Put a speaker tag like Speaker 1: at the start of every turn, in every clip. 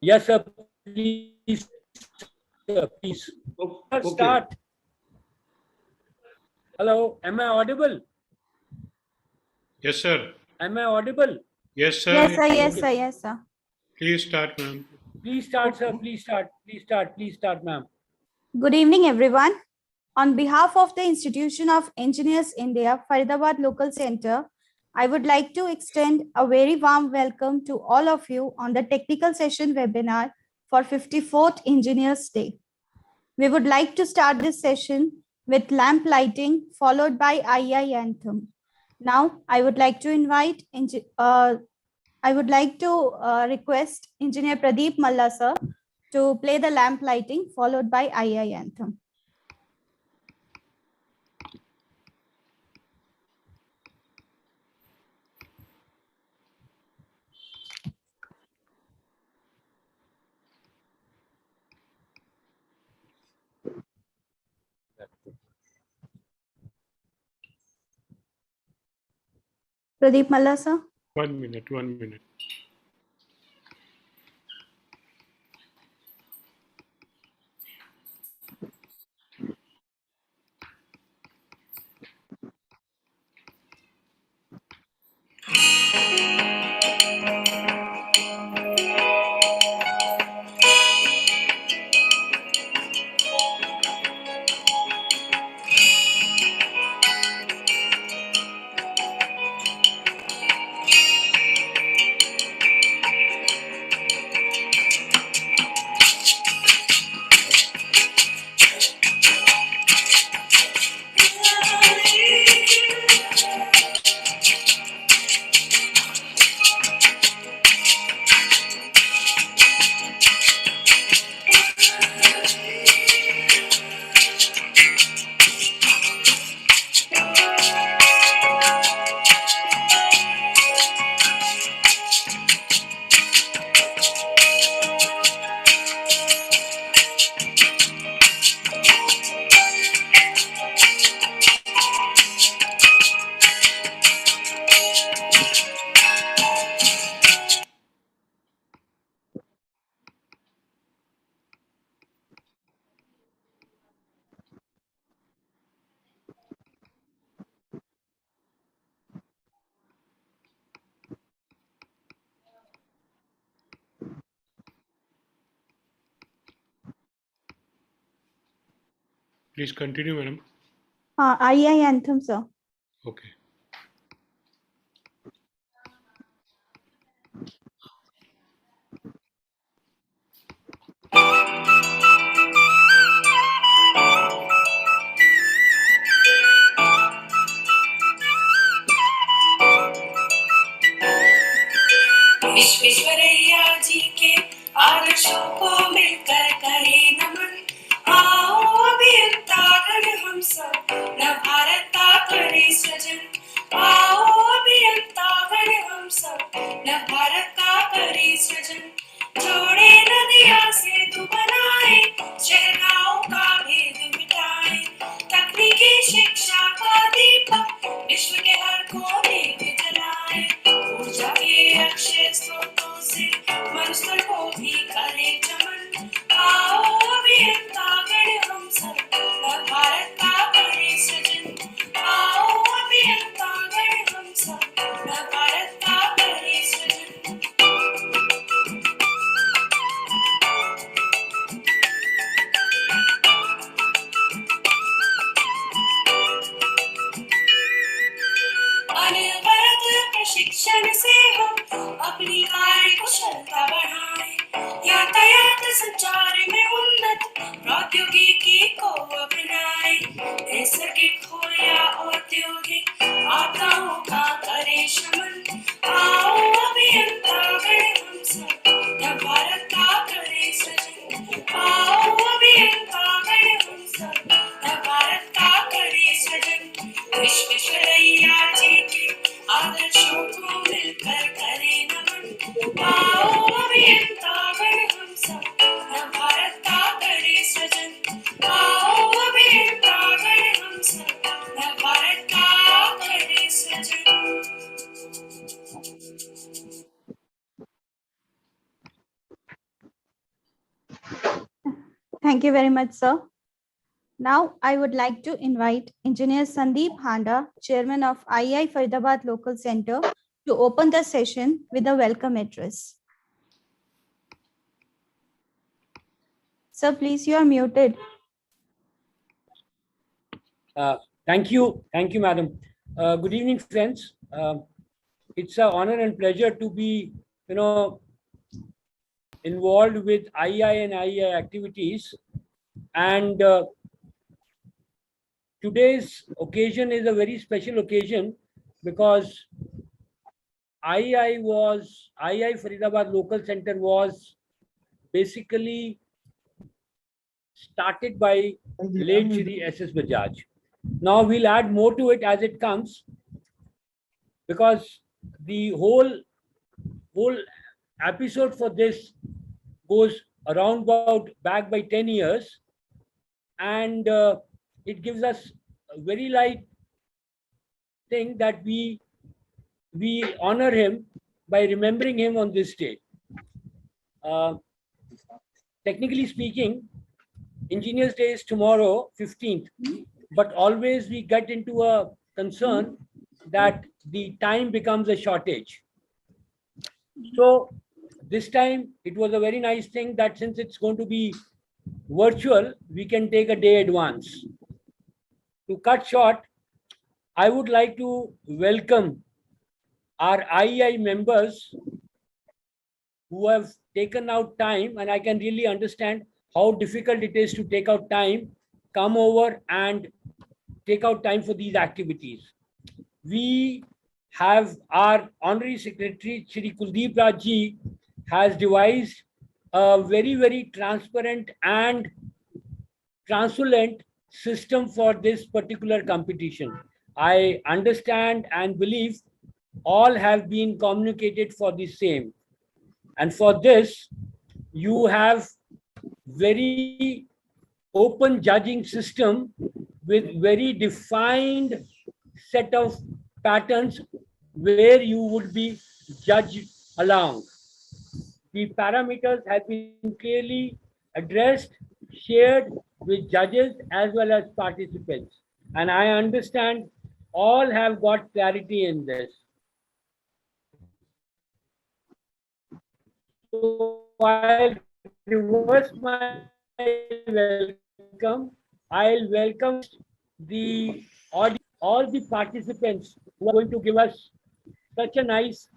Speaker 1: Yes, sir. Please, sir, please.
Speaker 2: Okay.
Speaker 1: Start. Hello, am I audible?
Speaker 2: Yes, sir.
Speaker 1: Am I audible?
Speaker 2: Yes, sir.
Speaker 3: Yes, sir. Yes, sir. Yes, sir.
Speaker 2: Please start, ma'am.
Speaker 1: Please start, sir.
Speaker 3: Okay.
Speaker 1: Please start. Please start. Please start, ma'am.
Speaker 3: Good evening, everyone. On behalf of the Institution of Engineers India, Faridabad Local Center, I would like to extend a very warm welcome to all of you on the technical session webinar for 54th Engineers Day. We would like to start this session with lamp lighting followed by II anthem. Now, I would like to request Engineer Pradeep Malla sir to play the lamp lighting followed by II anthem. Pradeep Malla sir.
Speaker 2: 1 minute, 1 minute. Please continue, madam.
Speaker 3: II anthem sir.
Speaker 2: Okay.
Speaker 4: Visvesvaraya जी के आदर्शों को मिलकर करें नमन। आओ अभियंतागण हम सब न भारत का करें सृजन। आओ अभियंतागण हम सब न भारत का करें सृजन। जोड़े नदियाँ सेतु बनाए, शहर गाँव का भेद मिटाए। तकनीकी शिक्षा का दीपक विश्व के हर कोने में जलाए। ऊर्जा के अक्षय स्रोतों से मनुष्य को भी करे चमन। आओ अभियंतागण हम सब न भारत का करें सृजन। आओ अभियंतागण हम सब न भारत का करें सृजन। Anwar
Speaker 3: Thank you very much, sir. Now, I would like to invite Engineer Sandeep Handa, Chairman of III Faridabad Local Center, to open the session with a welcome address. Sir, please, you are muted.
Speaker 1: Thank you, madam. Good evening, friends. It's an honor and pleasure to be, involved with III and III activities. And today's occasion is a very special occasion because III Faridabad Local Center was basically started by late Shri S.S. Bajaj. Now we'll add more to it as it comes, because the whole episode for this goes around about back by 10 years, and it gives us a very light thing that we honor him by remembering him on this day. Technically speaking, Engineers Day is tomorrow, 15th, but always we get into a concern that the time becomes a shortage. So this time it was a very nice thing that since it's going to be virtual, we can take a day advance. To cut short, I would like to welcome our III members who have taken out time, and I can really understand how difficult it is to take out time, come over and take out time for these activities. We have our Honorary Secretary, Shri Kuldeep Rajji, has devised a very, very transparent and transparent system for this particular competition. I understand and believe all have been communicated for the same. And for this, you have very open judging system with very defined set of patterns where you would be judged along. The parameters have been clearly addressed, shared with judges as well as participants. And I understand all have got clarity in this. So I'll reverse my welcome. I'll welcome the audience, all the participants who are going to give us such a nice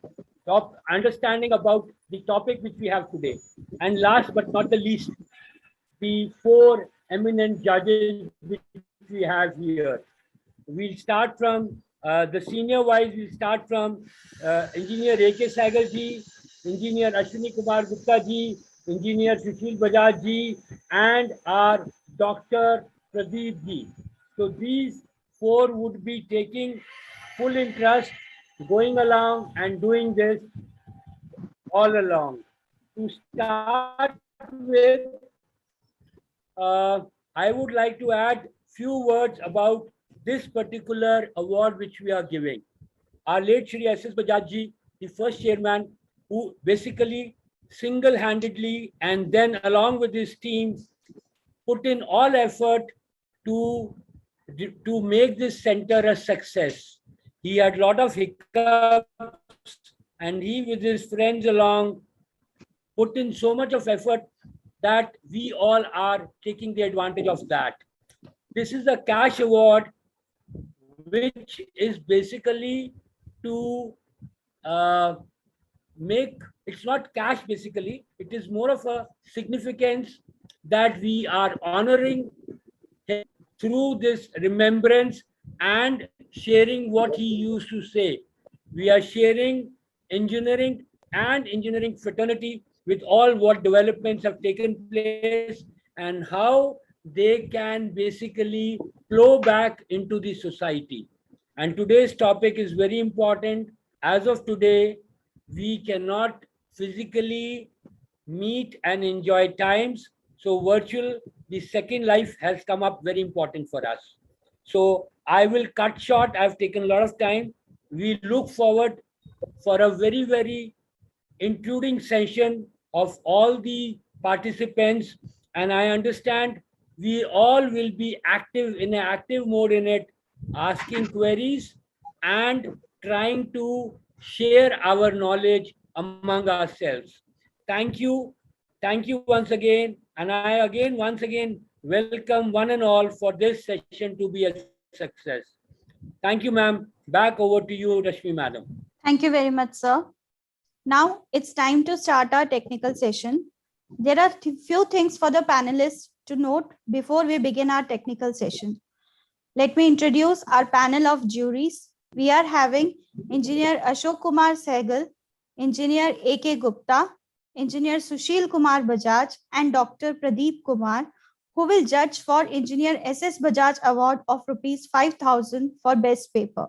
Speaker 1: understanding about the topic which we have today. And last but not the least, the four eminent judges which we have here. We'll start from the senior wise. We'll start from Engineer A.K. Saigal ji, Engineer Ashwini Kumar Gupta ji, Engineer Sushil Bajaj ji, and our Dr. Pradeep ji. So these four would be taking full interest, going along and doing this all along. To start with, I would like to add few words about this particular award which we are giving. Our late Shri S.S. Bajaj ji, the first chairman, who basically single-handedly and then along with his team put in all effort to make this center a success. He had a lot of hiccups, and he with his friends along put in so much of effort that we all are taking the advantage of that. This is a cash award which is basically to make, it's not cash basically, it is more of a significance that we are honoring him through this remembrance and sharing what he used to say. We are sharing engineering and engineering fraternity with all what developments have taken place and how they can basically flow back into the society. And today's topic is very important. As of today, we cannot physically meet and enjoy times. So virtual, the second life has come up very important for us. So I will cut short. I've taken a lot of time. We look forward for a very, very including session of all the participants and I understand we all will be active in an active mode in it, asking queries and trying to share our knowledge among ourselves. Thank you. Thank you once again. And I once again welcome one and all for this session to be a success. Thank you, ma'am. Back over to you, Rashmi madam.
Speaker 3: Thank you very much, sir. Now it's time to start our technical session. There are few things for the panelists to note before we begin our technical session. Let me introduce our panel of juries. We are having Engineer Ashok Kumar Sehgal, Engineer A.K. Gupta, Engineer Sushil Kumar Bajaj, and Dr. Pradeep Kumar, who will judge for Engineer S.S. Bajaj Award of Rs 5,000 for Best Paper.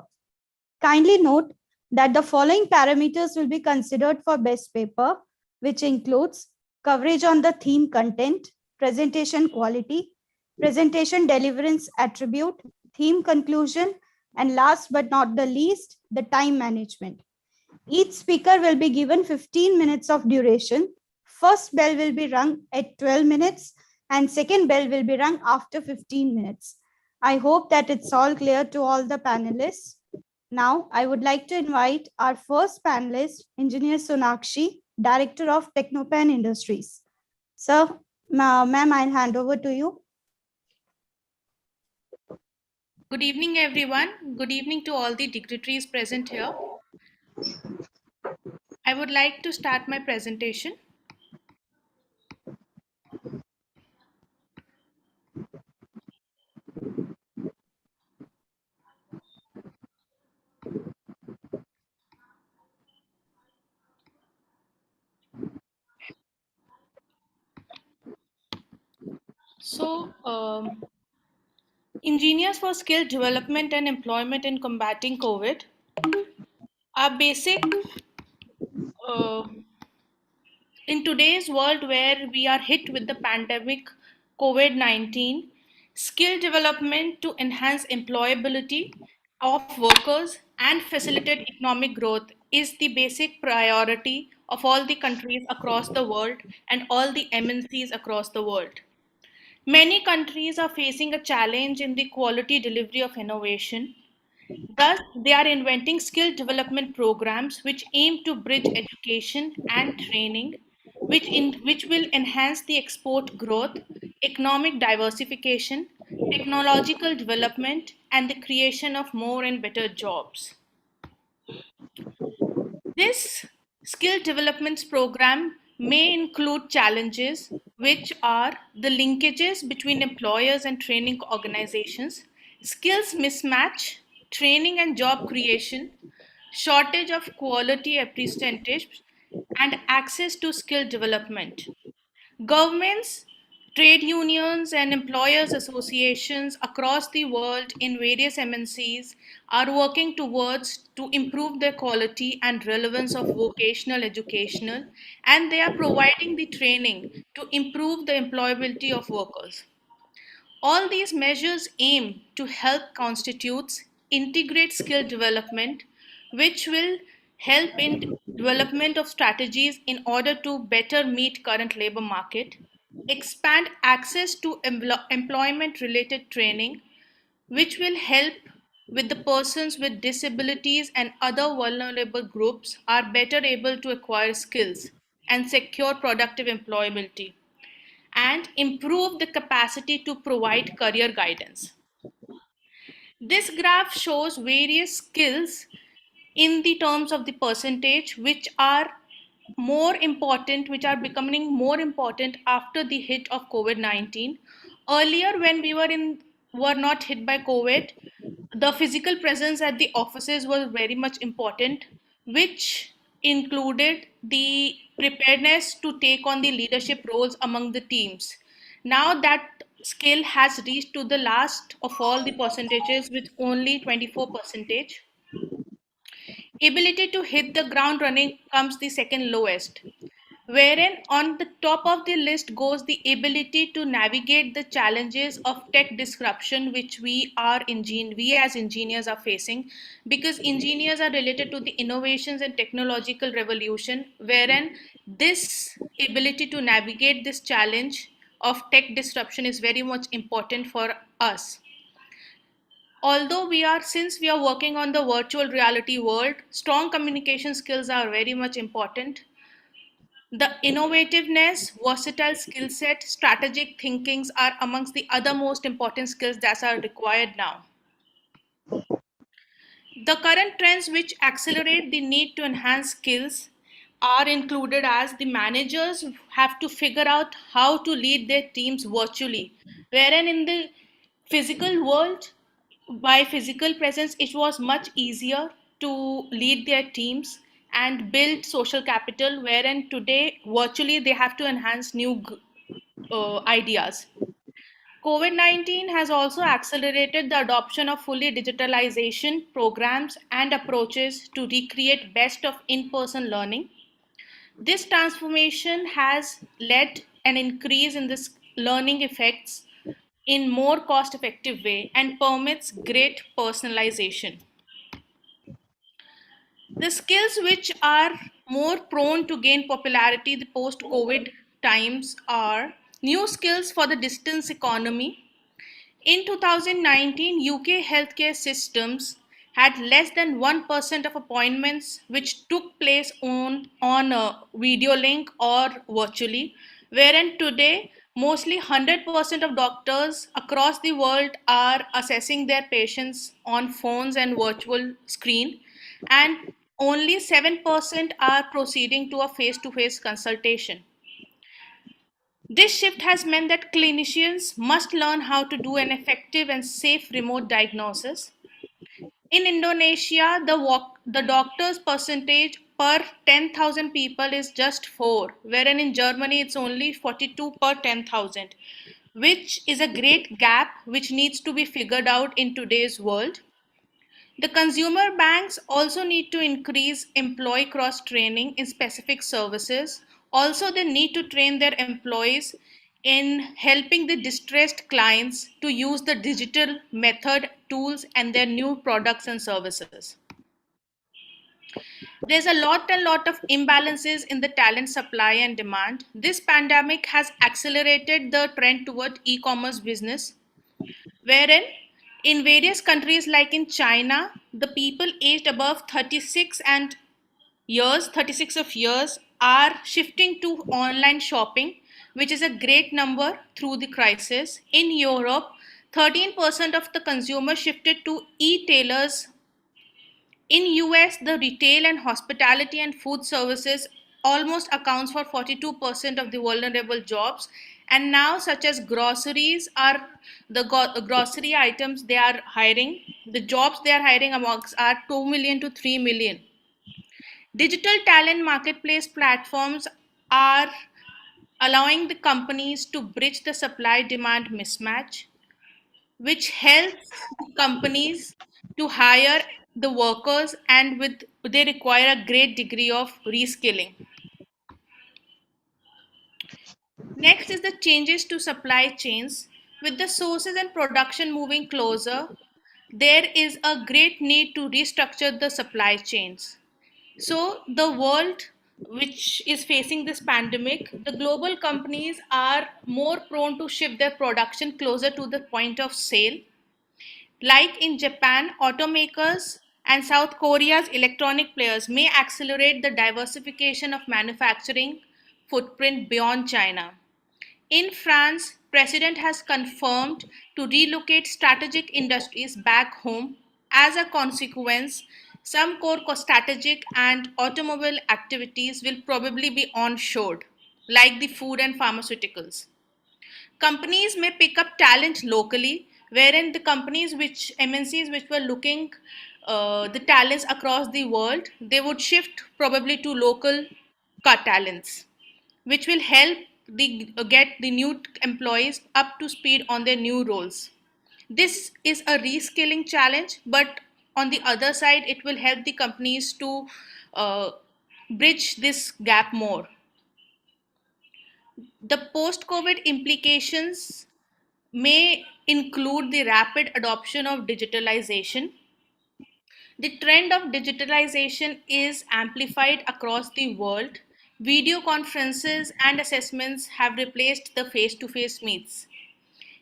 Speaker 3: Kindly note that the following parameters will be considered for Best Paper, which includes coverage on the theme content, presentation quality, presentation deliverance attribute, theme conclusion, and last but not the least, the time management. Each speaker will be given 15 minutes of duration. First bell will be rung at 12 minutes and second bell will be rung after 15 minutes. I hope that it's all clear to all the panelists. Now, I would like to invite our first panelist, Engineer Sonakshi, Director of Technopan Industries. Sir, ma'am, I'll hand over to you.
Speaker 5: Good evening, everyone. Good evening to all the dignitaries present here. I would like to start my presentation. So, engineers for skill development and employment in combating COVID. Our basic, in today's world where we are hit with the pandemic COVID-19, skill development to enhance employability of workers and facilitate economic growth is the basic priority of all the countries across the world and all the MNCs across the world. Many countries are facing a challenge in the quality delivery of innovation. Thus, they are inventing skill development programs which aim to bridge education and training, which will enhance the export growth, economic diversification, technological development, and the creation of more and better jobs. This skill development program may include challenges which are the linkages between employers and training organizations, skills mismatch, training and job creation, shortage of quality apprenticeships, and access to skill development. Governments, trade unions, and employers associations across the world in various MNCs are working towards to improve the quality and relevance of vocational educational, and they are providing the training to improve the employability of workers. All these measures aim to help constitutes integrate skill development, which will help in development of strategies in order to better meet current labor market, expand access to employment related training, which will help with the persons with disabilities and other vulnerable groups are better able to acquire skills and secure productive employability, and improve the capacity to provide career guidance. This graph shows various skills in the terms of the percentage which are more important, which are becoming more important after the hit of COVID-19. Earlier, when we were not hit by COVID, the physical presence at the offices was very much important, which included the preparedness to take on the leadership roles among the teams. Now that skill has reached to the last of all the percentages with only 24%. Ability to hit the ground running comes the second lowest, wherein on the top of the list goes the ability to navigate the challenges of tech disruption which we as engineers are facing, because engineers are related to the innovations and technological revolution, wherein this ability to navigate this challenge of tech disruption is very much important for us. Although since we are working on the virtual reality world, strong communication skills are very much important. The innovativeness, versatile skill set, strategic thinkings are amongst the other most important skills that are required now. The current trends which accelerate the need to enhance skills are included as the managers have to figure out how to lead their teams virtually, wherein in the physical world, by physical presence, it was much easier to lead their teams and build social capital, wherein today virtually they have to enhance new ideas. COVID-19 has also accelerated the adoption of fully digitalization programs and approaches to recreate best of in-person learning. This transformation has led an increase in this learning effects in more cost-effective way and permits great personalization. The skills which are more prone to gain popularity the post-COVID times are new skills for the distance economy. In 2019, UK healthcare systems had less than 1% of appointments which took place on a video link or virtually, wherein today mostly 100% of doctors across the world are assessing their patients on phones and virtual screen, and only 7% are proceeding to a face-to-face consultation. This shift has meant that clinicians must learn how to do an effective and safe remote diagnosis. In Indonesia, the doctor's percentage per 10,000 people is just 4, wherein in Germany it's only 42 per 10,000, which is a great gap which needs to be figured out in today's world. The consumer banks also need to increase employee cross training in specific services. Also, they need to train their employees in helping the distressed clients to use the digital method tools and their new products and services. There's a lot of imbalances in the talent supply and demand. This pandemic has accelerated the trend toward e-commerce business, wherein in various countries like in China, the people aged above 36 of years are shifting to online shopping, which is a great number through the crisis. In Europe, 13% of the consumers shifted to e-tailers. In US, the retail and hospitality and food services almost accounts for 42% of the vulnerable jobs. And now, such as groceries are the grocery items they are hiring, the jobs they are hiring amongst are 2 million to 3 million. Digital talent marketplace platforms are allowing the companies to bridge the supply demand mismatch, which helps companies to hire the workers and they require a great degree of reskilling. Next is the changes to supply chains. With the sources and production moving closer, there is a great need to restructure the supply chains. So the world which is facing this pandemic, the global companies are more prone to shift their production closer to the point of sale. Like in Japan, automakers and South Korea's electronic players may accelerate the diversification of manufacturing footprint beyond China. In France, President has confirmed to relocate strategic industries back home. As a consequence, some core strategic and automobile activities will probably be onshored, like the food and pharmaceuticals. Companies may pick up talent locally, wherein the companies which MNCs which were looking the talents across the world, they would shift probably to local talents, which will help get the new employees up to speed on their new roles. This is a reskilling challenge, but on the other side, it will help the companies to uh, bridge this gap more. The post-COVID implications may include the rapid adoption of digitalization. The trend of digitalization is amplified across the world. Video conferences and assessments have replaced the face-to-face meets.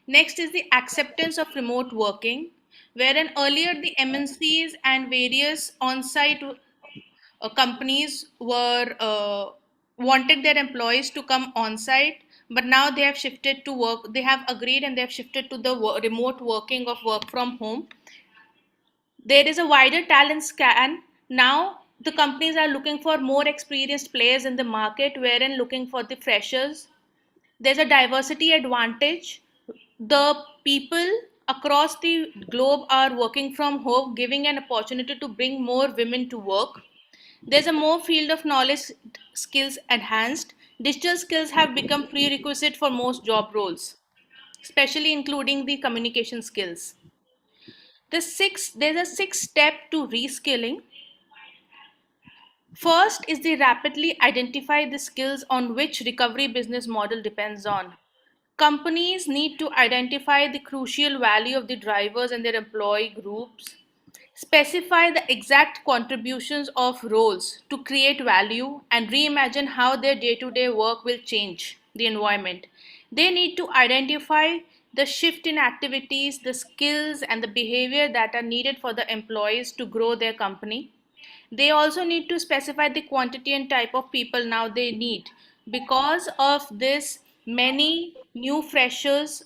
Speaker 5: Next is the acceptance of remote working, wherein earlier the MNCs and various on-site companies were wanted their employees to come on-site, but now they have shifted to work. They have agreed and they have shifted to the remote working of work from home. There is a wider talent scan. Now the companies are looking for more experienced players in the market, wherein looking for the freshers. There's a diversity advantage. The people across the globe are working from home, giving an opportunity to bring more women to work. There's a more field of knowledge skills enhanced. Digital skills have become prerequisite for most job roles, especially including the communication skills. There's a sixth step to reskilling. First is the rapidly identify the skills on which recovery business model depends on. Companies need to identify the crucial value of the drivers and their employee groups, specify the exact contributions of roles to create value, and reimagine how their day to day work will change the environment. They need to identify the shift in activities, the skills, and the behavior that are needed for the employees to grow their company. They also need to specify the quantity and type of people now they need. Because of this, many new freshers,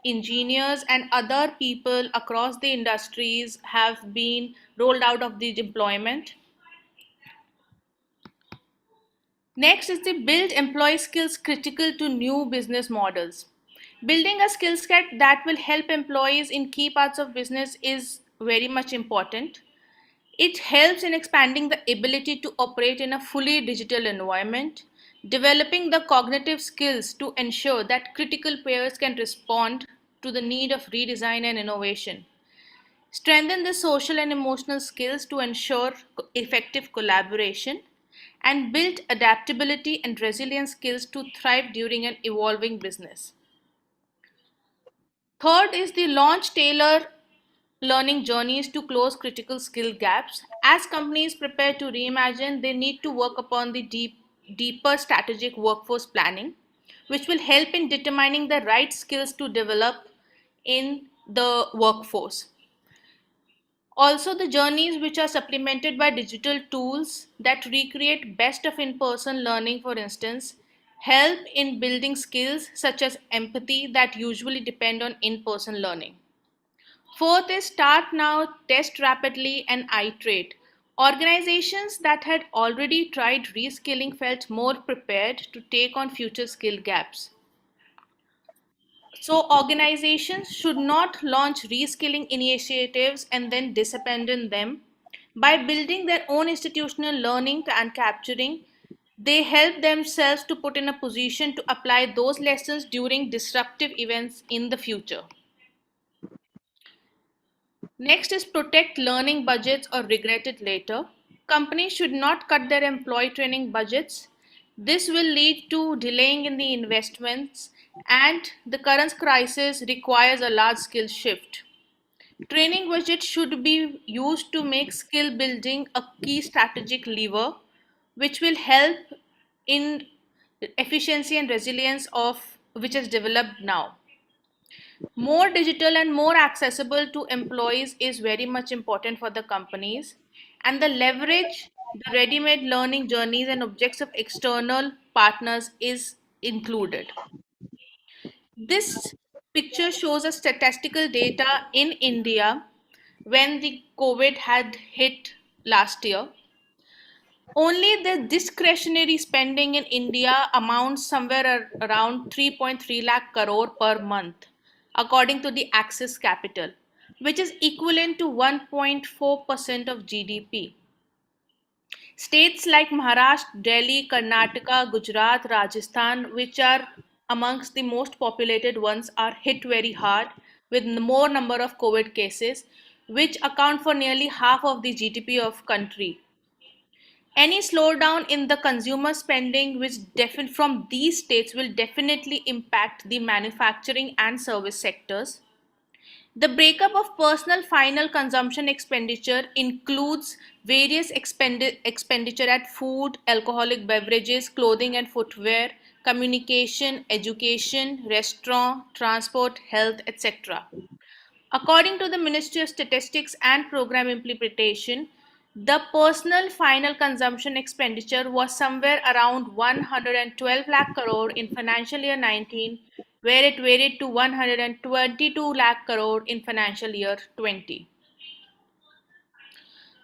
Speaker 5: engineers, and other people across the industries have been rolled out of the employment. Next is the build employee skills critical to new business models. Building a skill set that will help employees in key parts of business is very much important. It helps in expanding the ability to operate in a fully digital environment, developing the cognitive skills to ensure that critical players can respond to the need of redesign and innovation, strengthen the social and emotional skills to ensure effective collaboration, and build adaptability and resilience skills to thrive during an evolving business. Third is the launch tailor learning journeys to close critical skill gaps. As companies prepare to reimagine, they need to work upon the deeper strategic workforce planning, which will help in determining the right skills to develop in the workforce. Also, the journeys which are supplemented by digital tools that recreate best of in-person learning, for instance, help in building skills such as empathy that usually depend on in-person learning. Fourth is start now, test rapidly, and iterate. Organizations that had already tried reskilling felt more prepared to take on future skill gaps. So, organizations should not launch reskilling initiatives and then disabandon them. By building their own institutional learning and capturing, they help themselves to put in a position to apply those lessons during disruptive events in the future. Next is protect learning budgets or regret it later. Companies should not cut their employee training budgets. This will lead to delaying in the investments, and the current crisis requires a large skill shift. Training budget should be used to make skill building a key strategic lever, which will help in efficiency and resilience of which is developed now. More digital and more accessible to employees is very much important for the companies, and the leverage the ready-made learning journeys and objects of external partners is included. This picture shows a statistical data in India when the COVID had hit last year. Only the discretionary spending in India amounts somewhere around 3.3 lakh crore per month, according to the Axis Capital, which is equivalent to 1.4% of GDP. States like Maharashtra, Delhi, Karnataka, Gujarat, Rajasthan, which are amongst the most populated ones, are hit very hard with more number of COVID cases, which account for nearly half of the GDP of country. Any slowdown in the consumer spending from these states will definitely impact the manufacturing and service sectors. The breakup of personal final consumption expenditure includes various expenditure at food, alcoholic beverages, clothing and footwear, communication, education, restaurant, transport, health, etc. According to the Ministry of Statistics and Program Implementation, the personal final consumption expenditure was somewhere around 112 lakh crore in financial year 19, where it varied to 122 lakh crore in financial year 20.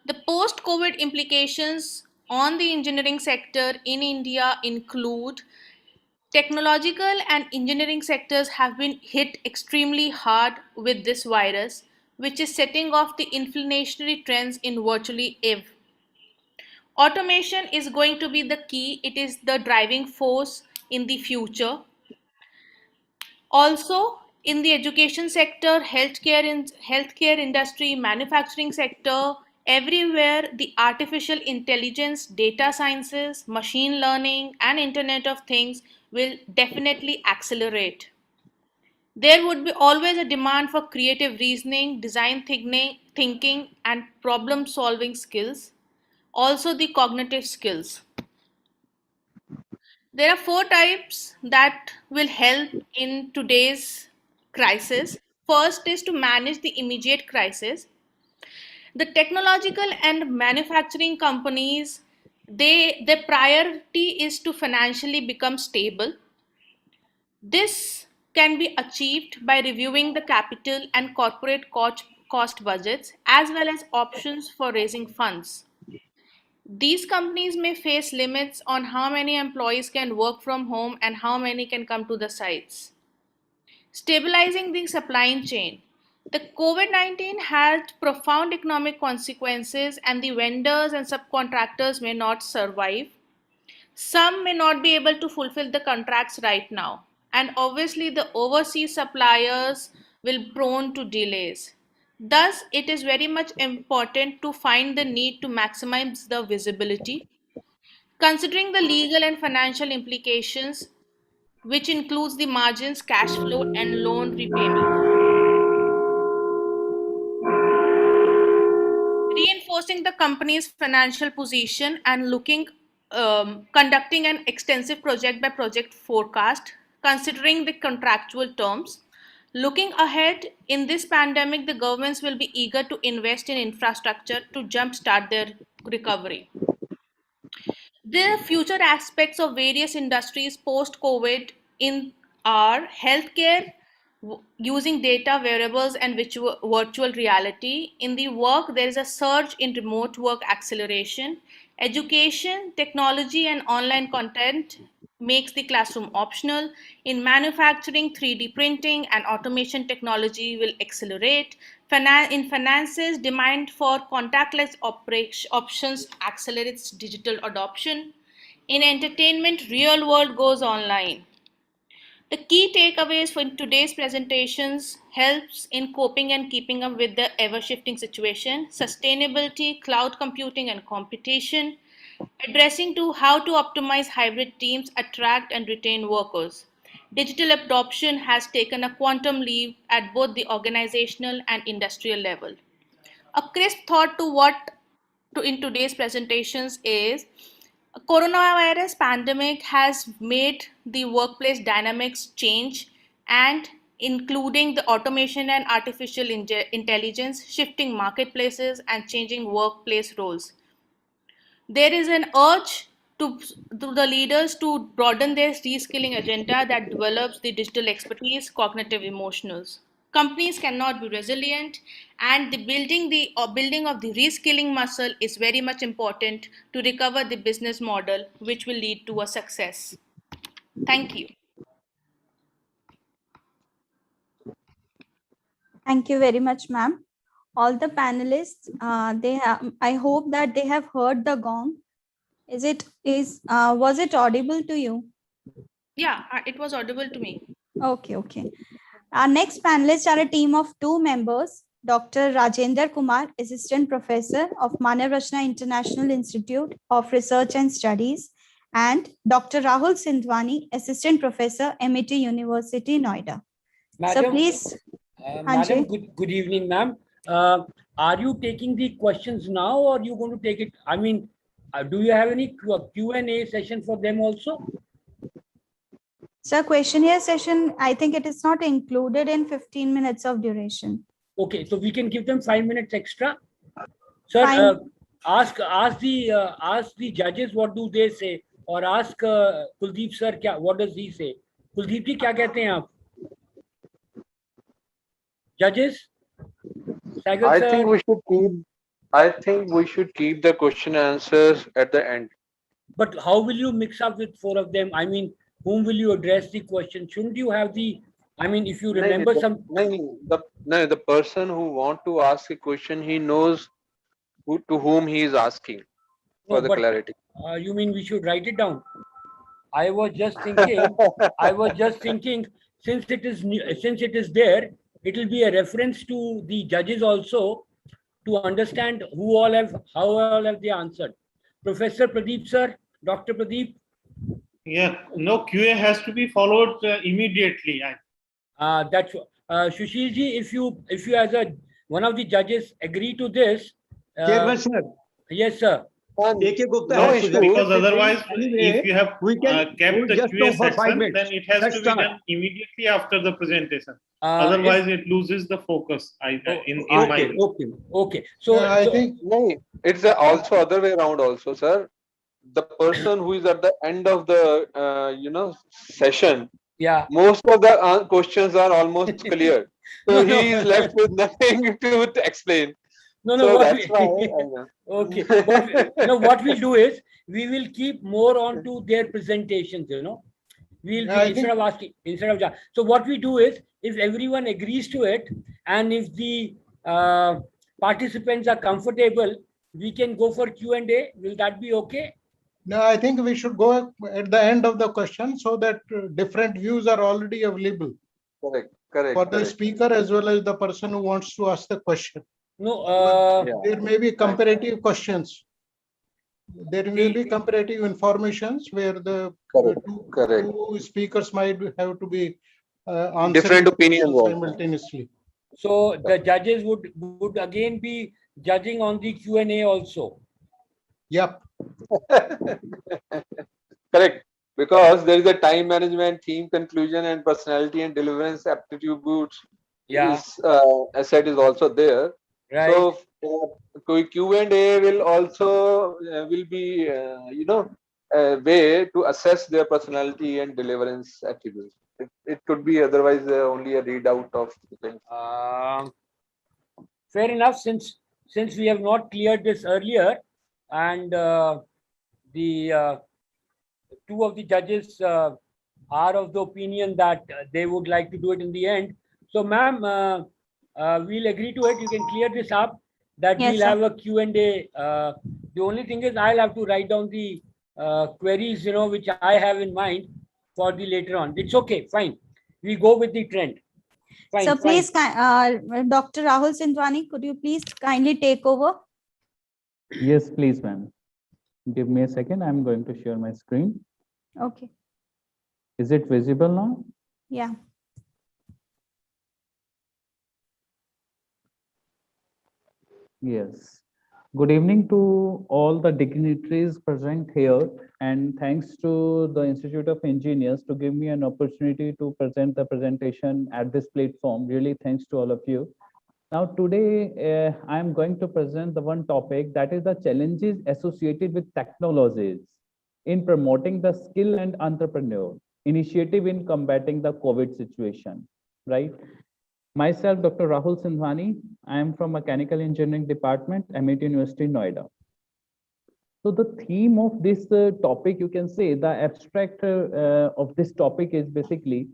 Speaker 5: The post-COVID implications on the engineering sector in India include technological and engineering sectors have been hit extremely hard with this virus, which is setting off the inflationary trends in virtually every. Automation is going to be the key. It is the driving force in the future. Also, in the education sector, healthcare industry, manufacturing sector, everywhere the artificial intelligence, data sciences, machine learning, and Internet of Things will definitely accelerate. There would be always a demand for creative reasoning, design thinking, and problem solving skills. Also, the cognitive skills. There are 4 types that will help in today's crisis. First is to manage the immediate crisis. The technological and manufacturing companies, their priority is to financially become stable. This can be achieved by reviewing the capital and corporate cost budgets as well as options for raising funds. These companies may face limits on how many employees can work from home and how many can come to the sites. Stabilizing the supply chain. The COVID-19 had profound economic consequences, and the vendors and subcontractors may not survive. Some may not be able to fulfill the contracts right now, and obviously the overseas suppliers will be prone to delays. Thus, it is very much important to find the need to maximize the visibility. Considering the legal and financial implications, which includes the margins, cash flow, and loan repayment. Reinforcing the company's financial position and conducting an extensive project by project forecast, considering the contractual terms. Looking ahead, in this pandemic, the governments will be eager to invest in infrastructure to jumpstart their recovery. The future aspects of various industries post-COVID in are healthcare, using data, wearables, and virtual reality. In the work, there is a surge in remote work acceleration. Education, technology, and online content makes the classroom optional. In manufacturing, 3D printing and automation technology will accelerate. In finances, demand for contactless options accelerates digital adoption. In entertainment, real world goes online. The key takeaways for today's presentations helps in coping and keeping up with the ever-shifting situation, sustainability, cloud computing and competition, addressing to how to optimize hybrid teams, attract and retain workers. Digital adoption has taken a quantum leap at both the organizational and industrial level. A crisp thought in today's presentations is coronavirus pandemic has made the workplace dynamics change, and including the automation and artificial intelligence, shifting marketplaces and changing workplace roles. There is an urge to the leaders to broaden their reskilling agenda that develops the digital expertise, cognitive emotionals. Companies cannot be resilient, and the building of the reskilling muscle is very much important to recover the business model, which will lead to a success. Thank you.
Speaker 3: Thank you very much, ma'am. All the panelists, I hope that they have heard the gong. Was it audible to you?
Speaker 5: Yeah, it was audible to me.
Speaker 3: Okay. Our next panelists are a team of 2 members, Dr. Rajendra Kumar, Assistant Professor of Manav Rachna International Institute of Research and Studies, and Dr. Rahul Sindhwani, Assistant Professor, MIT University, Noida.
Speaker 1: Madam,
Speaker 3: So please.
Speaker 1: Madam, good evening, ma'am. Are you taking the questions now, or are you going to take it? I mean, do you have any Q&A session for them also?
Speaker 3: Sir, questionnaire session, I think it is not included in 15 minutes of duration.
Speaker 1: Okay, so we can give them 5 minutes extra. Sir,
Speaker 3: Fine.
Speaker 1: ask the judges what do they say, or ask Kuldeep sir what does he say? Kuldeep ji क्या कहते हैं आप? Judges? Saigal
Speaker 6: I
Speaker 1: sir?
Speaker 6: think we should keep. I think we should keep the question answers at the end.
Speaker 1: But how will you mix up with 4 of them? I mean, whom will you address the question? Shouldn't you have the? I mean, if you remember some.
Speaker 6: The person who want to ask a question, he knows to whom he is asking for
Speaker 1: No,
Speaker 6: the
Speaker 1: but
Speaker 6: clarity.
Speaker 1: you mean we should write it down? I was just thinking. I was just thinking. Since it is there, it will be a reference to the judges also to understand how all have they answered. Professor Pradeep sir, Dr. Pradeep.
Speaker 7: Yeah, no, QA has to be followed immediately.
Speaker 1: That's Sushil ji. If you as one of the judges agree to this.
Speaker 8: Chairman sir,
Speaker 1: Yes, sir.
Speaker 8: AK Gupta
Speaker 6: No
Speaker 8: has
Speaker 6: issue.
Speaker 8: suggested
Speaker 7: Because otherwise,
Speaker 8: anyway,
Speaker 7: if you have
Speaker 8: we can
Speaker 7: kept the
Speaker 8: just
Speaker 7: QA
Speaker 8: go for 5
Speaker 7: section,
Speaker 8: minutes.
Speaker 7: then it has
Speaker 8: Let's
Speaker 7: to be
Speaker 8: start.
Speaker 7: done immediately after the presentation.
Speaker 1: Otherwise,
Speaker 7: Otherwise, it loses the focus. In my
Speaker 8: Okay,
Speaker 7: view.
Speaker 8: okay.
Speaker 1: okay. So
Speaker 9: I
Speaker 1: so-
Speaker 9: think
Speaker 6: No, it's also other way around also, sir. The person who is at the end of the session,
Speaker 1: yeah.
Speaker 6: most of the questions are almost clear. So
Speaker 1: No.
Speaker 6: he is left with nothing to explain.
Speaker 1: No,
Speaker 6: So
Speaker 1: what
Speaker 6: that's why.
Speaker 1: okay. What we'll do is we will keep more on to their presentations, We'll
Speaker 9: I
Speaker 1: instead of asking, so what we do is if everyone agrees to it and if the participants are comfortable, we can go for Q&A. Will that be okay?
Speaker 9: no, I think we should go at the end of the question so that different views are already available
Speaker 6: Correct.
Speaker 9: for the
Speaker 6: Correct.
Speaker 9: speaker as well as the person who wants to ask the question.
Speaker 1: No,
Speaker 6: Yeah.
Speaker 9: There may be comparative questions. There will be comparative informations where the
Speaker 6: Correct.
Speaker 9: two speakers might have to be answering
Speaker 6: Different
Speaker 9: the
Speaker 6: opinions
Speaker 9: questions
Speaker 6: also.
Speaker 9: simultaneously.
Speaker 1: so the judges would again be judging on the Q&A also.
Speaker 9: Yep.
Speaker 6: Correct. Because there is a time management, theme conclusion, and personality and deliverance aptitude boots.
Speaker 1: Yeah.
Speaker 6: Asset is also there.
Speaker 1: Right.
Speaker 6: So Q&A will also will be a way to assess their personality and deliverance attributes. It could be otherwise only a readout of the things.
Speaker 1: Fair enough. Since we have not cleared this earlier, and the 2 of the judges are of the opinion that they would like to do it in the end. So, ma'am, we'll agree to it. You can clear this up. That
Speaker 3: Yes,
Speaker 1: we'll
Speaker 3: sir.
Speaker 1: have a Q&A. The only thing is I'll have to write down the queries, which I have in mind for the later on. It's okay. Fine. We go with the trend. Fine.
Speaker 3: So
Speaker 1: fine.
Speaker 3: please, Dr. Rahul Sindhwani, could you please kindly take over?
Speaker 10: Yes, please, ma'am. Give me a second. I'm going to share my screen.
Speaker 3: Okay.
Speaker 10: Is it visible now?
Speaker 3: Yeah.
Speaker 10: Yes. Good evening to all the dignitaries present here, and thanks to the Institute of Engineers to give me an opportunity to present the presentation at this platform. Really, thanks to all of you. Now, today, I am going to present the one topic that is the challenges associated with technologies in promoting the skill and entrepreneur initiative in combating the COVID situation, right? Myself, Dr. Rahul Sindhwani, I am from Mechanical Engineering Department, MIT University, Noida. So the theme of this topic, you can say the abstract of this topic is basically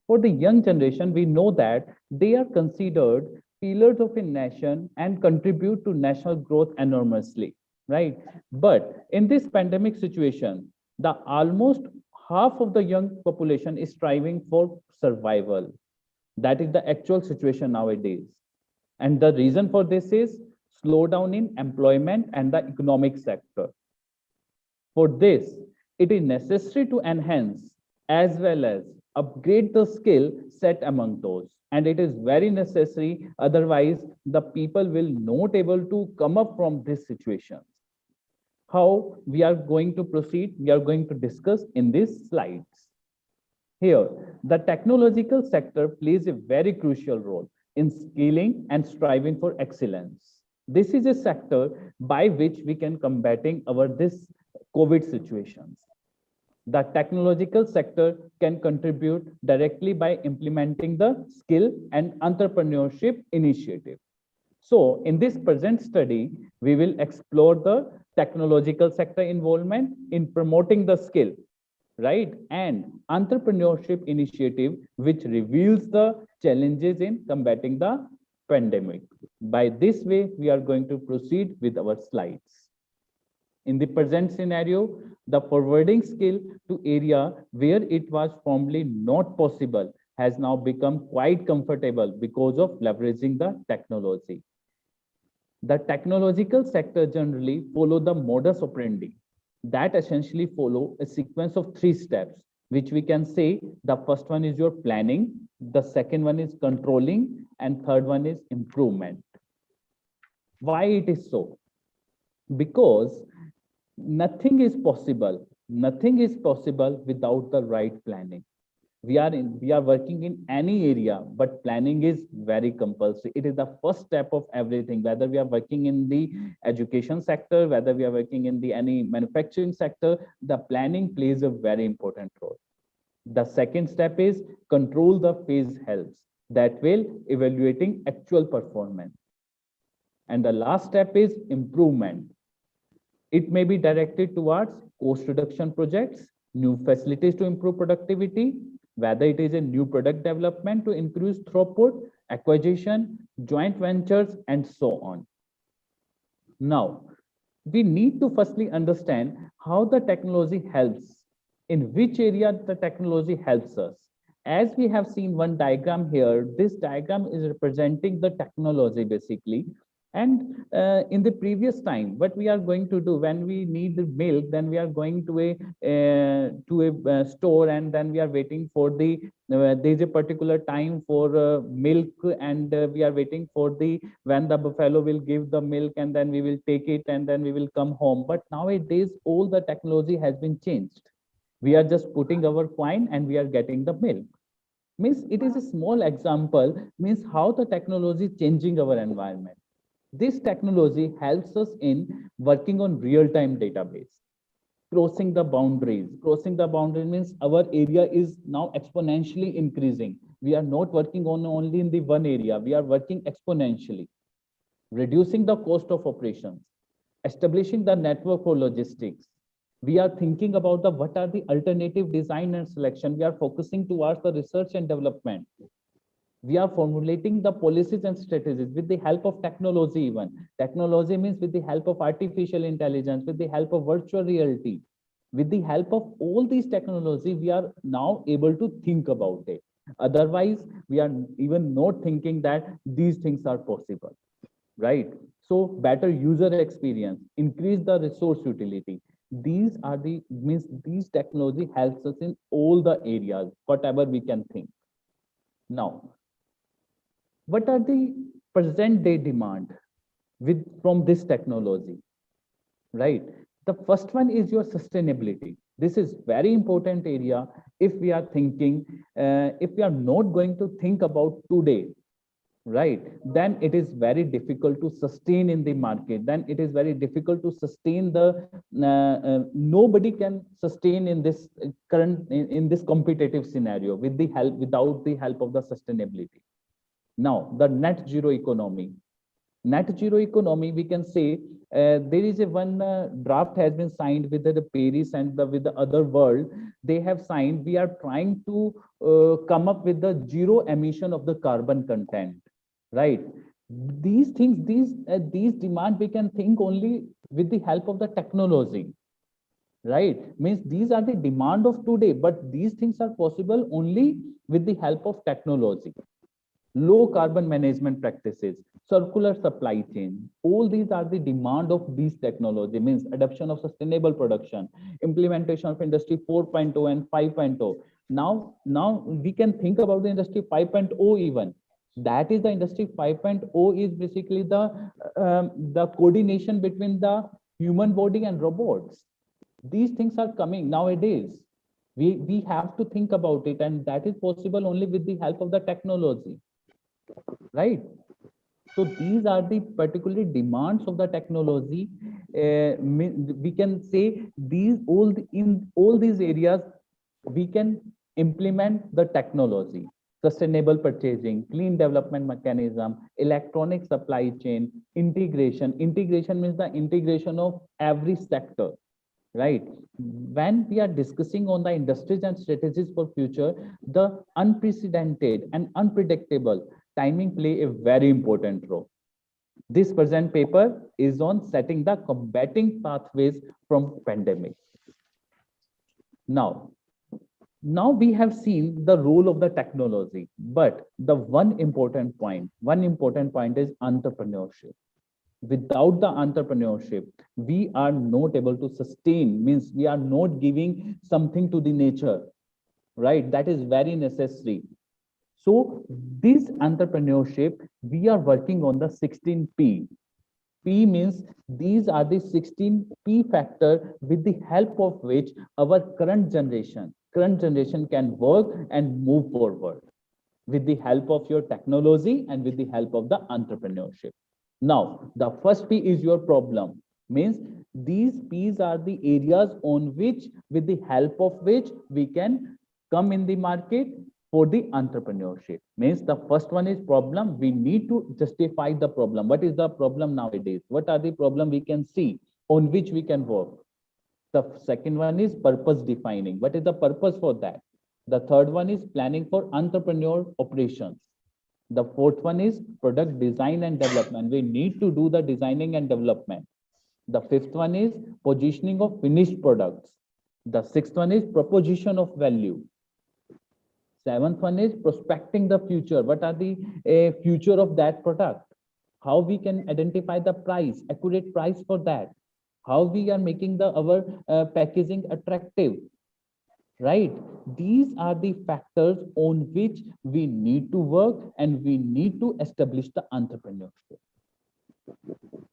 Speaker 10: for the young generation, we know that they are considered pillars of a nation and contribute to national growth enormously, right? But in this pandemic situation, the almost half of the young population is striving for survival. That is the actual situation nowadays. And the reason for this is slowdown in employment and the economic sector. For this, it is necessary to enhance as well as upgrade the skill set among those. and it is very necessary. Otherwise, the people will not able to come up from this situation. How we are going to proceed, we are going to discuss in these slides. Here, the technological sector plays a very crucial role in scaling and striving for excellence. This is a sector by which we can combating our this COVID situations. The technological sector can contribute directly by implementing the skill and entrepreneurship initiative. So in this present study, we will explore the technological sector involvement in promoting the skill, right? And entrepreneurship initiative, which reveals the challenges in combating the pandemic. By this way, we are going to proceed with our slides. In the present scenario, the forwarding skill to area where it was formerly not possible has now become quite comfortable because of leveraging the technology. The technological sector generally follow the modus operandi that essentially follow a sequence of 3 steps, which we can say the first one is your planning, the second one is controlling, and third one is improvement. Why it is so? Because nothing is possible without the right planning. We are working in any area, but planning is very compulsory. It is the first step of everything, whether we are working in the education sector, whether we are working in the any manufacturing sector, the planning plays a very important role. The second step is control the phase helps, that will evaluating actual performance. And the last step is improvement. It may be directed towards cost reduction projects, new facilities to improve productivity, whether it is a new product development to increase throughput, acquisition, joint ventures, and so on. Now, we need to firstly understand how the technology helps, in which area the technology helps us. As we have seen one diagram here, this diagram is representing the technology basically. And in the previous time, what we are going to do when we need the milk, then we are going to a store, and then we are waiting for the there is a particular time for milk, and we are waiting for the when the buffalo will give the milk, and then we will take it, and then we will come home. But nowadays, all the technology has been changed. We are just putting our coin and we are getting the milk. Means it is a small example, means how the technology is changing our environment. This technology helps us in working on real-time database, crossing the boundaries. Crossing the boundary means our area is now exponentially increasing. We are not working on only in the one area, we are working exponentially. Reducing the cost of operations, establishing the network for logistics. We are thinking about the what are the alternative design and selection. We are focusing towards the research and development. We are formulating the policies and strategies with the help of technology even. Technology means with the help of artificial intelligence, with the help of virtual reality. With the help of all these technology, we are now able to think about it. Otherwise, we are even not thinking that these things are possible, right? So better user experience, increase the resource utility. These are the means these technology helps us in all the areas, whatever we can think. Now, what are the present day demand from this technology, right? The first one is your sustainability. This is very important area. If we are thinking, if we are not going to think about today, right, then it is very difficult to sustain in the market. Then it is very difficult to sustain the, nobody can sustain in this current, in this competitive scenario with the help, without the help of the sustainability. Now, the net zero economy. Net zero economy, we can say there is a one draft has been signed with the Paris and with the other world. They have signed. We are trying to come up with the zero emission of the carbon content, right? These things, these demand we can think only with the help of the technology, right? Means these are the demand of today, but these things are possible only with the help of technology. Low carbon management practices, circular supply chain, all these are the demand of these technology. Means adoption of sustainable production, implementation of industry 4.0 and 5.0. Now we can think about the industry 5.0 even. That is the industry 5.0 is basically the coordination between the human body and robots. These things are coming nowadays. We have to think about it, and that is possible only with the help of the technology, right? So these are the particular demands of the technology. We can say in all these areas we can implement the technology: sustainable purchasing, clean development mechanism, electronic supply chain, integration. Integration means the integration of every sector, right? When we are discussing on the industries and strategies for future, the unprecedented and unpredictable timing play a very important role. This present paper is on setting the combating pathways from pandemic. Now we have seen the role of the technology, but the one important point is entrepreneurship. Without the entrepreneurship, we are not able to sustain, means we are not giving something to the nature, right? That is very necessary. So this entrepreneurship, we are working on the 16 P. P means these are the 16 P factor with the help of which our current generation can work and move forward with the help of your technology and with the help of the entrepreneurship. Now, the first P is your problem. Means these P's are the areas on which, with the help of which, we can come in the market for the entrepreneurship. Means the first one is problem. We need to justify the problem. What is the problem nowadays? What are the problem we can see on which we can work? The second one is purpose defining. What is the purpose for that? The third one is planning for entrepreneur operations. The fourth one is product design and development. We need to do the designing and development. The fifth one is positioning of finished products. The sixth one is proposition of value. Seventh one is prospecting the future. What are the future of that product? How we can identify the price, accurate price for that? How we are making our packaging attractive, right? These are the factors on which we need to work, and we need to establish the entrepreneurship.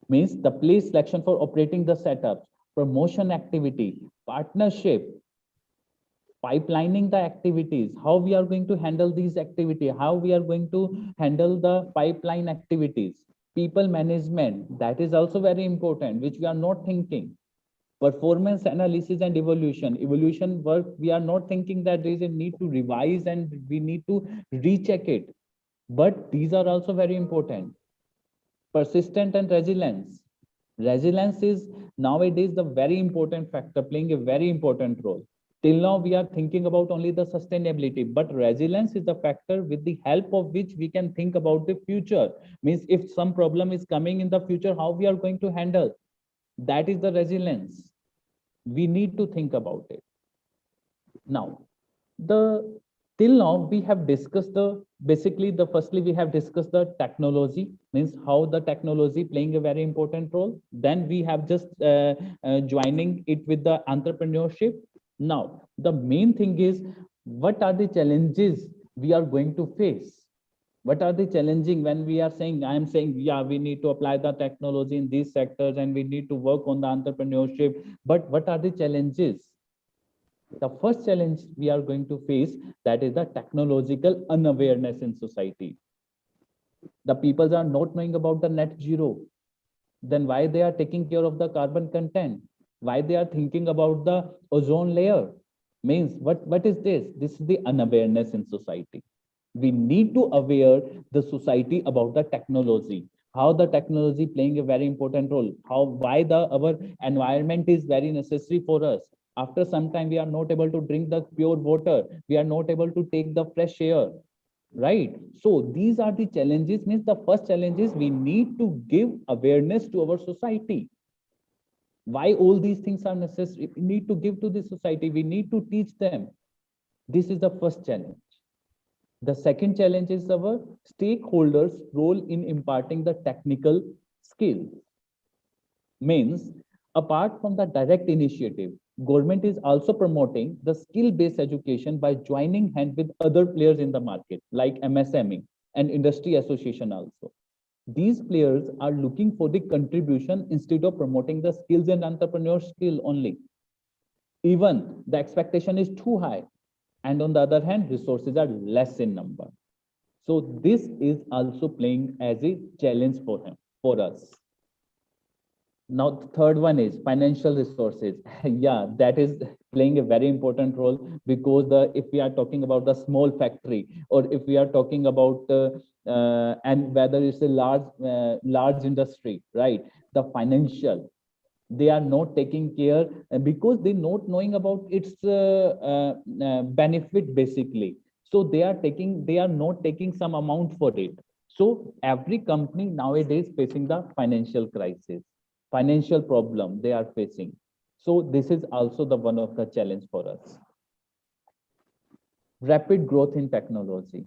Speaker 10: Means the place selection for operating the setups, promotion activity, partnership, pipelining the activities, how we are going to handle these activities, how we are going to handle the pipeline activities, people management, that is also very important, which we are not thinking. Performance analysis and evaluation work, we are not thinking that there is a need to revise and we need to recheck it, but these are also very important. Persistent and resilience is nowadays the very important factor, playing a very important role. Till now we are thinking about only the sustainability, but resilience is the factor with the help of which we can think about the future. Means if some problem is coming in the future, how we are going to handle, that is the resilience. We need to think about it. Now, till now we have discussed firstly we have discussed the technology, means how the technology playing a very important role. Then we have just joining it with the entrepreneurship. Now, the main thing is, what are the challenges we are going to face? What are the challenging when we are saying, I am saying, yeah, we need to apply the technology in these sectors and we need to work on the entrepreneurship. But what are the challenges? The first challenge we are going to face, that is the technological unawareness in society. The people are not knowing about the net zero. Then why they are taking care of the carbon content? Why they are thinking about the ozone layer? Means what is this? This is the unawareness in society. We need to aware the society about the technology, how the technology playing a very important role, why our environment is very necessary for us. After some time, we are not able to drink the pure water. We are not able to take the fresh air, right? So these are the challenges. Means the first challenge is we need to give awareness to our society. Why all these things are necessary? We need to give to the society. We need to teach them. This is the first challenge. The second challenge is our stakeholders' role in imparting the technical skills. Means apart from the direct initiative, government is also promoting the skill-based education by joining hand with other players in the market, like MSME and industry association also. These players are looking for the contribution instead of promoting the skills and entrepreneur skill only. Even the expectation is too high. And on the other hand, resources are less in number. So this is also playing as a challenge for us. Now, the third one is financial resources. Yeah, that is playing a very important role, because if we are talking about the small factory, or if we are talking about and whether it's a large industry, right? The financial, they are not taking care because they're not knowing about its benefit basically. So they are not taking some amount for it. So every company nowadays facing the financial crisis, financial problem they are facing. So this is also the one of the challenge for us. Rapid growth in technology.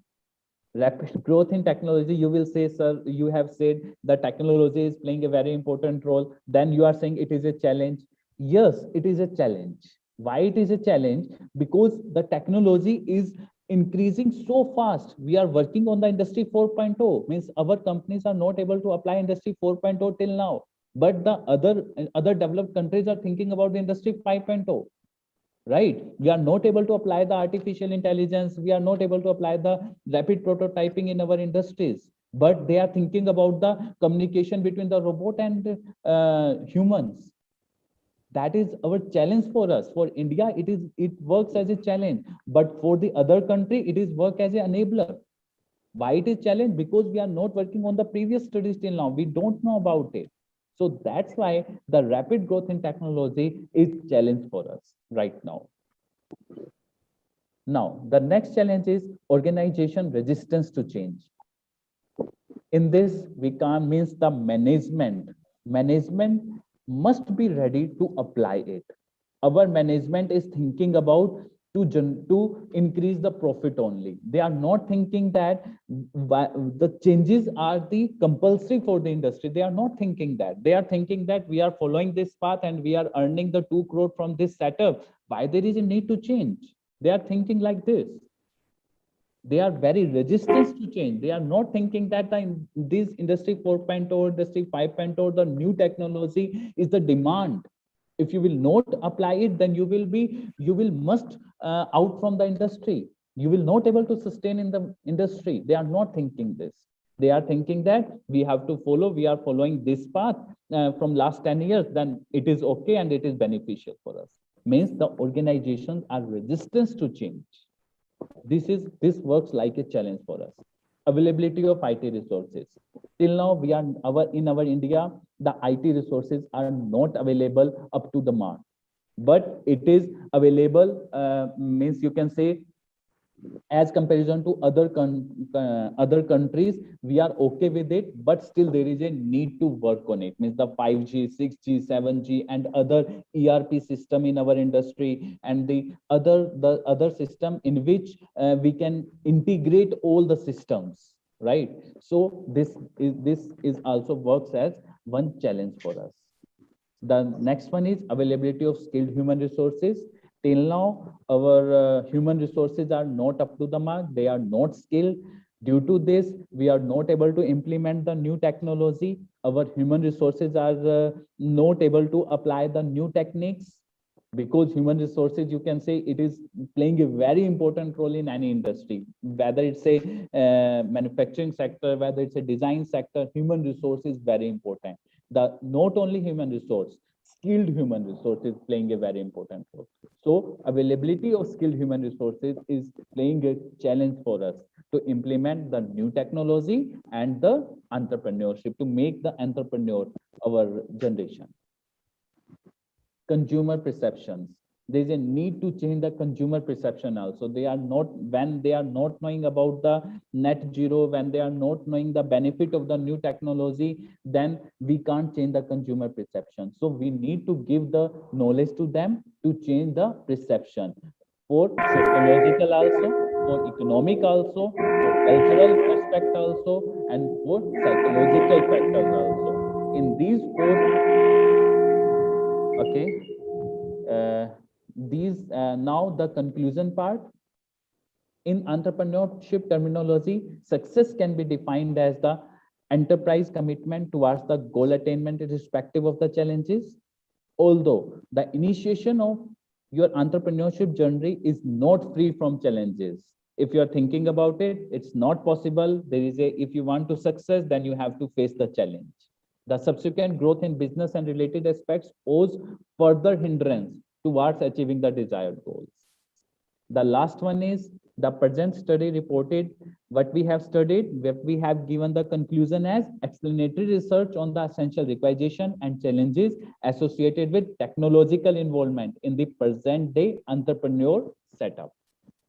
Speaker 10: Rapid growth in technology, you will say, sir, you have said that technology is playing a very important role. Then you are saying it is a challenge. Yes, it is a challenge. Why it is a challenge? Because the technology is increasing so fast. We are working on the industry 4.0, means our companies are not able to apply industry 4.0 till now. But the other developed countries are thinking about the industry 5.0. Right? We are not able to apply the artificial intelligence. We are not able to apply the rapid prototyping in our industries. But they are thinking about the communication between the robot and humans. That is our challenge for us. For India, it works as a challenge. But for the other country, it is work as an enabler. Why it is challenge? Because we are not working on the previous studies till now. We don't know about it. So that's why the rapid growth in technology is challenge for us right now. Now, the next challenge is organization resistance to change. In this, we can means the management must be ready to apply it. Our management is thinking about to increase the profit only. They are not thinking that the changes are the compulsory for the industry. They are not thinking that. They are thinking that we are following this path and we are earning the 2 crore from this setup. Why there is a need to change? They are thinking like this. They are very resistant to change. They are not thinking that this industry 4.0, industry 5.0, the new technology is the demand. If you will not apply it, then you will must out from the industry. You will not able to sustain in the industry. They are not thinking this. They are thinking that we have to follow, we are following this path from last 10 years, then it is okay and it is beneficial for us. Means the organizations are resistant to change. This works like a challenge for us. Availability of IT resources. Till now, in our India, the IT resources are not available up to the mark, but it is available. Means you can say, as comparison to other countries, we are okay with it, but still there is a need to work on it. Means the 5G, 6G, 7G, and other ERP system in our industry, and the other system in which we can integrate all the systems, right? So this is also works as one challenge for us. The next one is availability of skilled human resources. Till now, our human resources are not up to the mark. They are not skilled. Due to this, we are not able to implement the new technology. Our human resources are not able to apply the new techniques, because human resources, you can say, it is playing a very important role in any industry, whether it's a manufacturing sector, whether it's a design sector. Human resource is very important. Not only human resource, skilled human resources playing a very important role. So availability of skilled human resources is playing a challenge for us to implement the new technology and the entrepreneurship, to make the entrepreneur our generation. Consumer perceptions. There is a need to change the consumer perception also. When they are not knowing about the net zero, when they are not knowing the benefit of the new technology, then we can't change the consumer perception. So we need to give the knowledge to them to change the perception, for sociological also, for economic also, for cultural aspect also, and for psychological factors also. In these four, okay. Now the conclusion part. In entrepreneurship terminology, success can be defined as the enterprise commitment towards the goal attainment irrespective of the challenges. Although the initiation of your entrepreneurship journey is not free from challenges. If you're thinking about it, it's not possible. If you want to success, then you have to face the challenge. The subsequent growth in business and related aspects pose further hindrance towards achieving the desired goals. The last one is the present study reported what we have studied, what we have given the conclusion as explanatory research on the essential requisition and challenges associated with technological involvement in the present day entrepreneur setup.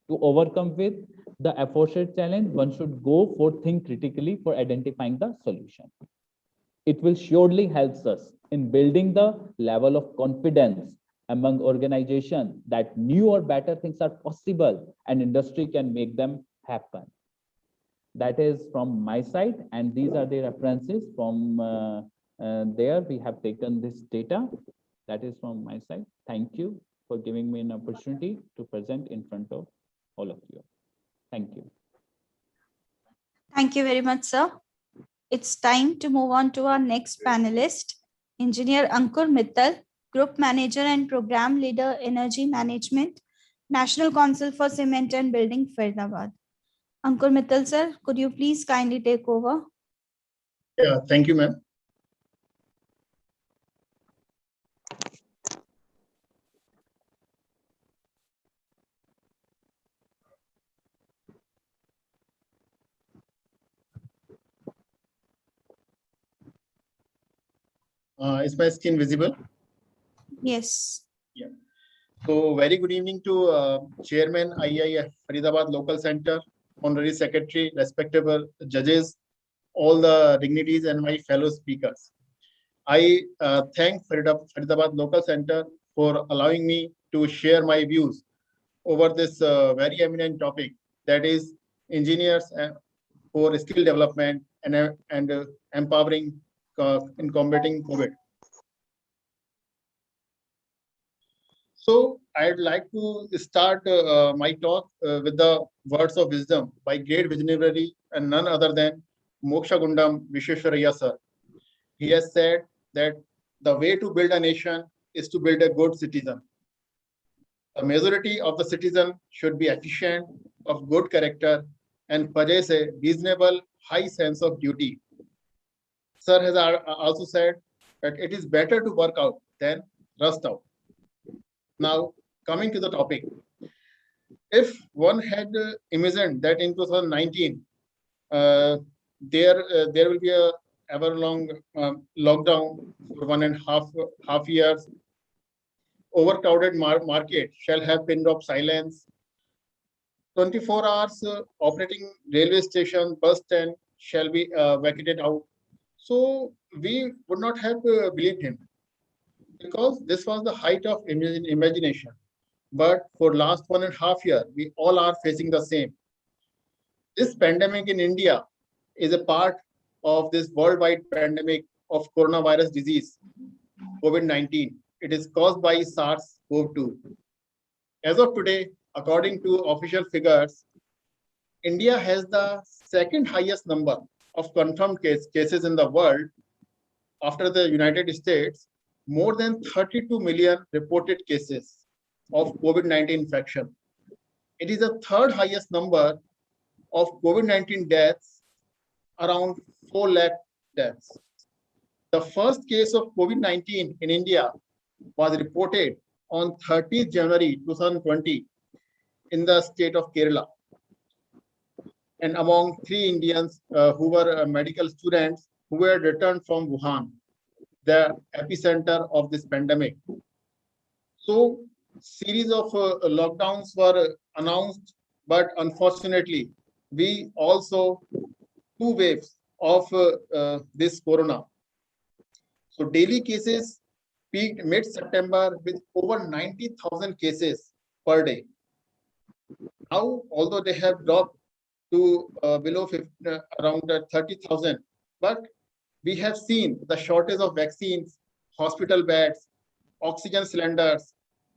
Speaker 10: To overcome with the aforesaid challenge, one should go for think critically for identifying the solution. It will surely help us in building the level of confidence among organizations that new or better things are possible and industry can make them happen. That is from my side, and these are the references from there. We have taken this data. That is from my side. Thank you for giving me an opportunity to present in front of all of you. Thank you.
Speaker 3: Thank you very much, sir. It's time to move on to our next panelist, Engineer Ankur Mittal, Group Manager and Program Leader, Energy Management, National Council for Cement and Building, Faridabad. Ankur Mittal, sir, could you please kindly take over?
Speaker 11: Yeah, thank you, ma'am. Is my screen visible?
Speaker 3: Yes.
Speaker 11: Yeah. So very good evening to Chairman IIF Faridabad Local Center, Honorary Secretary, respectable judges, all the dignitaries and my fellow speakers. I thank Faridabad Local Center for allowing me to share my views over this very eminent topic, that is engineers for skill development and empowering in combating COVID. So I'd like to start my talk with the words of wisdom by great visionary and none other than Moksha Gundam Vishwesvaraya sir. He has said that the way to build a nation is to build a good citizen. The majority of the citizen should be efficient, of good character, and possess a reasonable high sense of duty. Sir has also said that it is better to work out than rust out. Now, coming to the topic, if one had imagined that in 2019, there will be a ever-long lockdown for 1.5 years, overcrowded market shall have pin drop silence, 24 hours operating railway station, bus stand shall be vacated out. So we would not have believed him, because this was the height of imagination. But for last 1.5 years, we all are facing the same. This pandemic in India is a part of this worldwide pandemic of coronavirus disease, COVID-19. It is caused by SARS-CoV-2. As of today, according to official figures, India has the second highest number of confirmed cases in the world after the United States. More than 32 million reported cases of COVID-19 infection. It is the third highest number of COVID-19 deaths, around 4 lakh deaths. The first case of COVID-19 in India was reported on 30th January 2020 in the state of Kerala. And among 3 Indians who were medical students who were returned from Wuhan, the epicenter of this pandemic. So, series of lockdowns were announced, but unfortunately, we also 2 waves of this corona. So, daily cases peaked mid-September with over 90,000 cases per day. Now, although they have dropped to below around 30,000, but we have seen the shortage of vaccines, hospital beds, oxygen cylinders,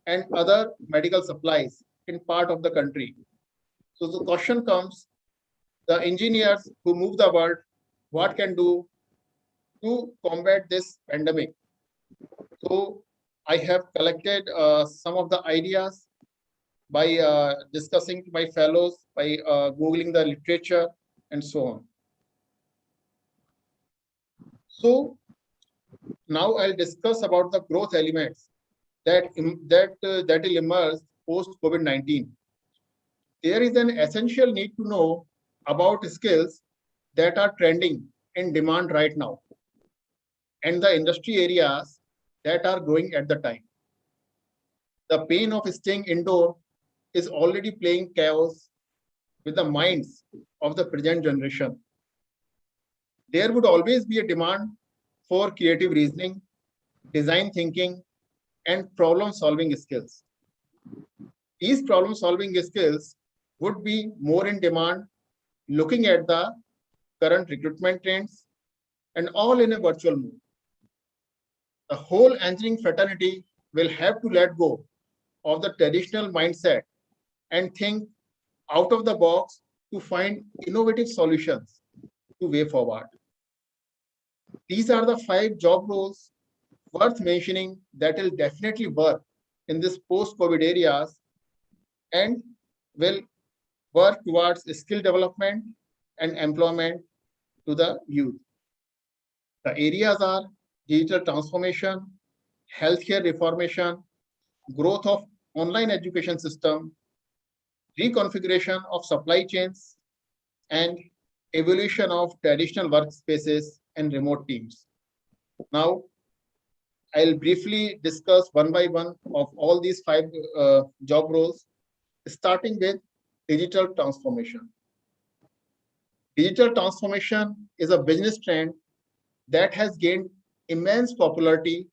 Speaker 11: and other medical supplies in part of the country. So the question comes, the engineers who move the world, what can do to combat this pandemic? So I have collected some of the ideas by discussing to my fellows, by Googling the literature and so on. So now I'll discuss about the growth elements that will emerge post COVID-19. There is an essential need to know about skills that are trending in demand right now and the industry areas that are growing at the time. The pain of staying indoor is already playing chaos with the minds of the present generation. There would always be a demand for creative reasoning, design thinking, and problem-solving skills. These problem-solving skills would be more in demand looking at the current recruitment trends and all in a virtual mode. The whole engineering fraternity will have to let go of the traditional mindset and think out of the box to find innovative solutions to way forward. These are the 5 job roles worth mentioning that will definitely work in this post-COVID areas and will work towards skill development and employment to the youth. The areas are digital transformation, healthcare reformation, growth of online education system, reconfiguration of supply chains, and evolution of traditional workspaces and remote teams. Now, I'll briefly discuss one by one of all these 5 job roles, starting with digital transformation. Digital transformation is a business trend that has gained immense popularity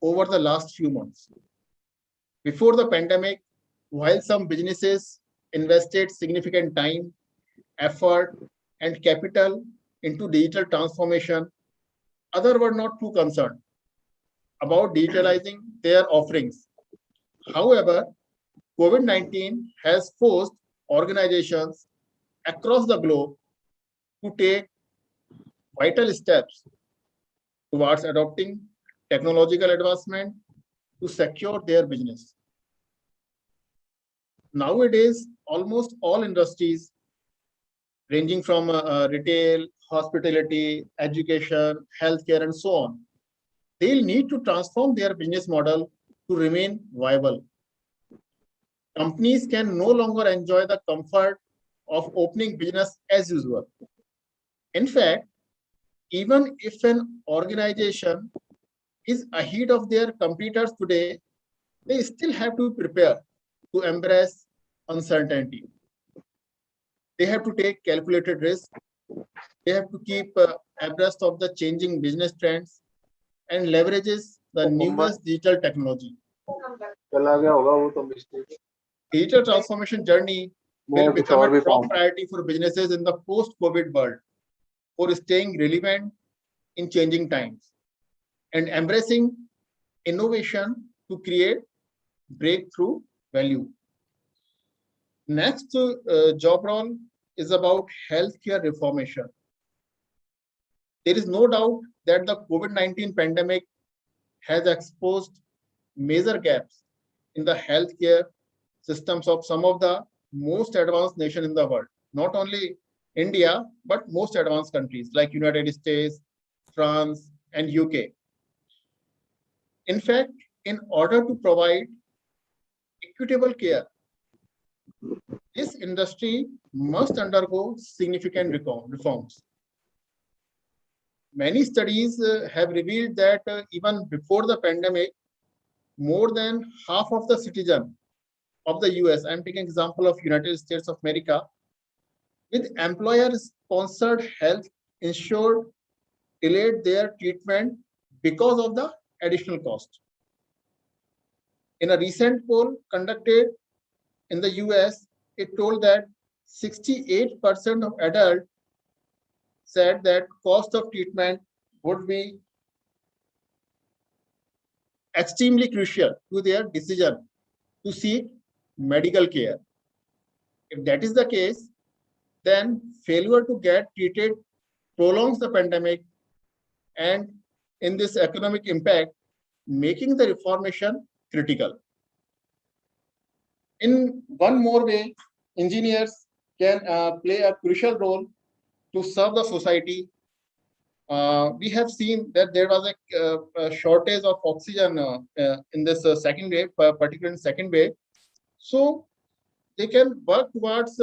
Speaker 11: over the last few months. Before the pandemic, while some businesses invested significant time, effort, and capital into digital transformation, others were not too concerned about digitalizing their offerings. However, COVID-19 has forced organizations across the globe to take vital steps towards adopting technological advancement to secure their business. Nowadays, almost all industries, ranging from retail, hospitality, education, healthcare, and so on, they'll need to transform their business model to remain viable. Companies can no longer enjoy the comfort of opening business as usual. In fact, even if an organization is ahead of their competitors today, they still have to prepare to embrace uncertainty. They have to take calculated risk. They have to keep abreast of the changing business trends and leverages the newest digital technology. Digital transformation journey will become a top priority for businesses in the post-COVID world for staying relevant in changing times and embracing innovation to create breakthrough value. Next job role is about healthcare reformation. There is no doubt that the COVID-19 pandemic has exposed major gaps in the healthcare systems of some of the most advanced nations in the world. Not only India, but most advanced countries like United States, France, and UK. In fact, in order to provide equitable care, this industry must undergo significant reforms. Many studies have revealed that even before the pandemic, more than half of the citizens of the US, I'm taking example of United States of America, with employer-sponsored health insured delayed their treatment because of the additional cost. In a recent poll conducted in the US, it told that 68% of adults said that cost of treatment would be extremely crucial to their decision to seek medical care. If that is the case, then failure to get treated prolongs the pandemic, and in this economic impact, making the reformation critical. In one more way, engineers can play a crucial role to serve the society. We have seen that there was a shortage of oxygen in this second wave, particularly in second wave. So they can work towards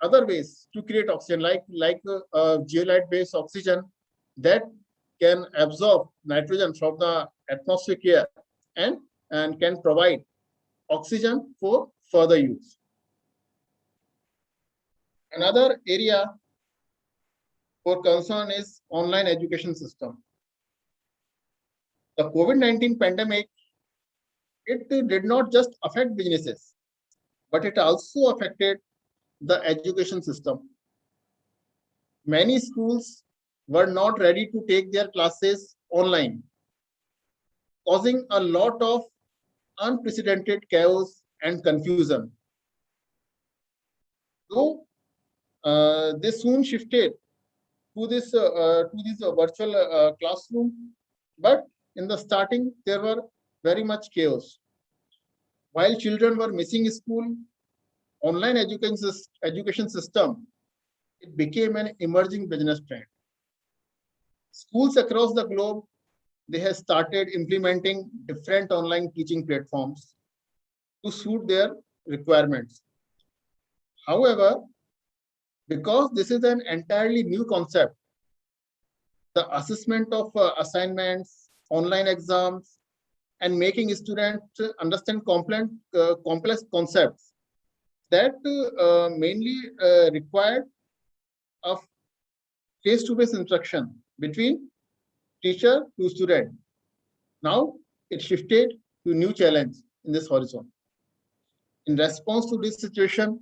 Speaker 11: other ways to create oxygen, like geolite-based oxygen that can absorb nitrogen from the atmospheric air and can provide oxygen for further use. Another area for concern is online education system. The COVID-19 pandemic, it did not just affect businesses, but it also affected the education system. Many schools were not ready to take their classes online, causing a lot of unprecedented chaos and confusion. So they soon shifted to this virtual classroom, but in the starting there were very much chaos. While children were missing school, online education system, it became an emerging business trend. Schools across the globe, they have started implementing different online teaching platforms to suit their requirements. However, because this is an entirely new concept, the assessment of assignments, online exams, and making students understand complex concepts that mainly required a face-to-face instruction between teacher to student. Now it shifted to new challenge in this horizon. In response to this situation,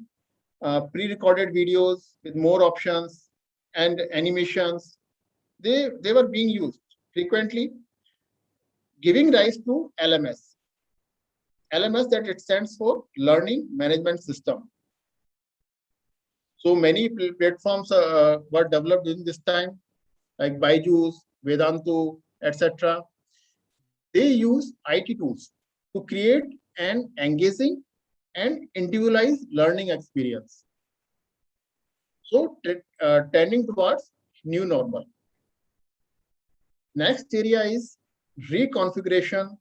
Speaker 11: pre-recorded videos with more options and animations, they were being used frequently, giving rise to LMS. LMS, that it stands for Learning Management System. So many platforms were developed during this time, like Byju's, Vedantu, etc. They use IT tools to create an engaging and individualized learning experience. So tending towards new normal. Next area is reconfiguration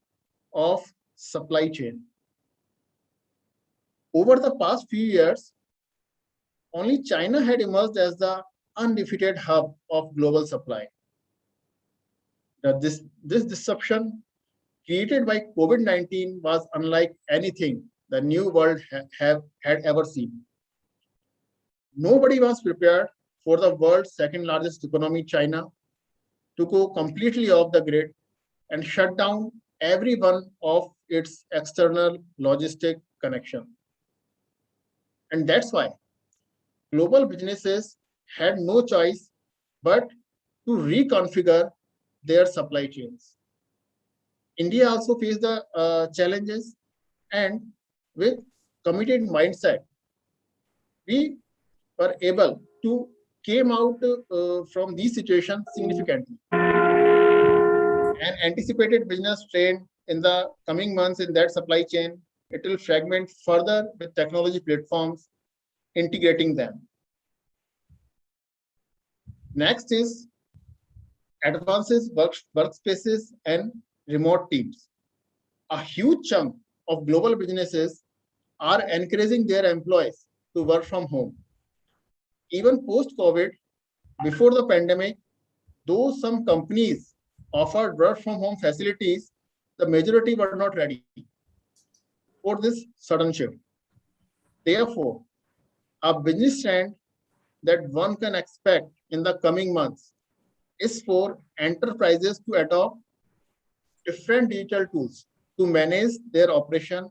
Speaker 11: of supply chain. Over the past few years, only China had emerged as the undefeated hub of global supply. This disruption created by COVID-19 was unlike anything the new world had ever seen. Nobody was prepared for the world's second largest economy, China, to go completely off the grid and shut down every one of its external logistic connection. And that's why global businesses had no choice but to reconfigure their supply chains. India also faced the challenges, and with committed mindset, we were able to came out from these situations significantly. An anticipated business trend in the coming months in that supply chain, it will fragment further with technology platforms integrating them. Next is advances workspaces and remote teams. A huge chunk of global businesses are encouraging their employees to work from home. Even post-COVID, before the pandemic, though some companies offered work from home facilities, the majority were not ready for this sudden shift. Therefore, a business trend that one can expect in the coming months is for enterprises to adopt different digital tools to manage their operation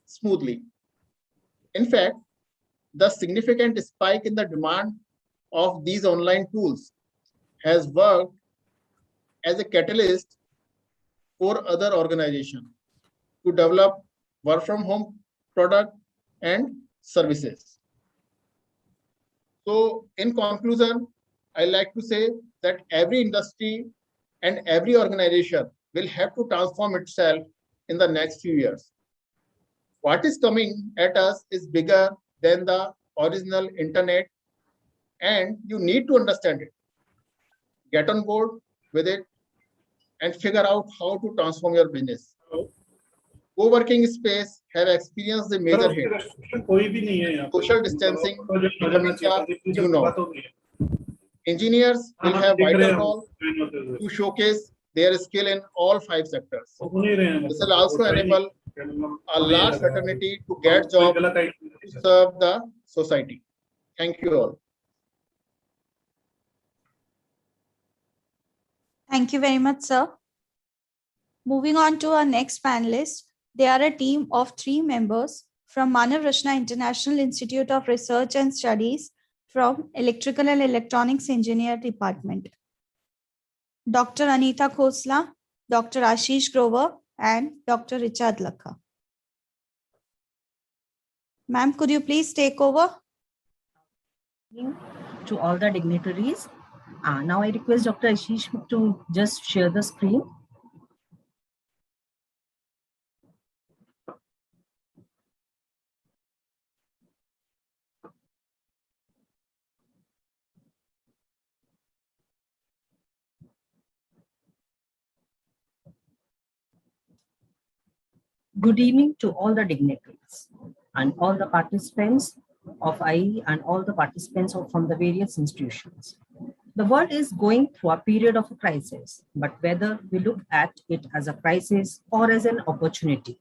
Speaker 11: smoothly. In fact, the significant spike in the demand of these online tools has worked as a catalyst or other organization to develop work from home product and services. So in conclusion, I like to say that every industry and every organization will have to transform itself in the next few years. What is coming at us is bigger than the original internet, and you need to understand it. Get on board with it and figure out how to transform your business. Co-working space have experienced the major hit. Social distancing becoming a new norm. Engineers will have vital role to showcase their skill in all 5 sectors. This will also enable a large fraternity to get jobs to serve the society. Thank you all.
Speaker 3: Thank you very much, sir. Moving on to our next panelist, they are a team of 3 members from Manav Rachna International Institute of Research and Studies from Electrical and Electronics Engineer Department. Dr. Anita Khosla, Dr. Ashish Grover, and Dr. Richard Lakha. Ma'am, could you please take over?
Speaker 12: To all the dignitaries. Now I request Dr. Ashish to just share the screen. Good evening to all the dignitaries and all the participants of IE and all the participants from the various institutions. The world is going through a period of a crisis, but whether we look at it as a crisis or as an opportunity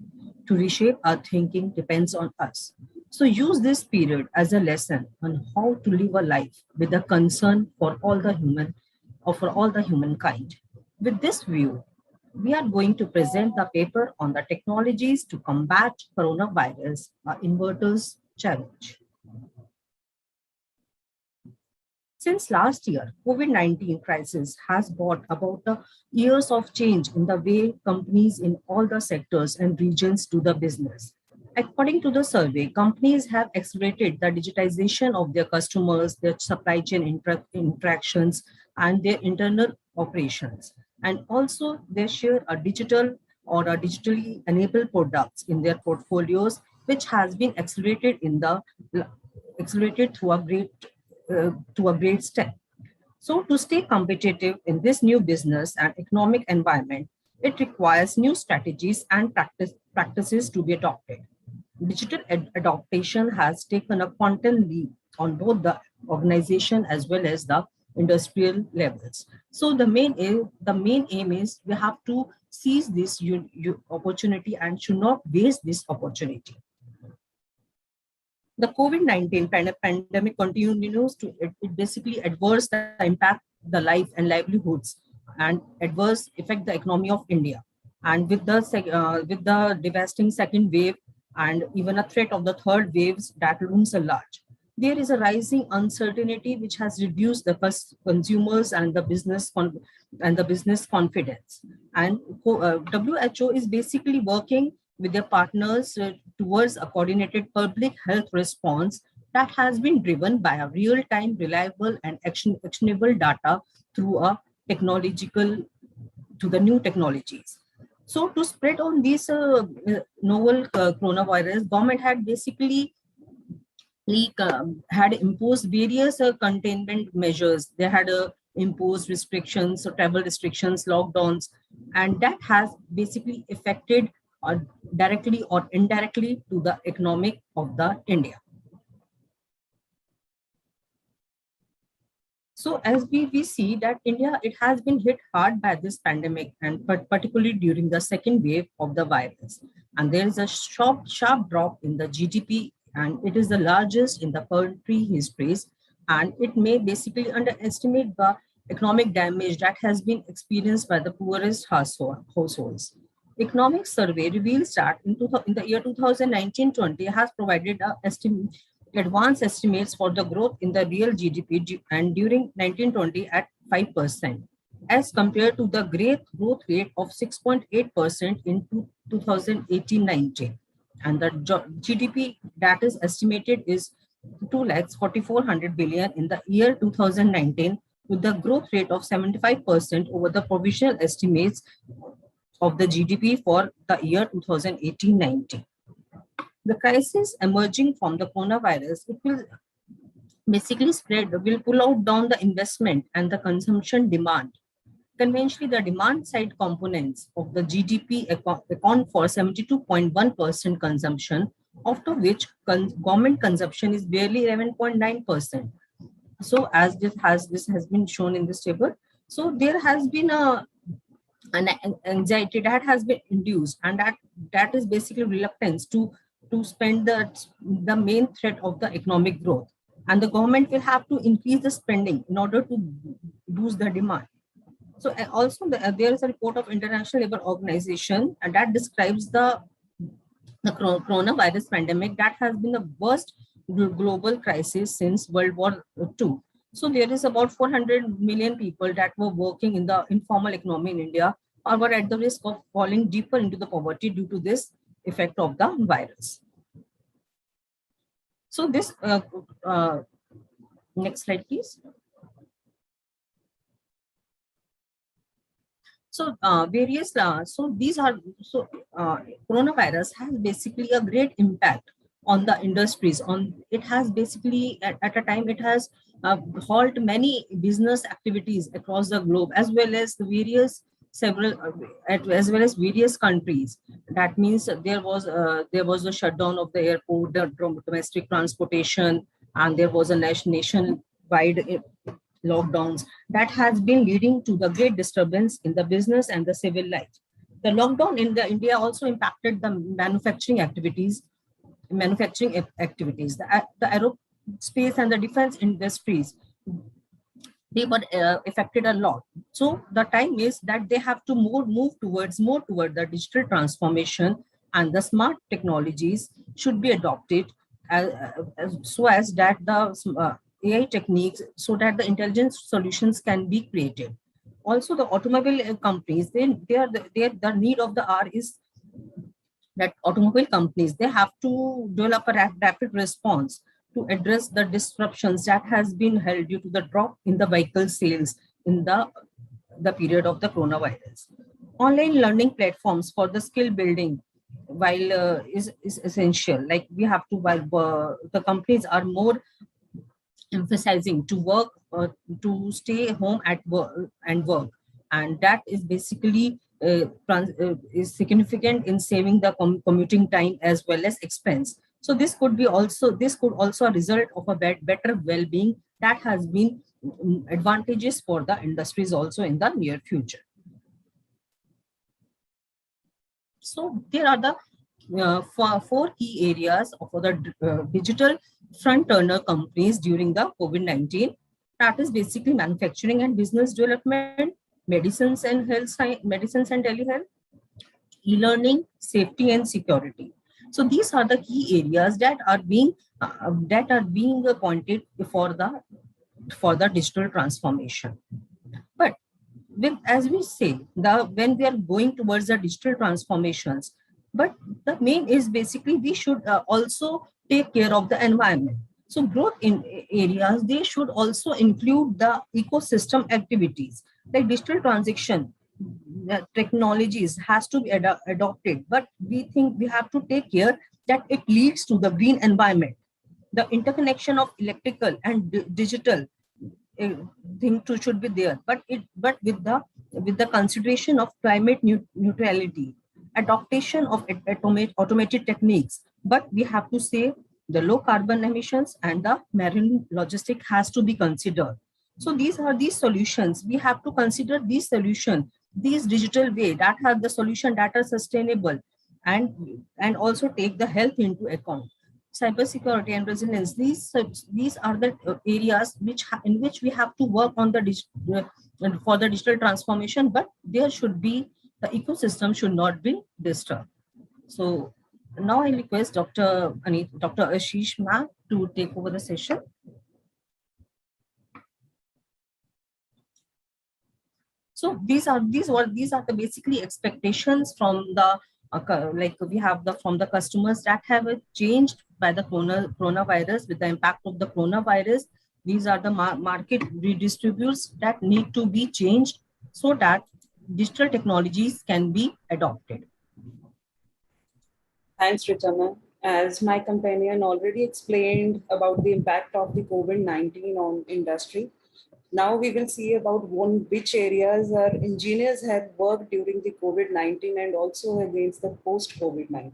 Speaker 12: to reshape our thinking depends on us. So use this period as a lesson on how to live a life with a concern for all the humankind. With this view, we are going to present the paper on the technologies to combat coronavirus, inverters challenge. Since last year, COVID-19 crisis has brought about the years of change in the way companies in all the sectors and regions do the business. According to the survey, companies have accelerated the digitization of their customers, their supply chain interactions, and their internal operations. And also they share a digital or a digitally enabled products in their portfolios, which has been accelerated through a great step. So to stay competitive in this new business and economic environment, it requires new strategies and practices to be adopted. Digital adaptation has taken a quantum leap on both the organization as well as the industrial levels. So the main aim is we have to seize this opportunity and should not waste this opportunity. The COVID-19 pandemic continues to basically adverse impact the life and livelihoods and adverse affect the economy of India. And with the devastating second wave and even a threat of the third waves that looms large, there is a rising uncertainty which has reduced the consumers and the business confidence. And WHO is basically working with their partners towards a coordinated public health response that has been driven by a real-time, reliable, and actionable data through the new technologies. So to spread on these novel coronavirus, government had basically had imposed various containment measures. They had imposed restrictions, so travel restrictions, lockdowns, and that has basically affected directly or indirectly to the economic of the India. So as we see that India, it has been hit hard by this pandemic, and particularly during the second wave of the virus. And there is a sharp drop in the GDP, and it is the largest in the country histories. And it may basically underestimate the economic damage that has been experienced by the poorest households. Economic survey reveals that in the year 2019-20 has provided advanced estimates for the growth in the real GDP and during 1920 at 5%. as compared to the great growth rate of 6.8% in 2018-19. And the GDP that is estimated is 2,44,000 billion in the year 2019, with the growth rate of 75% over the provisional estimates of the GDP for the year 2018-19. The crisis emerging from the coronavirus, it will basically will pull out down the investment and the consumption demand. Conventionally, the demand side components of the GDP account for 72.1% consumption, after which government consumption is barely 11.9%. So as this has been shown in this table, so there has been an anxiety that has been induced, and that is basically reluctance to spend the main threat of the economic growth, and the government will have to increase the spending in order to boost the demand. So also there is a report of International Labour Organization, and that describes the coronavirus pandemic that has been the worst global crisis since World War II. So there is about 400 million people that were working in the informal economy in India or were at the risk of falling deeper into the poverty due to this effect of the virus. So this, next slide, please. So coronavirus has basically a great impact on the industries. It has basically at a time it has halted many business activities across the globe, as well as the various various countries. That means there was a shutdown of the airport, the domestic transportation, and there was a nationwide lockdowns that has been leading to the great disturbance in the business and the civil life. The lockdown in India also impacted the manufacturing activities. The aerospace and the defense industries, they were affected a lot. So the time is that they have to move towards the digital transformation, and the smart technologies should be adopted so as that the AI techniques, so that the intelligence solutions can be created. Also, the automobile companies, the need of the hour is that automobile companies, they have to develop a rapid response to address the disruptions that has been held due to the drop in the vehicle sales in the period of the coronavirus. Online learning platforms for the skill building, while is essential. Like we have to, while the companies are more emphasizing to work to stay home at work, and that is basically is significant in saving the commuting time as well as expense. So this could also a result of a better well-being that has been advantages for the industries also in the near future. So there are the four key areas for the digital front-runner companies during the COVID-19. That is basically manufacturing and business development, medicines and telehealth, e-learning, safety and security. So these are the key areas that are being appointed for the digital transformation. But as we say, when we are going towards the digital transformations, but the main is basically we should also take care of the environment. So growth in areas, they should also include the ecosystem activities, like digital transaction technologies has to be adopted, but we think we have to take care that it leads to the green environment. The interconnection of electrical and digital thing too should be there, but with the consideration of climate neutrality, adaptation of automated techniques, but we have to say the low carbon emissions and the marine logistic has to be considered. So these are these solutions. We have to consider these solutions, these digital way that have the solution that are sustainable and also take the health into account. Cybersecurity and resilience, these are the areas in which we have to work on for the digital transformation, but there should be, the ecosystem should not be disturbed. So now I request Dr. Ashish Ma to take over the session. So these are the basically expectations from the like we have the from the customers that have changed by the coronavirus. With the impact of the coronavirus, these are the market redistributes that need to be changed so that digital technologies can be adopted.
Speaker 13: Thanks, Richa ma'am. As my companion already explained about the impact of the COVID-19 on industry, now we will see about which areas our engineers have worked during the COVID-19 and also against the post-COVID-19.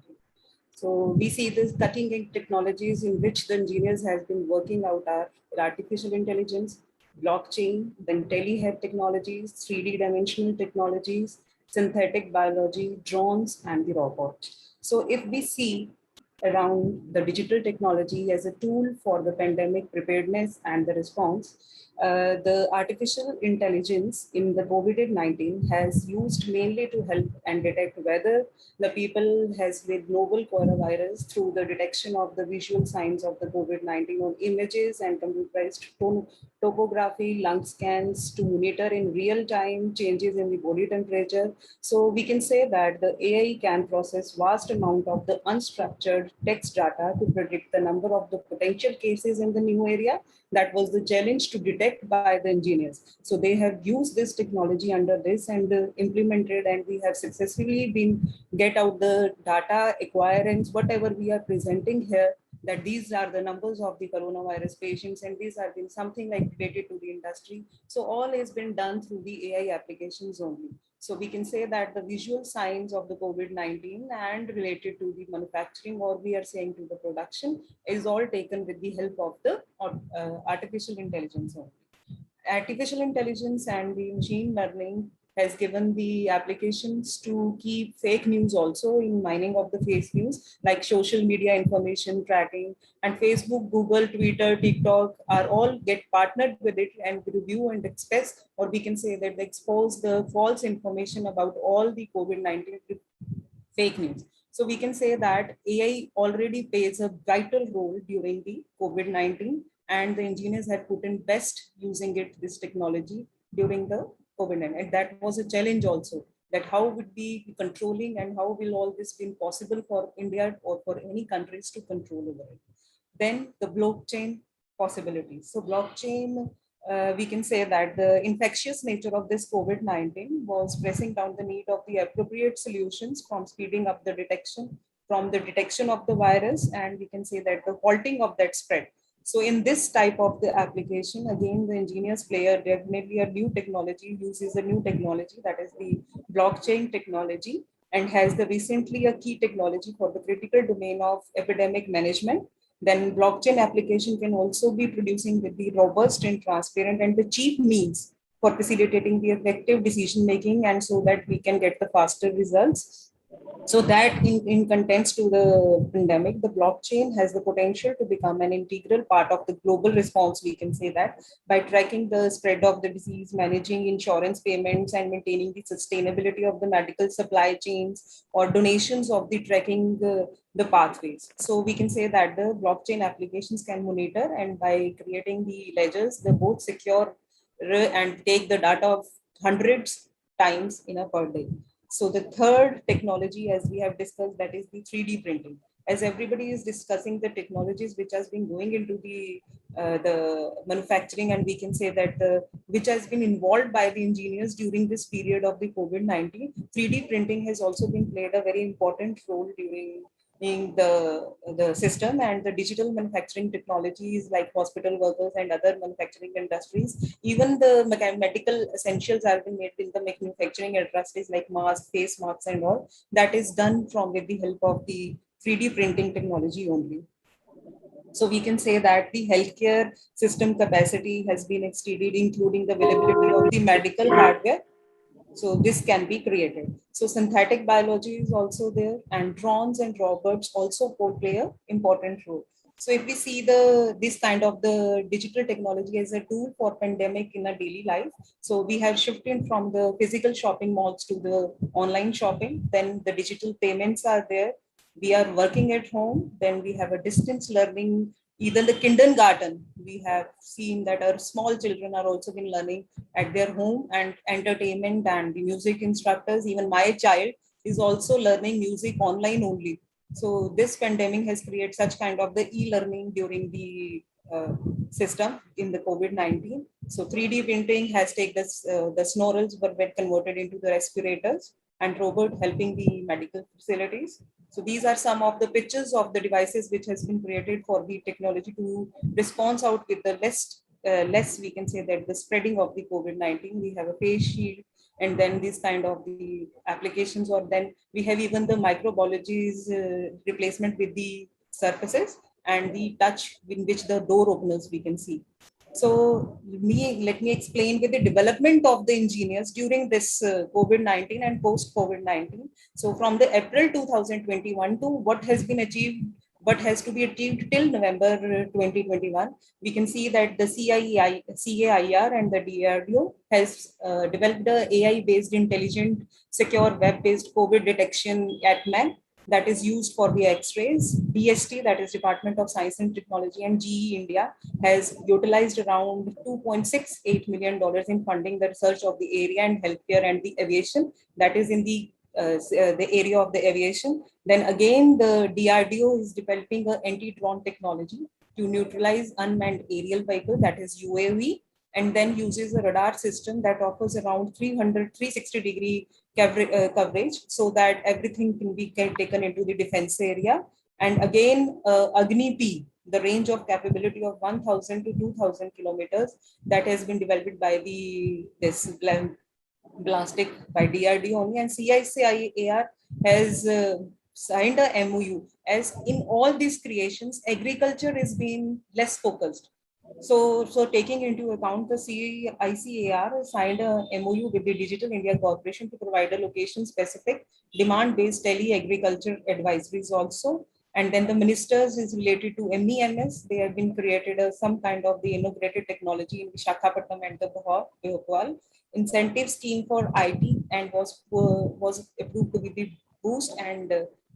Speaker 13: So we see this cutting edge technologies in which the engineers have been working out are artificial intelligence, blockchain, then telehealth technologies, 3D dimensional technologies, synthetic biology, drones, and the robot. So if we see around the digital technology as a tool for the pandemic preparedness and the response, the artificial intelligence in the COVID-19 has used mainly to help and detect whether the people has with novel coronavirus through the detection of the visual signs of the COVID-19 on images and computerized topography, lung scans to monitor in real time changes in the body temperature. So we can say that the AI can process vast amount of the unstructured text data to predict the number of the potential cases in the new area. That was the challenge to detect by the engineers. So they have used this technology under this and implemented, and we have successfully been get out the data acquirements, whatever we are presenting here, that these are the numbers of the coronavirus patients, and these have been something like related to the industry. So all has been done through the AI applications only. So we can say that the visual signs of the COVID-19 and related to the manufacturing, or we are saying to the production, is all taken with the help of the artificial intelligence only. Artificial intelligence and the machine learning has given the applications to keep fake news also in mining of the fake news, like social media information tracking, and Facebook, Google, Twitter, TikTok are all get partnered with it and review and express, or we can say that they expose the false information about all the COVID-19 fake news. So we can say that AI already plays a vital role during the COVID-19, and the engineers have put in best using this technology during the COVID-19. And that was a challenge also, that how would we be controlling and how will all this be possible for India or for any countries to control over it. Then the blockchain possibilities. So blockchain, we can say that the infectious nature of this COVID-19 was pressing down the need of the appropriate solutions from speeding up the detection, from the detection of the virus, and we can say that the halting of that spread. So in this type of the application, again, the engineers play definitely a new technology, uses a new technology, that is the blockchain technology, and has the recently a key technology for the critical domain of epidemic management. Then blockchain application can also be producing with the robust and transparent and the cheap means for facilitating the effective decision making, and so that we can get the faster results. So that in contents to the pandemic, the blockchain has the potential to become an integral part of the global response, we can say that, by tracking the spread of the disease, managing insurance payments, and maintaining the sustainability of the medical supply chains, or donations of the tracking the pathways. So we can say that the blockchain applications can monitor, and by creating the ledgers, they both secure and take the data of hundreds times in a per day. So the third technology, as we have discussed, that is the 3D printing. As everybody is discussing the technologies which has been going into the manufacturing, and we can say that which has been involved by the engineers during this period of the COVID-19, 3D printing has also been played a very important role during the system, and the digital manufacturing technologies like hospital workers and other manufacturing industries. Even the medical essentials have been made in the manufacturing industries like masks, face masks and all. That is done with the help of the 3D printing technology only. So we can say that the healthcare system capacity has been exceeded, including the availability of the medical hardware. So this can be created. So synthetic biology is also there, and drones and robots also play an important role. So if we see this kind of the digital technology as a tool for pandemic in a daily life, so we have shifted from the physical shopping malls to the online shopping. Then the digital payments are there. We are working at home. Then we have a distance learning Even the kindergarten, we have seen that our small children are also been learning at their home, and entertainment and the music instructors. Even my child is also learning music online only. So this pandemic has created such kind of the e-learning during the system in the COVID-19. So 3D printing has taken this, the snorrels were converted into the respirators, and robot helping the medical facilities. So these are some of the pictures of the devices which has been created for the technology to respond out with the less we can say that the spreading of the COVID-19. We have a face shield, and then these kind of the applications, or then we have even the microbiology's replacement with the surfaces and the touch in which the door openers we can see. So let me explain with the development of the engineers during this COVID-19 and post COVID-19. So from the April 2021 to what has been achieved, what has to be achieved till November 2021, we can see that the CAIR and the DRDO has developed a AI-based intelligent secure web-based COVID detection at man that is used for the X-rays. DST, that is Department of Science and Technology, and GE India has utilized around $2.68 million in funding the research of the area and healthcare and the aviation, that is in the area of the aviation. Then again, the DRDO is developing an anti-drone technology to neutralize unmanned aerial vehicle, that is UAV, and then uses a radar system that offers around 360-degree coverage, so that everything can be taken into the defense area. And again, Agni-P, the range of capability of 1,000 to 2,000 kilometers, that has been developed by this Blastic by DRD only, and CICIAR has signed a MOU. As in all these creations, agriculture is being less focused. So taking into account, the CICAR signed a MOU with the Digital India Corporation to provide a location-specific demand-based tele-agriculture advisories also. And then the ministers is related to MEMS. They have been created some kind of the integrated technology in Visakhapatnam and the Bhopal incentive scheme for IT, and was approved to be the boost and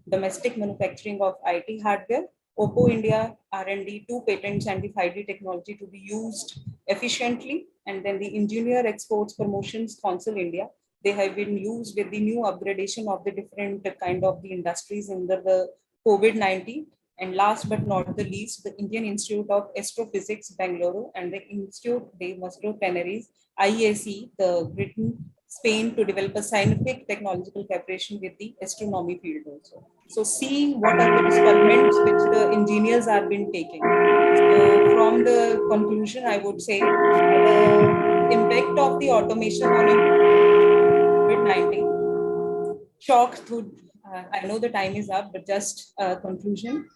Speaker 13: domestic manufacturing of IT hardware. Oppo India R&D, 2 patents and the 5D technology to be used efficiently. And then the Engineer Exports Promotions Council India, they have been used with the new upgradation of the different kind of the industries under the COVID-19. And last but not the least, the Indian Institute of Astrophysics, Bangalore, and the Institute de Mastro Teneris, IAC, the Britain, Spain, to develop a scientific technological cooperation with the astronomy field also. So see what are the experiments which the engineers have been taking. So from the conclusion, I would say the impact of the automation on COVID-19 shock through, I know the time is up, but just a conclusion.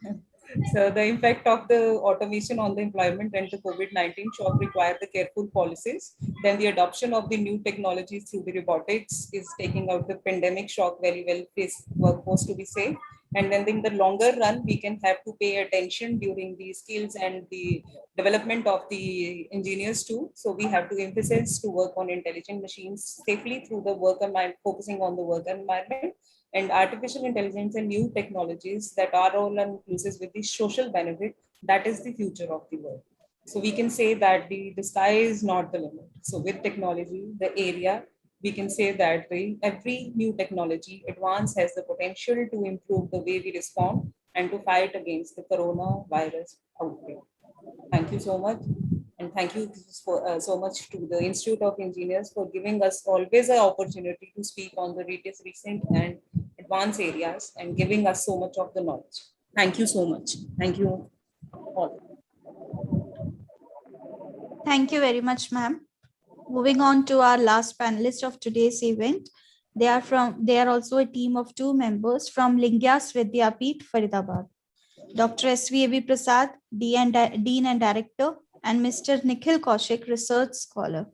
Speaker 13: So the impact of the automation on the employment and the COVID-19 shock require the careful policies. Then the adoption of the new technologies through the robotics is taking out the pandemic shock very well faced workforce to be safe. And then in the longer run, we can have to pay attention during the skills and the development of the engineers too. So we have to emphasize to work on intelligent machines safely through the work environment, focusing on the work environment, and artificial intelligence and new technologies that are all inclusive with the social benefit. That is the future of the world. So we can say that the sky is not the limit. So with technology, the area, we can say that every new technology advance has the potential to improve the way we respond and to fight against the coronavirus outbreak. Thank you so much. And thank you so much to the Institute of Engineers for giving us always an opportunity to speak on the recent and advanced areas and giving us so much of the knowledge. Thank you so much. Thank you all.
Speaker 3: Thank you very much, ma'am. Moving on to our last panelist of today's event. They are also a team of 2 members from Lingyas Vidyapeeth, Faridabad. Dr. S.V.A.B. Prasad, Dean and Director, and Mr. Nikhil Kaushik, Research Scholar.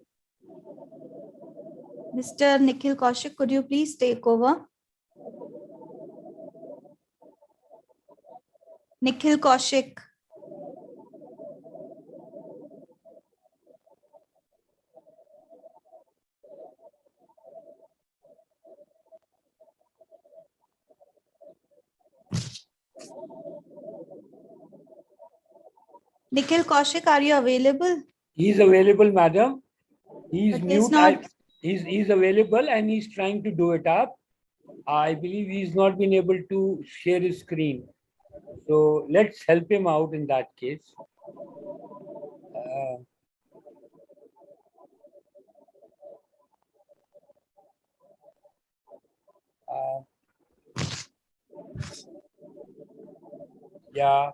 Speaker 3: Mr. Nikhil Kaushik, could you please take over? Nikhil Kaushik. Nikhil Kaushik, are you available?
Speaker 1: He's available, madam. He's
Speaker 3: But he's
Speaker 1: mute.
Speaker 3: not.
Speaker 1: He's available and he's trying to do it up. I believe he's not been able to share his screen. So let's help him out in that case. Yeah.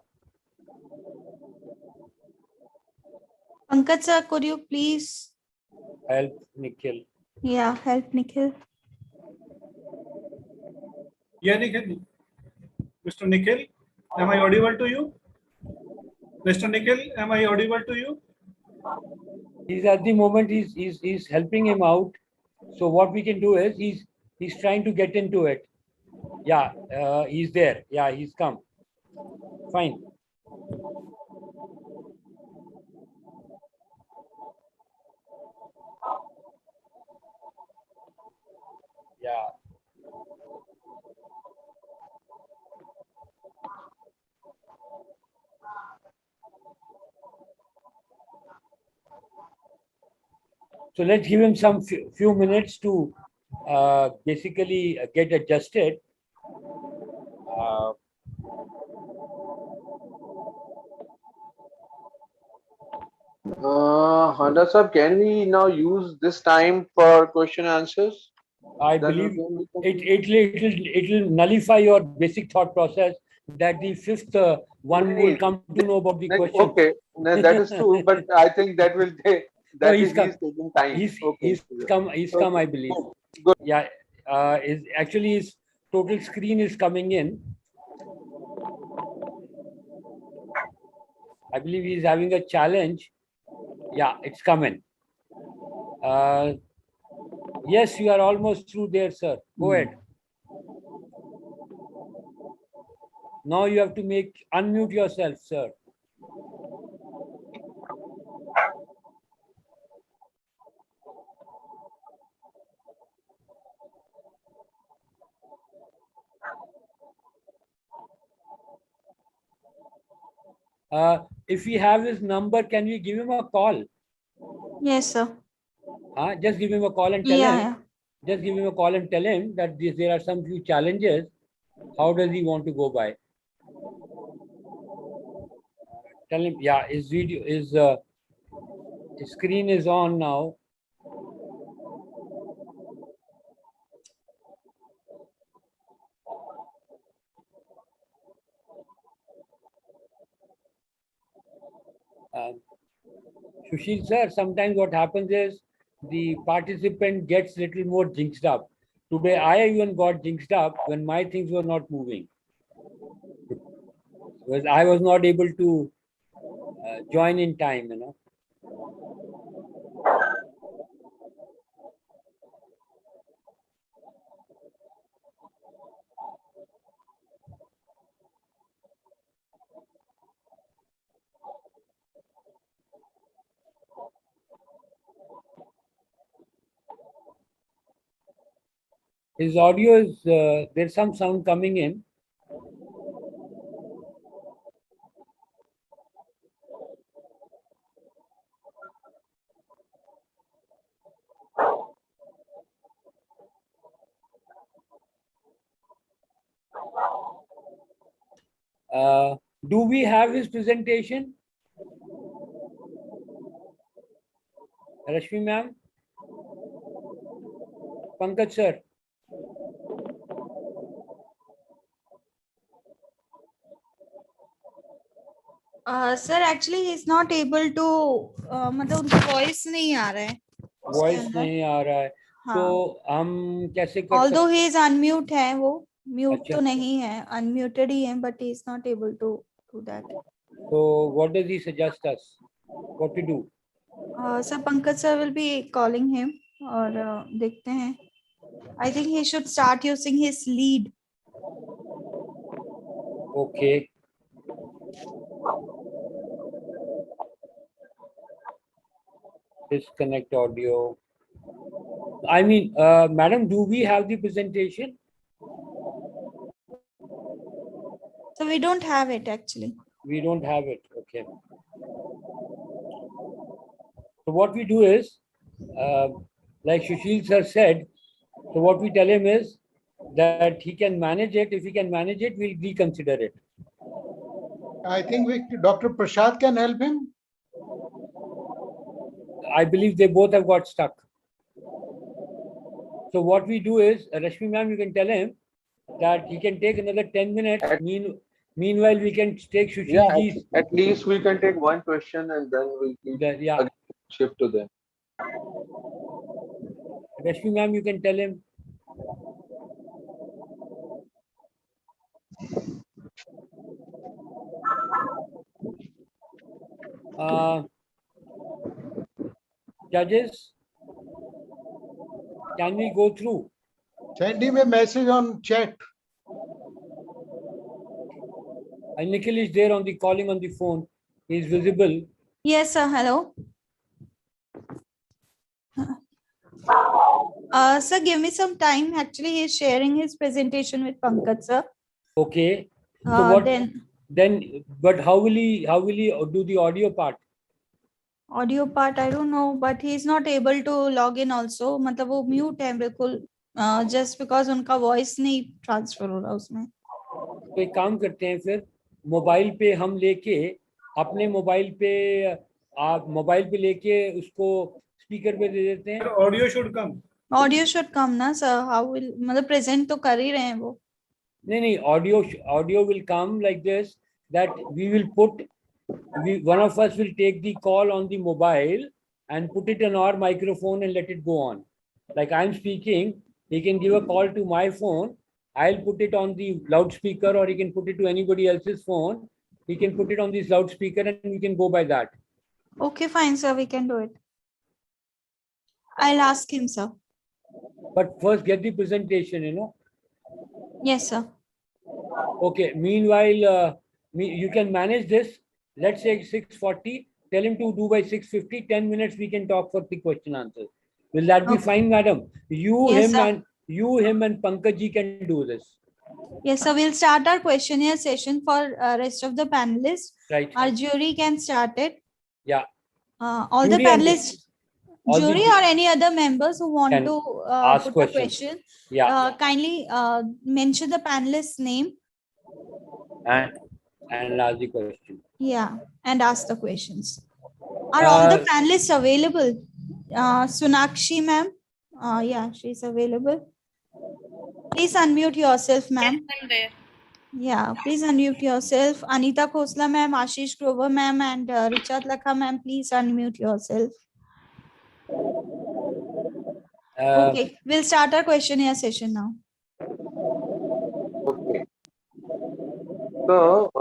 Speaker 3: Pankaj sir, could you please?
Speaker 1: Help Nikhil.
Speaker 3: Yeah, help Nikhil.
Speaker 14: Yeah, Nikhil. Mr. Nikhil, am I audible to you? Mr. Nikhil, am I audible to you?
Speaker 1: He's at the moment he's helping him out. So what we can do is he's trying to get into it. Yeah, he's there. Yeah, he's come. Fine. Yeah. So let's give him some few minutes to basically get adjusted.
Speaker 6: Handa sir, can we now use this time for question answers?
Speaker 1: I
Speaker 6: Then
Speaker 1: believe
Speaker 6: we
Speaker 1: it'll nullify your basic thought process that the fifth one will come to know about the question.
Speaker 6: Okay, that is true, but I think that will take
Speaker 1: No,
Speaker 6: he's taking time.
Speaker 1: He's come, I believe.
Speaker 6: Good.
Speaker 1: Yeah, his total screen is coming in. I believe he's having a challenge. Yeah, it's coming. Yes, you are almost through there, sir. Go ahead. Now you have to unmute yourself, sir. If we have his number, can we give him a call?
Speaker 3: Yes, sir.
Speaker 1: Just give him a call and tell him. Just give him a call and tell him that there are some few challenges. How does he want to go by? Tell him, yeah, his video is his screen is on now. Sushil sir, sometimes what happens is the participant gets little more jinxed up. Today, I even got jinxed up when my things were not moving. Because I was not able to join in time, you know. His audio is, there's some sound coming in. Do we have his presentation? Rashmi ma'am? Pankaj sir?
Speaker 3: Sir, actually he's not able to मतलब उनका voice नहीं आ रहा है.
Speaker 1: Voice नहीं आ रहा है. तो हम कैसे कर
Speaker 3: Although he is unmute है वो, mute
Speaker 1: अच्छा.
Speaker 3: तो नहीं है, unmuted ही है, but he is not able to do that.
Speaker 1: So what does he suggest us? What to do?
Speaker 3: Sir, Pankaj sir will be calling him और देखते हैं. I think he should start using his lead.
Speaker 1: Okay. Disconnect audio. I mean, madam, do we have the presentation?
Speaker 3: So we don't have it actually.
Speaker 1: We don't have it. Okay. So what we do is, like Sushil sir said, so what we tell him is that he can manage it. If he can manage it, we'll reconsider it.
Speaker 9: I think Dr. Prashad can help him.
Speaker 1: I believe they both have got stuck. So what we do is, Rashmi ma'am, you can tell him that he can take another 10 minutes. Meanwhile, we can take
Speaker 6: Yeah,
Speaker 1: Sushilji's.
Speaker 6: at least we can take one question and then we'll
Speaker 1: Yeah.
Speaker 6: shift to them.
Speaker 1: Rashmi ma'am, you can tell him. Judges, can we go through?
Speaker 9: Send him a message on chat.
Speaker 1: And Nikhil is there on the calling on the phone. He is visible.
Speaker 3: Yes, sir. Hello. Sir, give me some time. Actually, he's sharing his presentation with Pankaj, sir.
Speaker 1: Okay. So what
Speaker 3: Then
Speaker 1: but how will he do the audio part?
Speaker 3: audio part, I don't know, but he's not able to log in also. मतलब वो mute है बिल्कुल, just because उनका voice नहीं transfer हो रहा उसमें.
Speaker 1: तो एक काम करते हैं फिर, मोबाइल पे हम लेके अपने मोबाइल पे लेके उसको स्पीकर पे दे देते हैं.
Speaker 14: Audio should come.
Speaker 3: Audio should come ना sir. How will मतलब present तो कर ही रहे हैं वो.
Speaker 1: नहीं, audio will come like this, that we will put, one of us will take the call on the mobile and put it on our microphone and let it go on. Like I'm speaking, he can give a call to my phone. I'll put it on the loudspeaker, or he can put it to anybody else's phone. He can put it on this loudspeaker and we can go by that.
Speaker 3: Okay, fine, sir. We can do it. I'll ask him, sir.
Speaker 1: But first get the presentation,
Speaker 3: Yes, sir.
Speaker 1: Okay. Meanwhile, you can manage this. Let's say 6:40. Tell him to do by 6:50. 10 minutes we can talk for the question answers. Will that be fine, madam?
Speaker 3: Yes, sir.
Speaker 1: him and Pankaj ji can do this.
Speaker 3: Yes, so we'll start our questionnaire session for rest of the panelists.
Speaker 1: Right.
Speaker 3: Our jury can start it.
Speaker 1: Yeah.
Speaker 3: All the
Speaker 1: Jury and-
Speaker 3: panelists,
Speaker 1: all the
Speaker 3: jury
Speaker 1: ju-
Speaker 3: or any other members who want
Speaker 1: Can
Speaker 3: to
Speaker 1: ask
Speaker 3: put
Speaker 1: questions.
Speaker 3: a question,
Speaker 1: Yeah.
Speaker 3: kindly mention the panelist's name.
Speaker 1: And ask the question.
Speaker 3: Yeah, and ask the questions. Are all the panelists available? Sunakshi ma'am, yeah, she's available. Please unmute yourself, ma'am.
Speaker 5: I'm there.
Speaker 3: Yeah, please unmute yourself. Anita Khosla ma'am, Ashish Grover ma'am, and Richard Lakha ma'am, please unmute yourself. Okay, we'll start our questionnaire session now.
Speaker 6: Okay. So,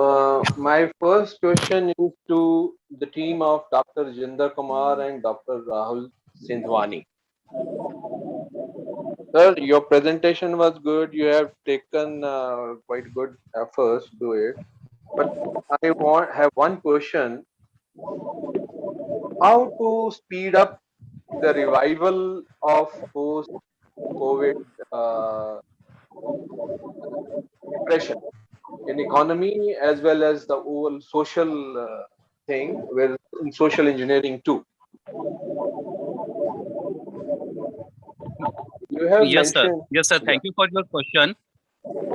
Speaker 6: my first question is to the team of Dr. Jinder Kumar and Dr. Rahul Sindhwani. Sir, your presentation was good. You have taken quite good efforts to do it. But I have one question. How to speed up the revival of post-COVID depression in economy as well as the whole social thing, with social engineering too? You have
Speaker 15: Yes, sir.
Speaker 6: mentioned.
Speaker 15: Yes, sir. Thank you for your question.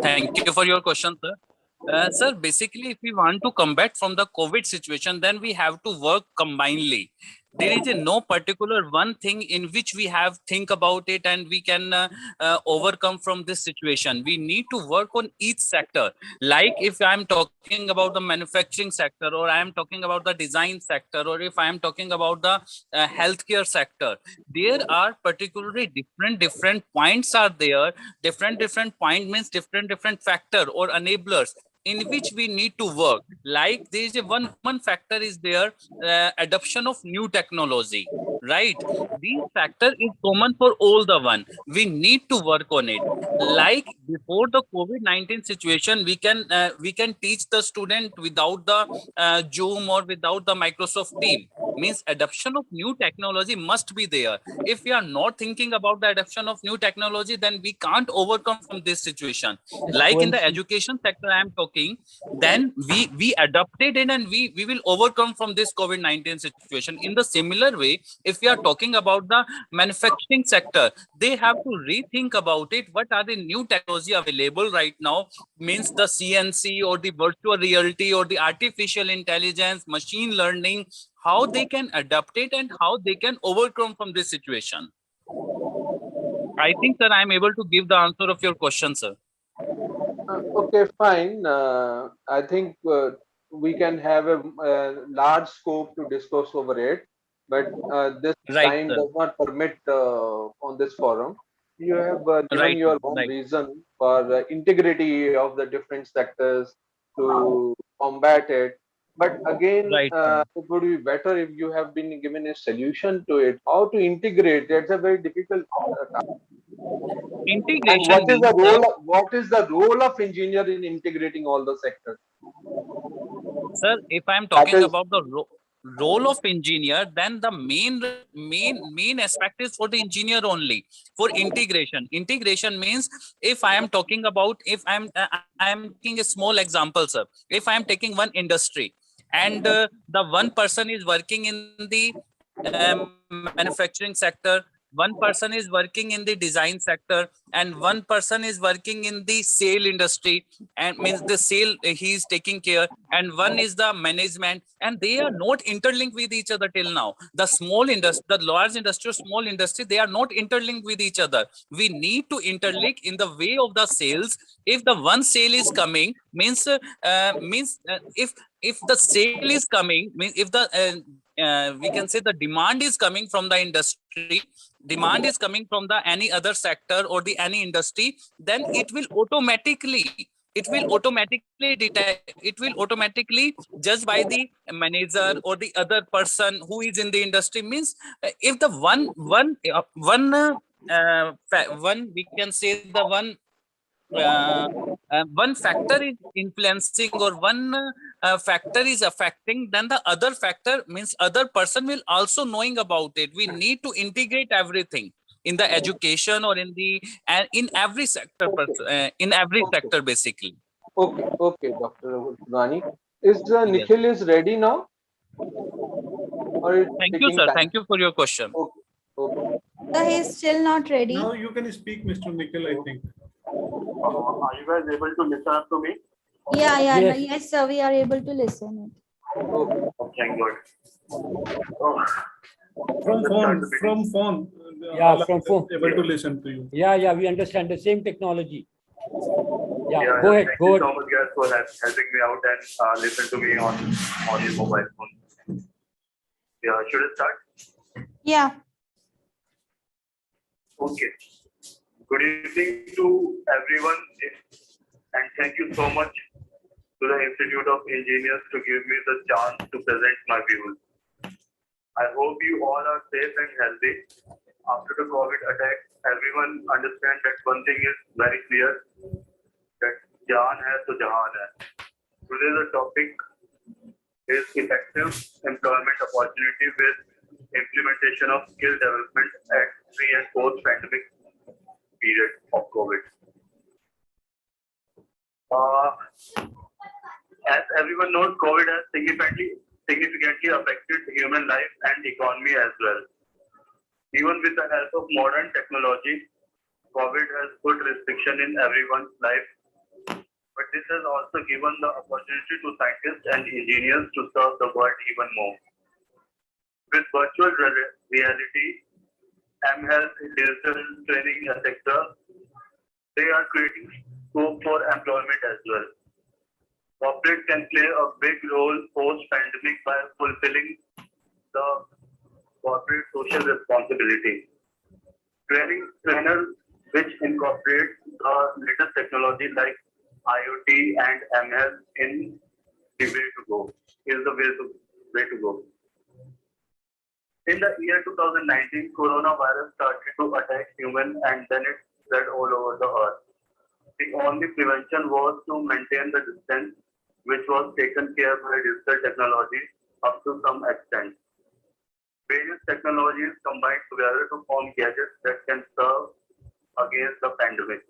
Speaker 15: Thank you for your question, sir. Sir, basically, if we want to combat from the COVID situation, then we have to work combinedly. There is no particular one thing in which we have think about it and we can overcome from this situation. We need to work on each sector. Like if I'm talking about the manufacturing sector, or I am talking about the design sector, or if I am talking about the healthcare sector, there are particularly different points are there. Different point means different factor or enablers in which we need to work. Like there is one factor is there, adoption of new technology, right? This factor is common for all the one. We need to work on it. Like before the COVID-19 situation, we can teach the student without the Zoom or without the Microsoft Team. means adoption of new technology must be there. If we are not thinking about the adoption of new technology, then we can't overcome from this situation. Like in the education sector I am talking, then we adopted it and we will overcome from this COVID-19 situation. In the similar way, if we are talking about the manufacturing sector, they have to rethink about it. What are the new technology available right now? Means the CNC or the virtual reality or the artificial intelligence, machine learning, how they can adapt it and how they can overcome from this situation. I think that I am able to give the answer of your question, sir.
Speaker 6: Okay, fine. I think we can have a large scope to discuss over it, but this
Speaker 15: Right,
Speaker 6: time
Speaker 15: sir.
Speaker 6: does not permit on this forum. You have given
Speaker 15: Right,
Speaker 6: your
Speaker 15: sir.
Speaker 6: own
Speaker 15: Right.
Speaker 6: reason for the integrity of the different sectors to combat it. But again,
Speaker 15: Right, sir.
Speaker 6: it would be better if you have been given a solution to it. How to integrate? That's a very difficult task. And
Speaker 15: Integration means,
Speaker 6: what is the role of engineer in integrating all the sectors?
Speaker 15: sir, if I am
Speaker 6: That
Speaker 15: talking
Speaker 6: is
Speaker 15: about the role of engineer, then the main aspect is for the engineer only. For integration means, if I am talking about, if I am taking a small example, sir. If I am taking one industry and the one person is working in the manufacturing sector, one person is working in the design sector, and one person is working in the sale industry, and means the sale he is taking care, and one is the management, and they are not interlinked with each other till now. The small industry, the large industry or small industry, they are not interlinked with each other. We need to interlink in the way of the sales. If the one sale is coming, means if the sale is coming, means if the we can say the demand is coming from the industry, demand is coming from the any other sector or the any industry, then it will automatically judged by the manager or the other person who is in the industry. Means if the one we can say the one factor is influencing or one factor is affecting, then the other factor means other person will also knowing about it. We need to integrate everything in the education or in the in every sector, in every sector basically.
Speaker 6: okay, Dr. Rani. Is
Speaker 15: Yes.
Speaker 6: Nikhil is ready now? Or it's
Speaker 15: Thank you,
Speaker 6: taking
Speaker 15: sir.
Speaker 6: time?
Speaker 15: Thank you for your question.
Speaker 6: Okay.
Speaker 3: So he is still not ready.
Speaker 14: Now you can speak, Mr. Nikhil, I think.
Speaker 16: Are you guys able to listen up to me?
Speaker 3: Yeah,
Speaker 1: Yes.
Speaker 3: yes, sir. We are able to listen.
Speaker 16: Okay, good. Oh,
Speaker 14: From phone.
Speaker 1: Yeah,
Speaker 14: all
Speaker 1: from
Speaker 14: are
Speaker 1: phone.
Speaker 14: Able to listen to you.
Speaker 1: Yeah, we understand the same technology. Yeah, go ahead.
Speaker 16: Thank you so much, guys, for helping me out and listen to me on your mobile phone. Yeah, should I start?
Speaker 3: Yeah.
Speaker 16: Okay. Good evening to everyone, and thank you so much to the Institute of Engineers to give me the chance to present my views. I hope you all are safe and healthy. After the COVID attack, everyone understands that one thing is very clear, that Jaan hai to Jahan hai. Today the topic is effective employment opportunity with implementation of skill development at pre- and post-pandemic period of COVID. As everyone knows, COVID has significantly affected human life and economy as well. Even with the help of modern technology, COVID has put restriction in everyone's life. But this has also given the opportunity to scientists and engineers to serve the world even more. With virtual reality, mHealth, digital training, etc., they are creating scope for employment as well. Corporate can play a big role post-pandemic by fulfilling the corporate social responsibility. Trainers which incorporate the latest technology like IoT and mHealth in the way to go is the way to go. In the year 2019, coronavirus started to attack humans and then it spread all over the earth. The only prevention was to maintain the distance, which was taken care by digital technology up to some extent. Various technologies combined together to form gadgets that can serve against the pandemic.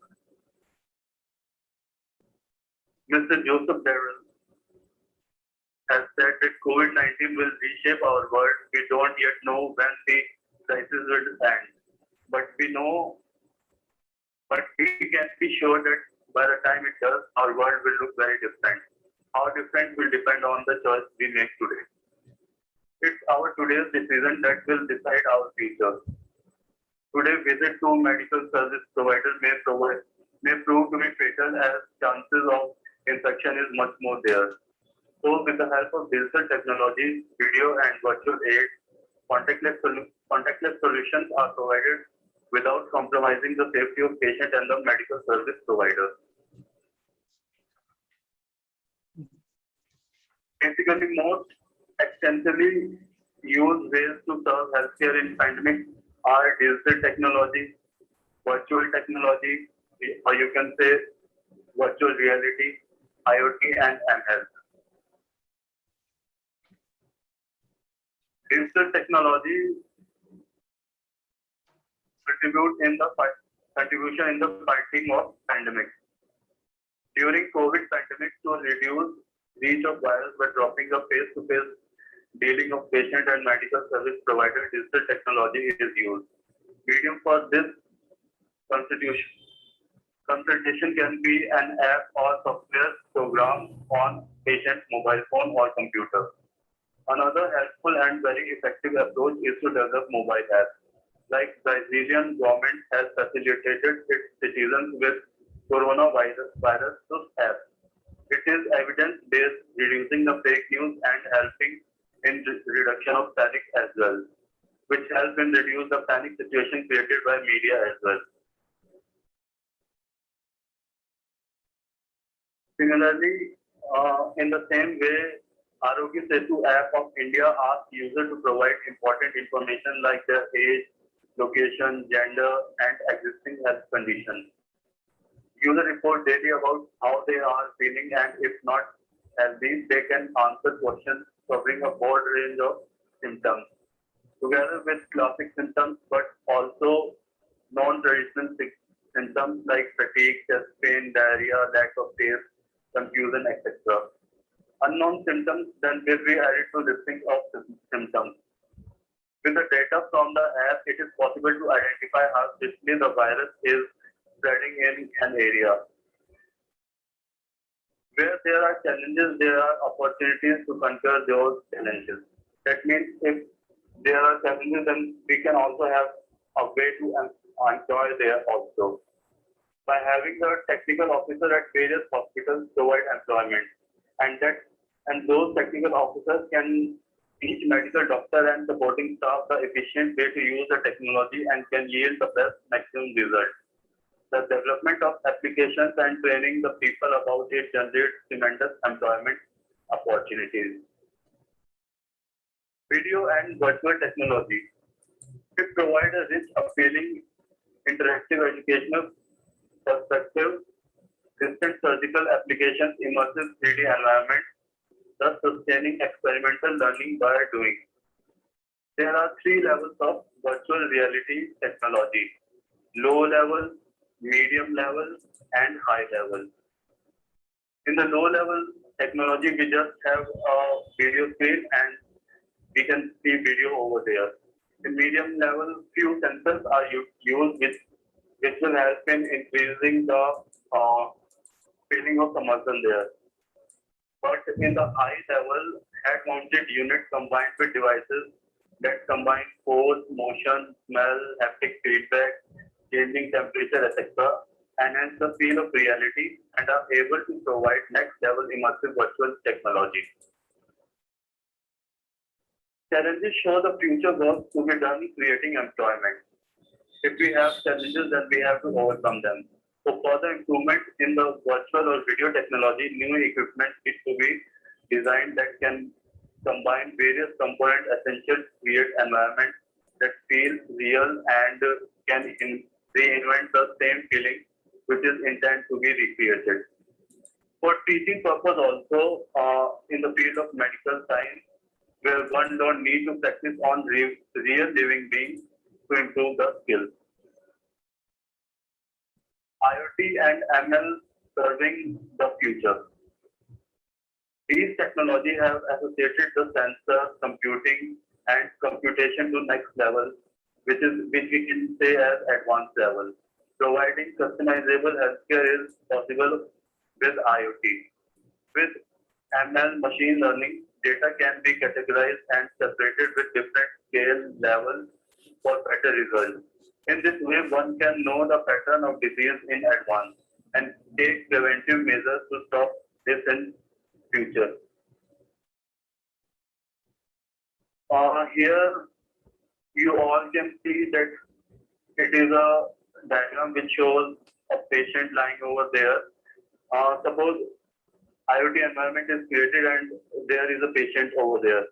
Speaker 16: Mr. Joseph Darrell has said that COVID-19 will reshape our world. We don't yet know when the crisis will end, but we can be sure that by the time it does, our world will look very different. How different will depend on the choice we make today. It's our today's decision that will decide our future. Today, visit to medical service providers may prove to be fatal as chances of infection is much more there. So, with the help of digital technologies, video and virtual aids, contactless solutions are provided without compromising the safety of patient and the medical service provider. Basically, most extensively used ways to serve healthcare in pandemic are digital technology, virtual technology, or you can say virtual reality, IoT, and mHealth. Digital technology contribution in the fighting of pandemic. During COVID pandemic, to reduce reach of virus by dropping the face-to-face dealing of patient and medical service provider, digital technology is used. Medium for this consultation can be an app or software program on patient mobile phone or computer. Another helpful and very effective approach is to develop mobile apps. Like Brazilian government has facilitated its citizens with coronavirus apps. It is evidence-based, reducing the fake news and helping in reduction of panic as well, which helps in reduce the panic situation created by media as well. Similarly, in the same way, Arogya Setu app of India asks users to provide important information like their age, location, gender, and existing health conditions. Users report daily about how they are feeling, and if not healthy, they can answer questions covering a broad range of symptoms, together with classic symptoms, but also non-traditional symptoms like fatigue, chest pain, diarrhea, lack of taste, confusion, etc. Unknown symptoms then will be added to the list of symptoms. With the data from the app, it is possible to identify how quickly the virus is spreading in an area. Where there are challenges, there are opportunities to conquer those challenges. That means if there are challenges, then we can also have a way to enjoy there also. By having a technical officer at various hospitals provide employment, and those technical officers can teach medical doctor and supporting staff the efficient way to use the technology and can yield the best maximum result. The development of applications and training the people about it generates tremendous employment opportunities. Video and virtual technology. It provides a rich, appealing, interactive educational perspective, distant surgical applications, immersive 3D environment, thus sustaining experimental learning by doing. There are 3 levels of virtual reality technology: low level, medium level, and high level. In the low level technology, we just have a video screen and we can see video over there. In medium level, few sensors are used which will help in increasing the feeling of the muscle there. But in the high level, head-mounted unit combined with devices that combine force, motion, smell, haptic feedback, changing temperature, etc., enhance the feel of reality and are able to provide next-level immersive virtual technology. Challenges show the future work to be done creating employment. If we have challenges, then we have to overcome them. For further improvement in the virtual or video technology, new equipment needs to be designed that can combine various components essential to create environment that feels real and can reinvent the same feeling which is intended to be recreated. For teaching purpose also, in the field of medical science, where one don't need to practice on real living beings to improve the skills. IoT and ML serving the future. These technologies have associated the sensor, computing, and computation to next level, which we can say as advanced level. Providing customizable healthcare is possible with IoT. With ML machine learning, data can be categorized and separated with different scale levels for better results. In this way, one can know the pattern of disease in advance and take preventive measures to stop this in future. Here, you all can see that it is a diagram which shows a patient lying over there. Suppose IoT environment is created and there is a patient over there.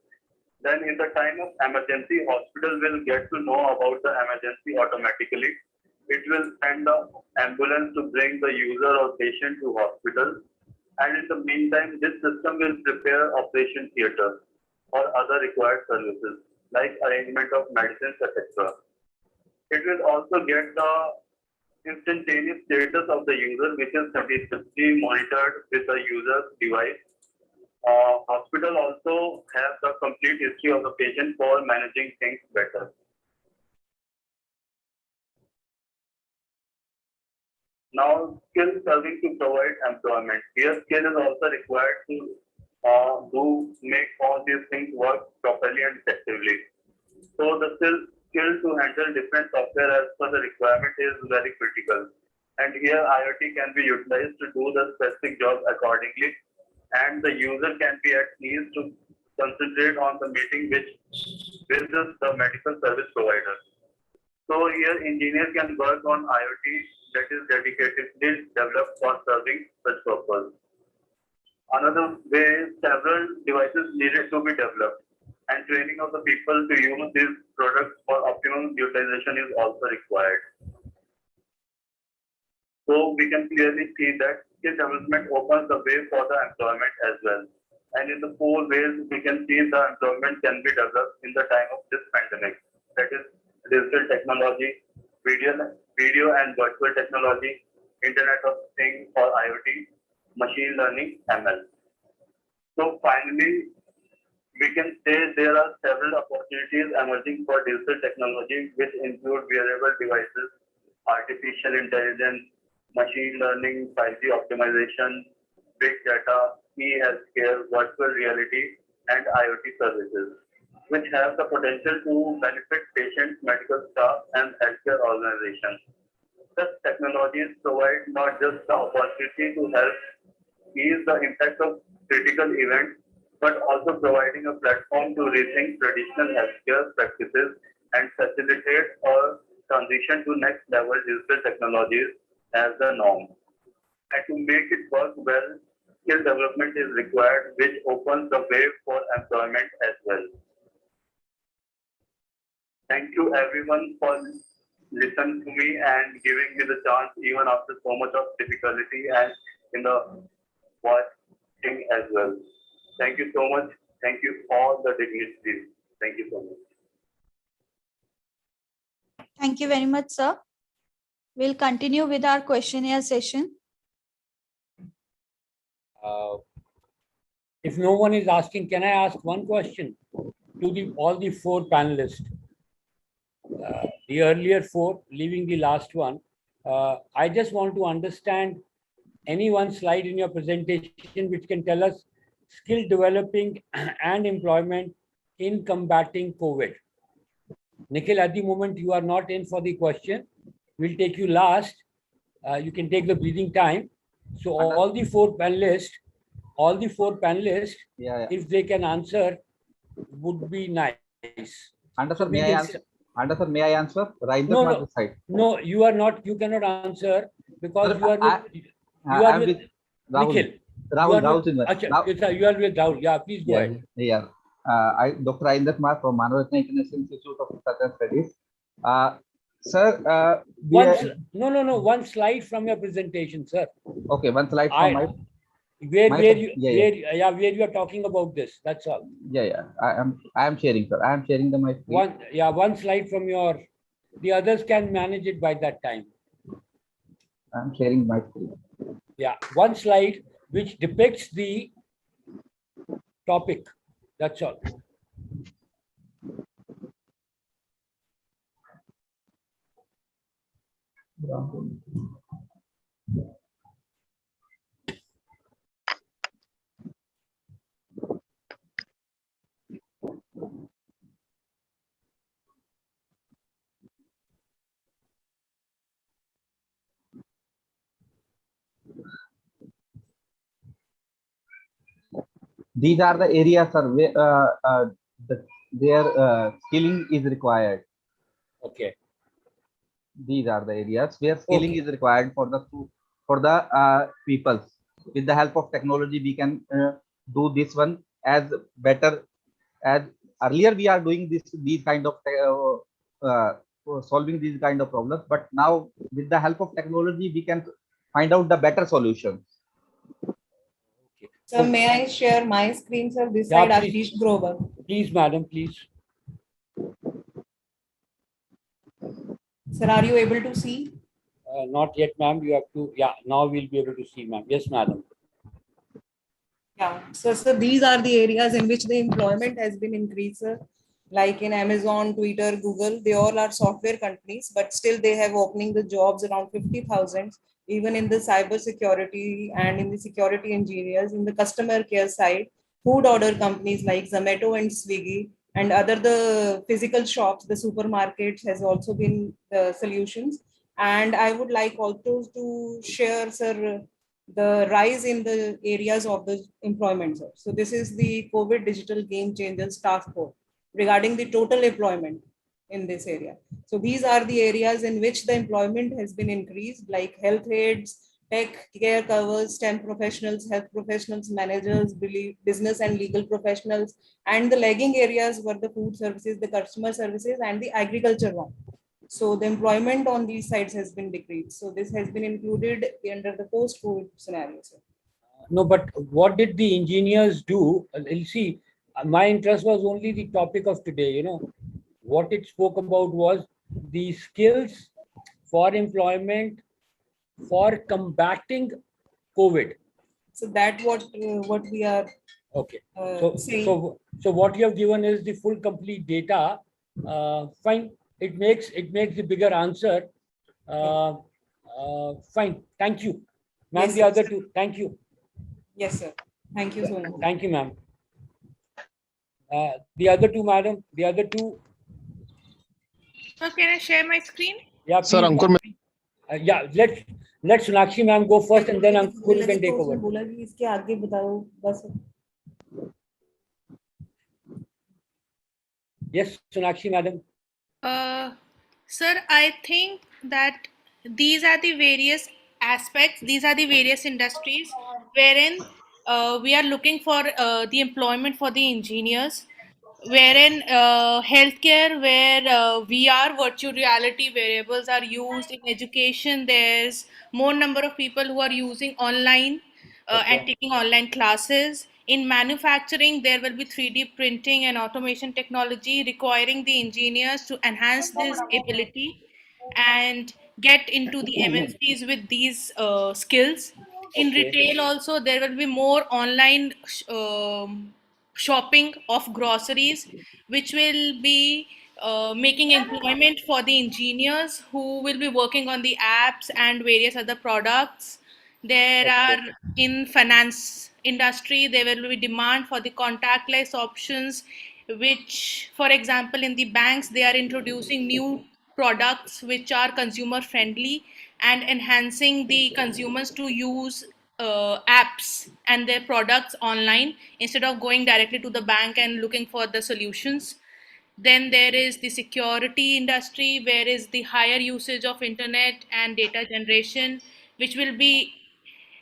Speaker 16: Then in the time of emergency, hospital will get to know about the emergency automatically. It will send the ambulance to bring the user or patient to hospital. And in the meantime, this system will prepare operation theater or other required services like arrangement of medicines, etc. It will also get the instantaneous status of the user, which is continuously monitored with the user's device. Hospital also have the complete history of the patient for managing things better. Now, skill serving to provide employment. Here, skill is also required to make all these things work properly and effectively. So the skill to handle different software as per the requirement is very critical. And here IoT can be utilized to do the specific job accordingly. And the user can be at ease to concentrate on the meeting which with the medical service provider. So here engineers can work on IoT that is dedicatedly developed for serving such purpose. Another way, several devices needed to be developed and training of the people to use these products for optimum utilization is also required. So we can clearly see that skill development opens the way for the employment as well. And in the 4 ways, we can see the employment can be developed in the time of this pandemic. That is digital technology, video and virtual technology, Internet of Things or IoT, machine learning, ML. So finally, we can say there are several opportunities emerging for digital technology, which include wearable devices, artificial intelligence, machine learning, 5G optimization, big data, e-healthcare, virtual reality, and IoT services, which have the potential to benefit patients, medical staff, and healthcare organizations. Such technologies provide not just the opportunity to help ease the impact of critical events, but also providing a platform to rethink traditional healthcare practices and facilitate or transition to next level digital technologies as the norm. And to make it work well, skill development is required, which opens the way for employment as well. Thank you everyone for listening to me and giving me the chance even after so much of difficulty and in the watching as well. Thank you so much. Thank you all the dignitaries. Thank you so much.
Speaker 3: Thank you very much, sir. We'll continue with our questionnaire session.
Speaker 1: If no one is asking, can I ask one question to all the 4 panelists? The earlier 4, leaving the last one. I just want to understand any one slide in your presentation which can tell us skill developing and employment in combating COVID. Nikhil, at the moment you are not in for the question. We'll take you last. You can take the breathing time. So all the 4 panelists, if they can answer, would be nice.
Speaker 17: Understood. May I answer? Understood. May I answer?
Speaker 1: No, no, you are not. You cannot answer because you are with
Speaker 17: Rahul.
Speaker 1: Nikhil.
Speaker 17: Rahul.
Speaker 1: You are with Rahul. Yeah, please go ahead.
Speaker 17: Yeah. Dr. Rajinder Kumar from Manoratna International Institute of Research and Studies. Sir,
Speaker 1: one slide from your presentation, sir.
Speaker 17: Okay, one slide from my.
Speaker 1: Where,
Speaker 17: My
Speaker 1: where
Speaker 17: sub-
Speaker 1: you,
Speaker 17: yeah,
Speaker 1: where, yeah, where you are talking about this. That's all.
Speaker 17: yeah. I am sharing, sir. I am sharing my screen.
Speaker 1: One slide from your, the others can manage it by that time.
Speaker 17: I am sharing my screen.
Speaker 1: Yeah, one slide which depicts the topic. That's all.
Speaker 17: These are the areas, sir, where their skilling is required.
Speaker 1: Okay.
Speaker 17: These are the areas where skilling
Speaker 1: Okay.
Speaker 17: is required for the people. With the help of technology, we can do this one as better as earlier. We are doing these kind of solving these kind of problems, but now with the help of technology, we can find out the better solutions.
Speaker 13: So may I share my screen, sir? This
Speaker 1: Yeah,
Speaker 13: side,
Speaker 1: please.
Speaker 13: Ashish Grover.
Speaker 1: Please, madam, please.
Speaker 13: Sir, are you able to see?
Speaker 1: Not yet, ma'am. You have to, yeah, now we'll be able to see, ma'am. Yes, madam.
Speaker 13: Yeah, so these are the areas in which the employment has been increased, sir. Like in Amazon, Twitter, Google, they all are software companies, but still they have opening the jobs around 50,000, even in the cyber security and in the security engineers, in the customer care side, food order companies like Zomato and Swiggy, and other the physical shops, the supermarkets has also been the solutions. And I would like also to share, sir, the rise in the areas of the employment, sir. So this is the COVID Digital Game Changers Task Force regarding the total employment in this area. So these are the areas in which the employment has been increased, like health aides, tech, care covers, STEM professionals, health professionals, managers, business and legal professionals, and the lagging areas were the food services, the customer services, and the agriculture one. So the employment on these sites has been decreased. So this has been included under the post-COVID scenario, sir.
Speaker 1: No, but what did the engineers do? You see, my interest was only the topic of today. You know, what it spoke about was the skills for employment for combating COVID.
Speaker 13: So that what we are
Speaker 1: Okay.
Speaker 13: saying.
Speaker 1: So what you have given is the full complete data. Fine. It makes the bigger answer. Fine. Thank you, ma'am.
Speaker 13: Yes,
Speaker 1: The
Speaker 13: sir.
Speaker 1: other two. Thank you.
Speaker 13: Yes, sir. Thank you so much.
Speaker 1: Thank you, ma'am. The other two, madam. The other two.
Speaker 5: So can I share my screen?
Speaker 1: Yeah,
Speaker 11: Sir,
Speaker 1: please,
Speaker 11: Ankur,
Speaker 1: ma'am. Yeah, let Sonakshi ma'am go first, and then Ankur can take over.
Speaker 13: बोला कि इसके आगे बताओ बस.
Speaker 1: Yes, Sonakshi madam.
Speaker 5: Sir, I think that these are the various aspects, these are the various industries wherein we are looking for the employment for the engineers, wherein healthcare, where VR, virtual reality variables are used. In education, there's more number of people who are using online and taking online classes. In manufacturing, there will be 3D printing and automation technology requiring the engineers to enhance this ability and get into the MNCs with these skills. In retail, also, there will be more online shopping of groceries, which will be making employment for the engineers who will be working on the apps and various other products. There are in finance industry, there will be demand for the contactless options, which, for example, in the banks, they are introducing new products which are consumer friendly and enhancing the consumers to use apps and their products online instead of going directly to the bank and looking for the solutions. Then there is the security industry, where is the higher usage of internet and data generation, which will be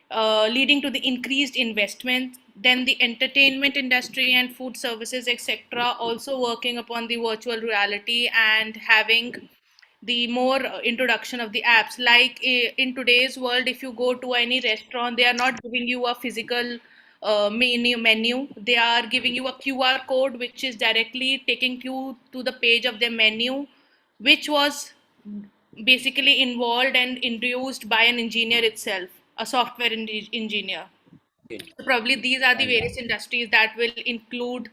Speaker 5: leading to the increased investment. Then the entertainment industry and food services, etc., also working upon the virtual reality and having the more introduction of the apps. Like in today's world, if you go to any restaurant, they are not giving you a physical menu. They are giving you a QR code, which is directly taking you to the page of their menu, which was basically involved and introduced by an engineer itself, a software engineer. So probably these are the various industries that will include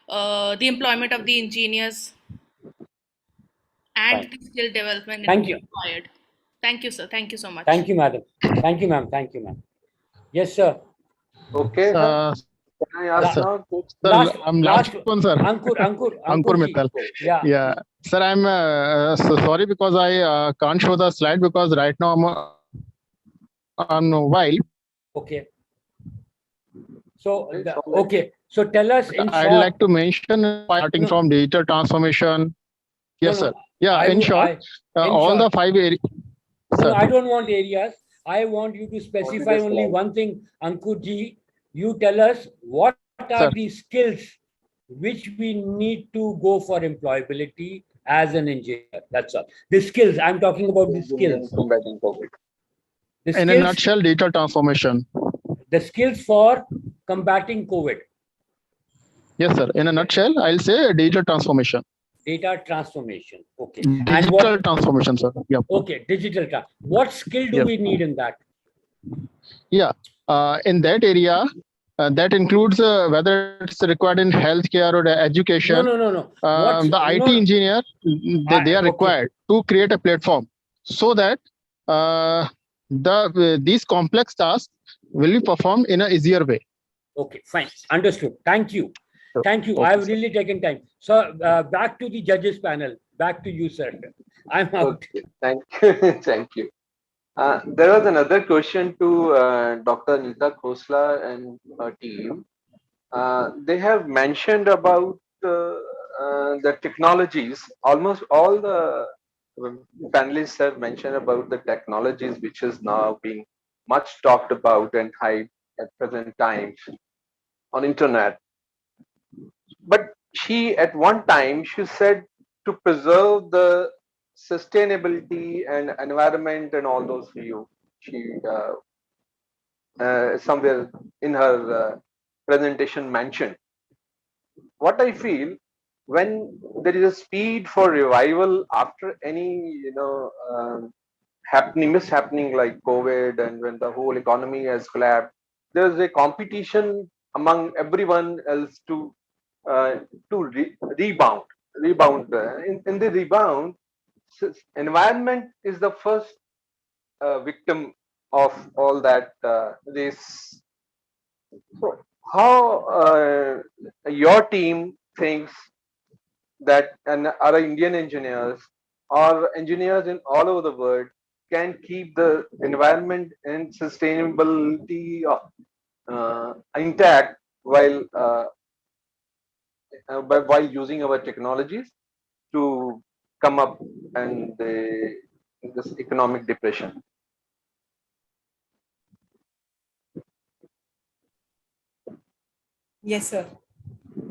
Speaker 5: the employment of the engineers and
Speaker 1: Fine.
Speaker 5: the skill development
Speaker 1: Thank you.
Speaker 5: required. Thank you, sir. Thank you so much.
Speaker 1: Thank you, madam. Thank you, ma'am. Thank you, ma'am. Yes, sir.
Speaker 6: Okay. Can I ask
Speaker 1: Sir.
Speaker 6: now?
Speaker 1: Last,
Speaker 18: I'm
Speaker 1: last
Speaker 18: one, sir.
Speaker 1: Ankur ji.
Speaker 18: Mittal.
Speaker 1: Yeah.
Speaker 18: Yeah, sir, I'm so sorry because I can't show the slide because right now I'm on mobile.
Speaker 1: Okay. So, okay. So tell us in
Speaker 18: I'd
Speaker 1: short.
Speaker 18: like to mention starting from digital transformation. Yes,
Speaker 1: No,
Speaker 18: sir. Yeah,
Speaker 1: I
Speaker 18: in
Speaker 1: would-
Speaker 18: short,
Speaker 1: in
Speaker 18: all
Speaker 1: short.
Speaker 18: the 5 areas.
Speaker 1: No, I don't want areas. I want you to specify
Speaker 6: the
Speaker 1: only
Speaker 6: slide.
Speaker 1: one thing, Ankur ji. You tell us what are
Speaker 18: Sir.
Speaker 1: the skills which we need to go for employability as an engineer. That's all. The skills. I'm talking about the skills.
Speaker 6: Combating COVID.
Speaker 1: The
Speaker 18: In a
Speaker 1: skills,
Speaker 18: nutshell, digital transformation.
Speaker 1: the skills for combating COVID.
Speaker 18: Yes, sir. In a nutshell, I'll say digital transformation.
Speaker 1: Data transformation. Okay. And
Speaker 18: Digital
Speaker 1: what?
Speaker 18: transformation, sir. Yeah.
Speaker 1: Okay. Digital. What skill do
Speaker 18: Yes.
Speaker 1: we need in that?
Speaker 18: Yeah. In that area, that includes whether it's required in healthcare or education.
Speaker 1: No. What's-
Speaker 18: The IT
Speaker 1: no.
Speaker 18: engineer, they are
Speaker 1: Okay.
Speaker 18: required to create a platform so that these complex tasks will be performed in an easier way.
Speaker 1: Okay, fine. Understood. Thank you. Thank you.
Speaker 18: Okay,
Speaker 1: I've
Speaker 18: sir.
Speaker 1: really taken time. So back to the judges panel. Back to you, sir. I'm out.
Speaker 6: Okay, thank you. Thank you. There was another question to Dr. Neeta Khosla and her team. They have mentioned about the technologies. Almost all the panelists have mentioned about the technologies which is now being much talked about and hyped at present times on internet. But she, at one time, she said to preserve the sustainability and environment and all those view. She somewhere in her presentation mentioned. What I feel, when there is a speed for revival after any mishappening like COVID, and when the whole economy has collapsed, there's a competition among everyone else to rebound. In the rebound, environment is the first victim of all that race. So how your team thinks that, and our Indian engineers or engineers in all over the world can keep the environment and sustainability intact while using our technologies to come up and this economic depression.
Speaker 13: Yes, sir.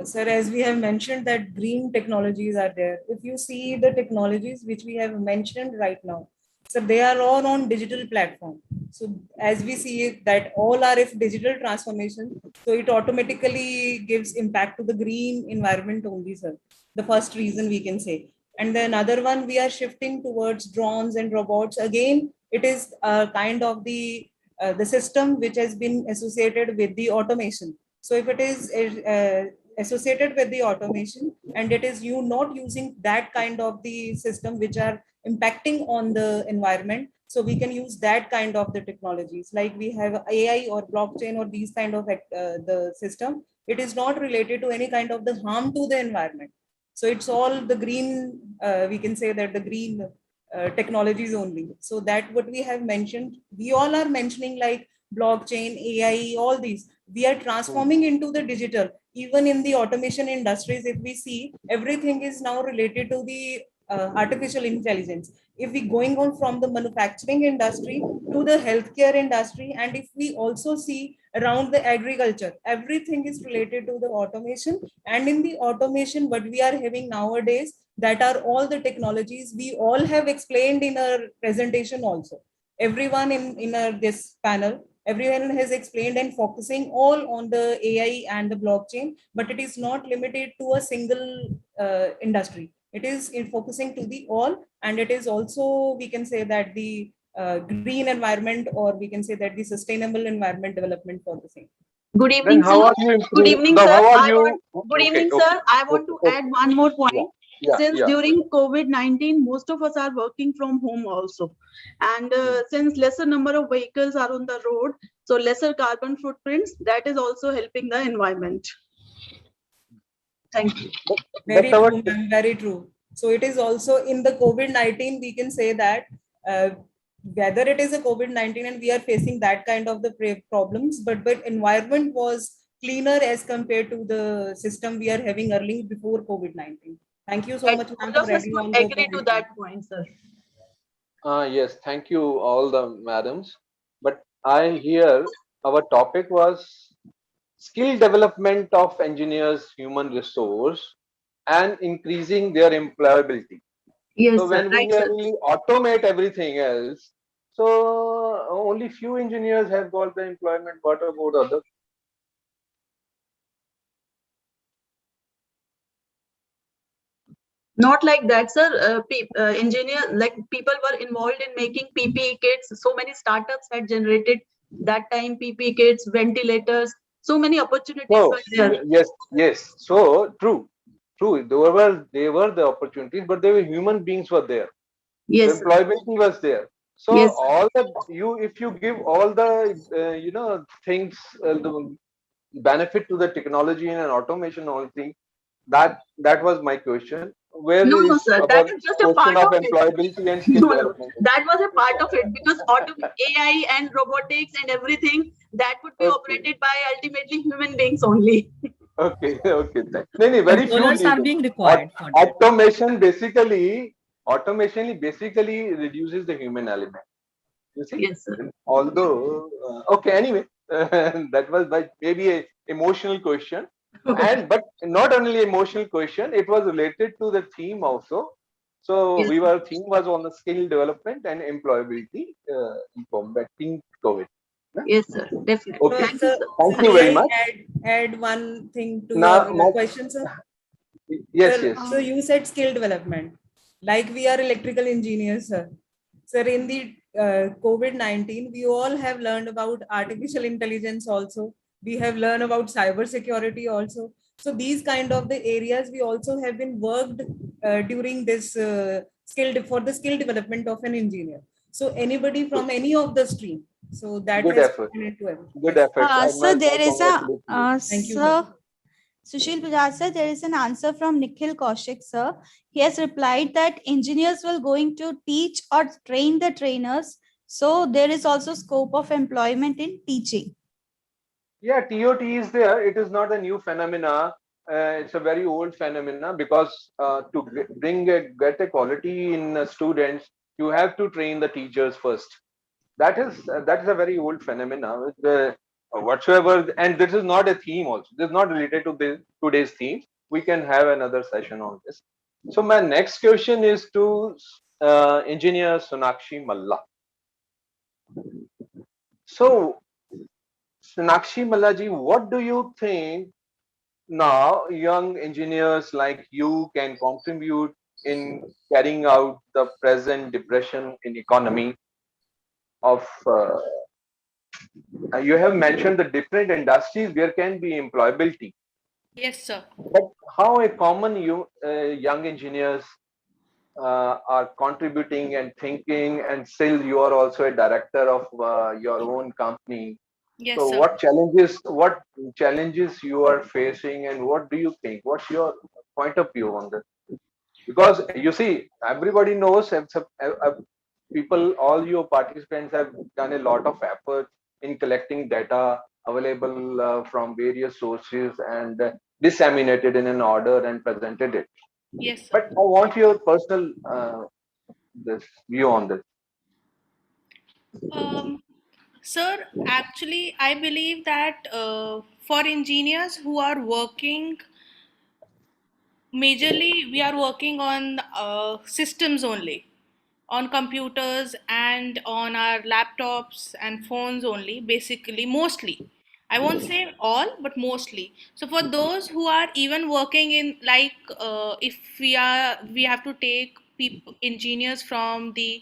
Speaker 13: Sir, as we have mentioned that green technologies are there. If you see the technologies which we have mentioned right now, so they are all on digital platform. So as we see it, that all are if digital transformation, so it automatically gives impact to the green environment only, sir. The first reason we can say. And then another one, we are shifting towards drones and robots. Again, it is kind of the system which has been associated with the automation. So if it is associated with the automation and it is you not using that kind of the system which are impacting on the environment, so we can use that kind of the technologies like we have AI or blockchain or these kind of the system. It is not related to any kind of the harm to the environment. So it's all the green, we can say that the green technologies only. So that what we have mentioned, we all are mentioning like blockchain, AI, all these. We are transforming into the digital. Even in the automation industries, if we see, everything is now related to the artificial intelligence. If we going on from the manufacturing industry to the healthcare industry, and if we also see around the agriculture, everything is related to the automation. And in the automation, what we are having nowadays, that are all the technologies we all have explained in our presentation also. Everyone in this panel, everyone has explained and focusing all on the AI and the blockchain, but it is not limited to a single industry. It is in focusing to the all, and it is also, we can say that the green environment, or we can say that the sustainable environment development for the same.
Speaker 19: Good
Speaker 6: Then
Speaker 19: evening,
Speaker 6: how
Speaker 19: sir.
Speaker 6: are you
Speaker 19: Good
Speaker 6: improve,
Speaker 19: evening,
Speaker 6: the,
Speaker 19: sir.
Speaker 6: how are
Speaker 19: I
Speaker 6: you
Speaker 19: want, good
Speaker 6: okay,
Speaker 19: evening,
Speaker 6: okay,
Speaker 19: sir. I want to
Speaker 6: okay.
Speaker 19: add one more point.
Speaker 6: Yeah,
Speaker 19: Since
Speaker 6: yeah.
Speaker 19: during COVID-19, most of us are working from home also. And since lesser number of vehicles are on the road, so lesser carbon footprints, that is also helping the environment. Thank you.
Speaker 13: Very true, ma'am, very true. So it is also in the COVID-19, we can say that whether it is a COVID-19 and we are facing that kind of the problems, but environment was cleaner as compared to the system we are having early before COVID-19. Thank you so much, ma'am,
Speaker 19: All
Speaker 13: for
Speaker 19: of us
Speaker 13: adding
Speaker 19: would
Speaker 13: on the
Speaker 19: agree to that point, sir.
Speaker 6: Yes, thank you all the madams. But I hear our topic was skill development of engineers, human resource, and increasing their employability.
Speaker 19: Yes,
Speaker 6: So
Speaker 19: sir.
Speaker 6: when we
Speaker 19: Right, sir.
Speaker 6: really automate everything else, so only few engineers have got the employment. What about others?
Speaker 19: Not like that, sir. Engineer, like people were involved in making PPE kits. So many startups had generated that time PPE kits, ventilators. So many opportunities
Speaker 6: So
Speaker 19: were there.
Speaker 6: yes, yes. So true, true. They were the opportunities, but they were human beings were there.
Speaker 19: Yes,
Speaker 6: The
Speaker 19: sir.
Speaker 6: employability was there. So
Speaker 19: Yes, sir.
Speaker 6: all the if you give all the things, the benefit to the technology and automation, all thing, that was my question. Where
Speaker 19: No, no,
Speaker 6: is
Speaker 19: sir.
Speaker 6: our
Speaker 19: That is just a
Speaker 6: question
Speaker 19: part
Speaker 6: of
Speaker 19: of it.
Speaker 6: employability and skill
Speaker 19: No, no.
Speaker 6: development?
Speaker 19: That was a part of it because AI and robotics and everything that would be
Speaker 6: Okay,
Speaker 19: operated by ultimately human beings only.
Speaker 6: okay, okay. No, very few
Speaker 12: Controllers are
Speaker 6: leaders.
Speaker 12: being required for that.
Speaker 6: Automation basically reduces the human element. You see,
Speaker 19: Yes, sir.
Speaker 6: although okay, anyway, that was by maybe a emotional question, and but not only emotional question, it was related to the theme also. So
Speaker 19: Yes,
Speaker 6: theme was on the skill development and employability in combating COVID.
Speaker 19: yes, sir. Definitely.
Speaker 6: Okay,
Speaker 19: Thank you,
Speaker 13: Sir,
Speaker 19: sir.
Speaker 6: thank you
Speaker 13: may
Speaker 6: very
Speaker 13: I
Speaker 6: much.
Speaker 13: add one thing to
Speaker 6: Now,
Speaker 13: your question, sir?
Speaker 6: yes,
Speaker 13: Sir,
Speaker 6: yes.
Speaker 13: so you said skill development, like we are electrical engineers, sir. Sir, in the COVID-19, we all have learned about artificial intelligence also. We have learned about cyber security also. So these kind of the areas we also have been worked during this for the skill development of an engineer. So anybody from any of the stream, so that
Speaker 6: Good
Speaker 13: has
Speaker 6: effort.
Speaker 13: been into everything.
Speaker 6: Good efforts.
Speaker 3: Sir, there is a
Speaker 6: Congratulations.
Speaker 13: Thank you, sir.
Speaker 3: sir. Sushil Bajaj sir, there is an answer from Nikhil Kaushik sir. He has replied that engineers will going to teach or train the trainers. So there is also scope of employment in teaching.
Speaker 6: Yeah, TOT is there. It is not a new phenomena. It's a very old phenomena because to get a quality in students, you have to train the teachers first. That is a very old phenomena. Whatsoever, and this is not a theme also. This is not related to today's theme. We can have another session on this. So my next question is to engineer Sonakshi Malla. So Sonakshi Mallaji, what do you think now young engineers like you can contribute in carrying out the present depression in economy of you have mentioned the different industries where can be employability,
Speaker 5: Yes, sir.
Speaker 6: but how a common young engineers are contributing and thinking, and still you are also a director of your own company.
Speaker 5: Yes,
Speaker 6: So
Speaker 5: sir.
Speaker 6: what challenges you are facing, and what do you think? What's your point of view on this? Because you see, everybody knows, people, all your participants have done a lot of effort in collecting data available from various sources and disseminated in an order and presented it.
Speaker 5: Yes, sir.
Speaker 6: But I want your personal this view on this.
Speaker 5: Sir, actually, I believe that for engineers who are working majorly we are working on systems only, on computers and on our laptops and phones only, basically, mostly. I won't say all, but mostly. So for those who are even working in, like, if we have to take people, engineers from the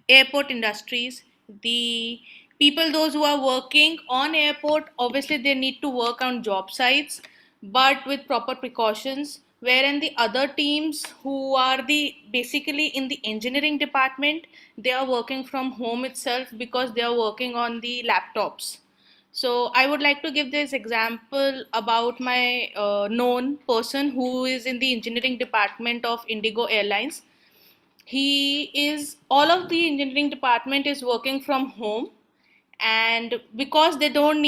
Speaker 5: airport industries, the people those who are working on airport, obviously they need to work on job sites, but with proper precautions. Wherein the other teams who are the basically in the engineering department, they are working from home itself because they are working on the laptops. So I would like to give this example about my known person who is in the engineering department of Indigo Airlines. He is, all of the engineering department is working from home, and because they don't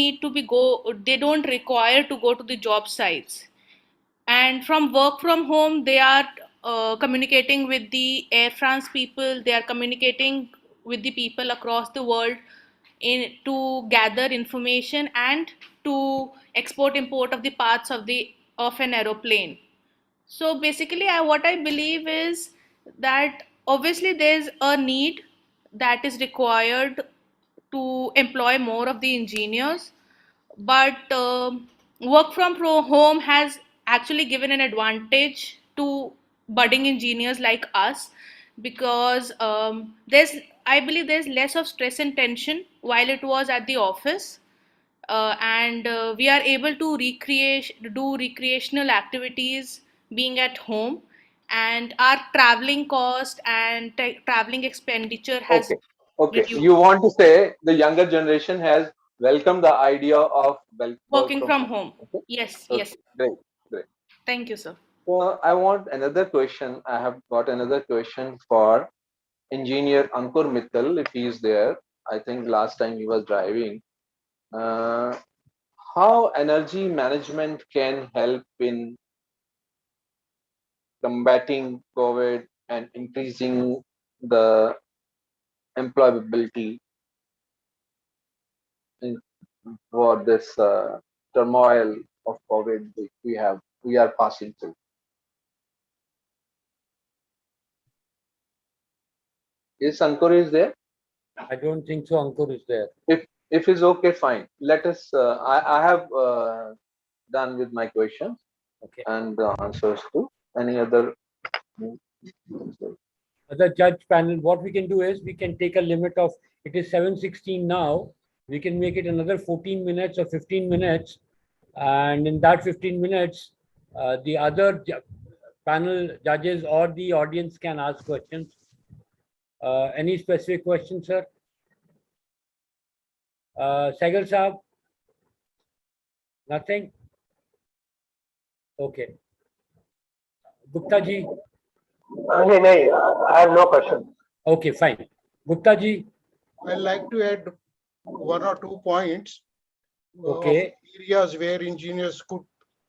Speaker 5: require to go to the job sites, and from work from home they are communicating with the Air France people, they are communicating with the people across the world in to gather information and to export import of the parts of an aeroplane. So basically, what I believe is that obviously there's a need that is required to employ more of the engineers, but work from home has actually given an advantage to budding engineers like us, because I believe there's less of stress and tension while it was at the office, and we are able to do recreational activities being at home, and our traveling cost and traveling expenditure has
Speaker 6: Okay. Okay.
Speaker 5: reduced.
Speaker 6: You want to say the younger generation has welcomed the idea of work
Speaker 5: Working
Speaker 6: from
Speaker 5: from
Speaker 6: home.
Speaker 5: home.
Speaker 6: Okay.
Speaker 5: Yes,
Speaker 6: Okay.
Speaker 5: yes.
Speaker 6: Great. Great.
Speaker 5: Thank you, sir.
Speaker 6: So I want another question. I have got another question for engineer Ankur Mittal, if he is there. I think last time he was driving. How energy management can help in combating COVID and increasing the employability in, for this turmoil of COVID which we are passing through. Is Ankur is there?
Speaker 1: I don't think so. Ankur is there.
Speaker 6: If it's okay, fine. Let us. I have done with my questions.
Speaker 1: Okay.
Speaker 6: And the answers to any other.
Speaker 1: The judge panel, what we can do is we can take a limit of, it is 7:16 now. We can make it another 14 minutes or 15 minutes. And in that 15 minutes, the other panel judges or the audience can ask questions. Any specific questions, sir? Sehgal Saab? Nothing? Okay. Gupta ji?
Speaker 9: I have no question.
Speaker 1: Okay, fine. Gupta ji?
Speaker 9: I'd like to add one or two points.
Speaker 1: Okay.
Speaker 9: Of areas where engineers could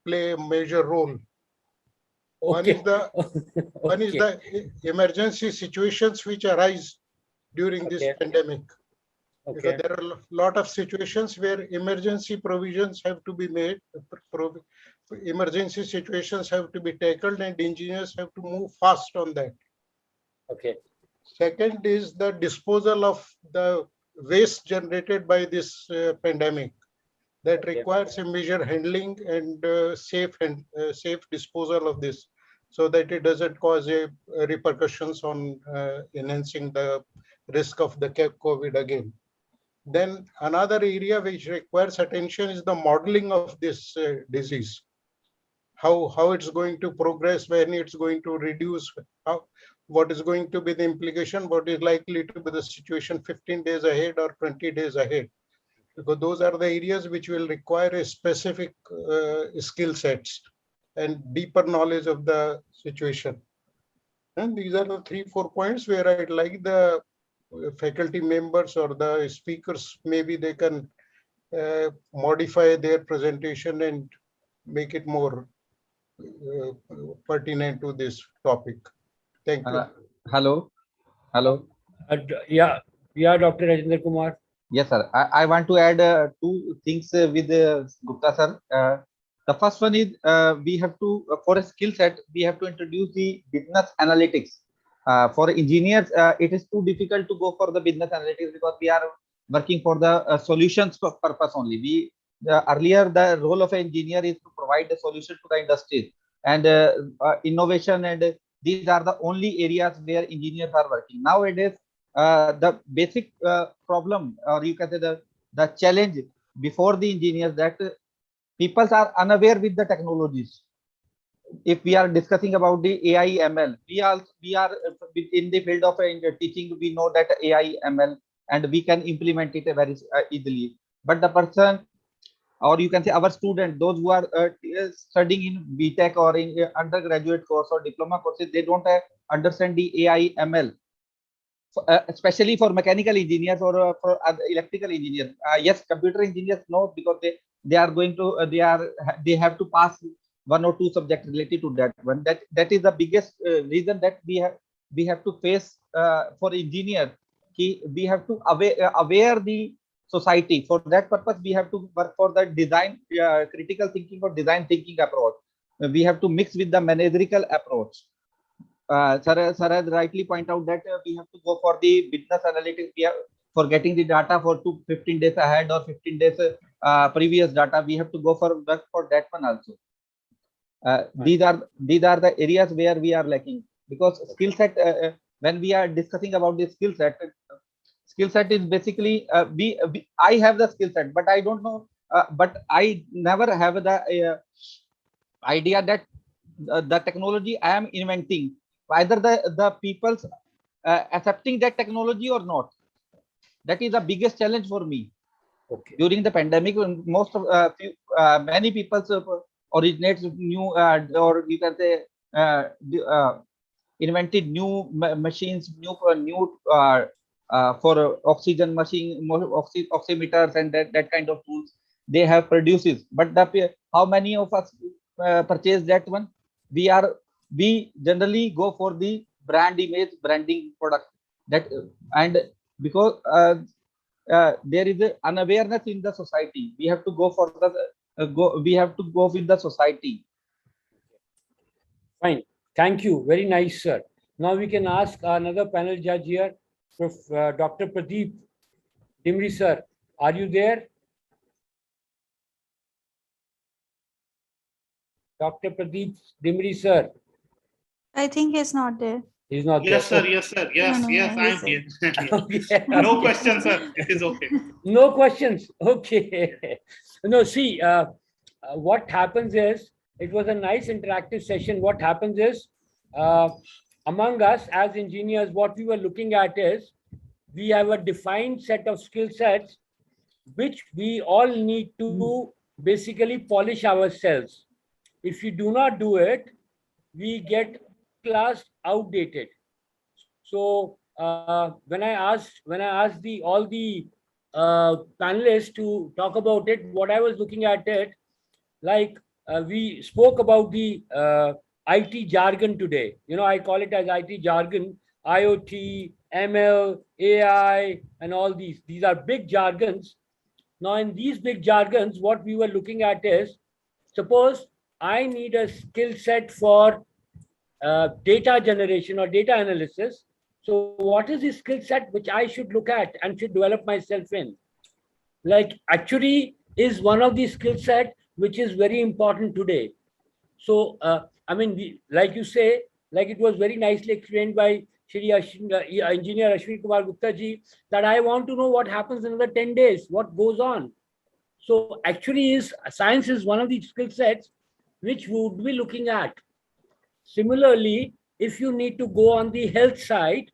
Speaker 9: play a major role. One is the emergency situations which arise during this pandemic. Because there are a lot of situations where emergency provisions have to be made, emergency situations have to be tackled, and engineers have to move fast on that.
Speaker 1: Okay.
Speaker 9: Second is the disposal of the waste generated by this pandemic that requires a measure handling and safe disposal of this, so that it doesn't cause repercussions on enhancing the risk of the COVID again. Then another area which requires attention is the modeling of this disease. How it's going to progress, when it's going to reduce, what is going to be the implication, what is likely to be the situation 15 days ahead or 20 days ahead. Because those are the areas which will require a specific skill sets and deeper knowledge of the situation. And these are the 3-4 points where I'd like the faculty members or the speakers, maybe they can modify their presentation and make it more pertinent to this topic. Thank you.
Speaker 17: Hello.
Speaker 1: Yeah, Dr. Rajendra Kumar.
Speaker 17: Yes, sir. I want to add two things with Gupta sir. The first one is we have to, for a skill set, we have to introduce the business analytics. For engineers, it is too difficult to go for the business analytics because we are working for the solutions purpose only. Earlier, the role of an engineer is to provide the solution to the industry, and innovation, and these are the only areas where engineers are working. Nowadays, the basic problem, or you can say the challenge before the engineers, that people are unaware with the technologies. If we are discussing about the AI ML, we are in the field of teaching. We know that AI ML, and we can implement it very easily. But the person, or you can say our student, those who are studying in BTech or in undergraduate course or diploma courses, they don't understand the AI ML. Especially for mechanical engineers or for electrical engineers. Yes, computer engineers know, because they are going to they have to pass 1 or 2 subjects related to that one. That is the biggest reason that we have to face for engineers. We have to aware the society. For that purpose, we have to work for the design critical thinking or design thinking approach. We have to mix with the managerial approach. Sir has rightly pointed out that we have to go for the business analytics. We have, for getting the data for 15 days ahead or 15 days previous data, we have to go for work for that one also. These are the areas where we are lacking, because skill set, when we are discussing about the skill set is basically I have the skill set, but I don't know, but I never have the idea that the technology I am inventing, either the people's accepting that technology or not. That is the biggest challenge for me.
Speaker 1: Okay.
Speaker 17: During the pandemic, when most of many people originates new or you can say invented new machines, new for oxygen machine, oximeters, and that kind of tools they have produces. But how many of us purchase that one? We generally go for the brand image, branding product. That and because there is an unawareness in the society, we have to go for the we have to go with the society.
Speaker 1: Fine, thank you, very nice, sir. Now we can ask another panel judge here, Dr. Pradeep Dimri, sir. Are you there? Dr. Pradeep Dimri, sir.
Speaker 3: I think he's not there.
Speaker 1: He's not
Speaker 7: Yes,
Speaker 1: there.
Speaker 7: sir. Yes, sir. Yes,
Speaker 3: No,
Speaker 7: yes,
Speaker 3: no,
Speaker 7: I am
Speaker 3: yes,
Speaker 7: here.
Speaker 1: Okay.
Speaker 7: No questions, sir. It is okay.
Speaker 1: No questions. Okay. No, see, what happens is, it was a nice interactive session. What happens is, among us as engineers, what we were looking at is, we have a defined set of skill sets, which we all need to basically polish ourselves. If you do not do it, we get classed outdated. So when I asked all the panelists to talk about it, what I was looking at it, like we spoke about the IT jargon today. I call it as IT jargon, IoT, ML, AI, and all these. These are big jargons. Now, in these big jargons, what we were looking at is, suppose I need a skill set for data generation or data analysis. So what is the skill set which I should look at and should develop myself in? Like, actually is one of the skill set which is very important today. So, I mean, like you say, like it was very nicely explained by Shri Engineer Ashwini Kumar Gupta ji, that I want to know what happens in another 10 days, what goes on. So actually science is one of the skill sets which we would be looking at. Similarly, if you need to go on the health side,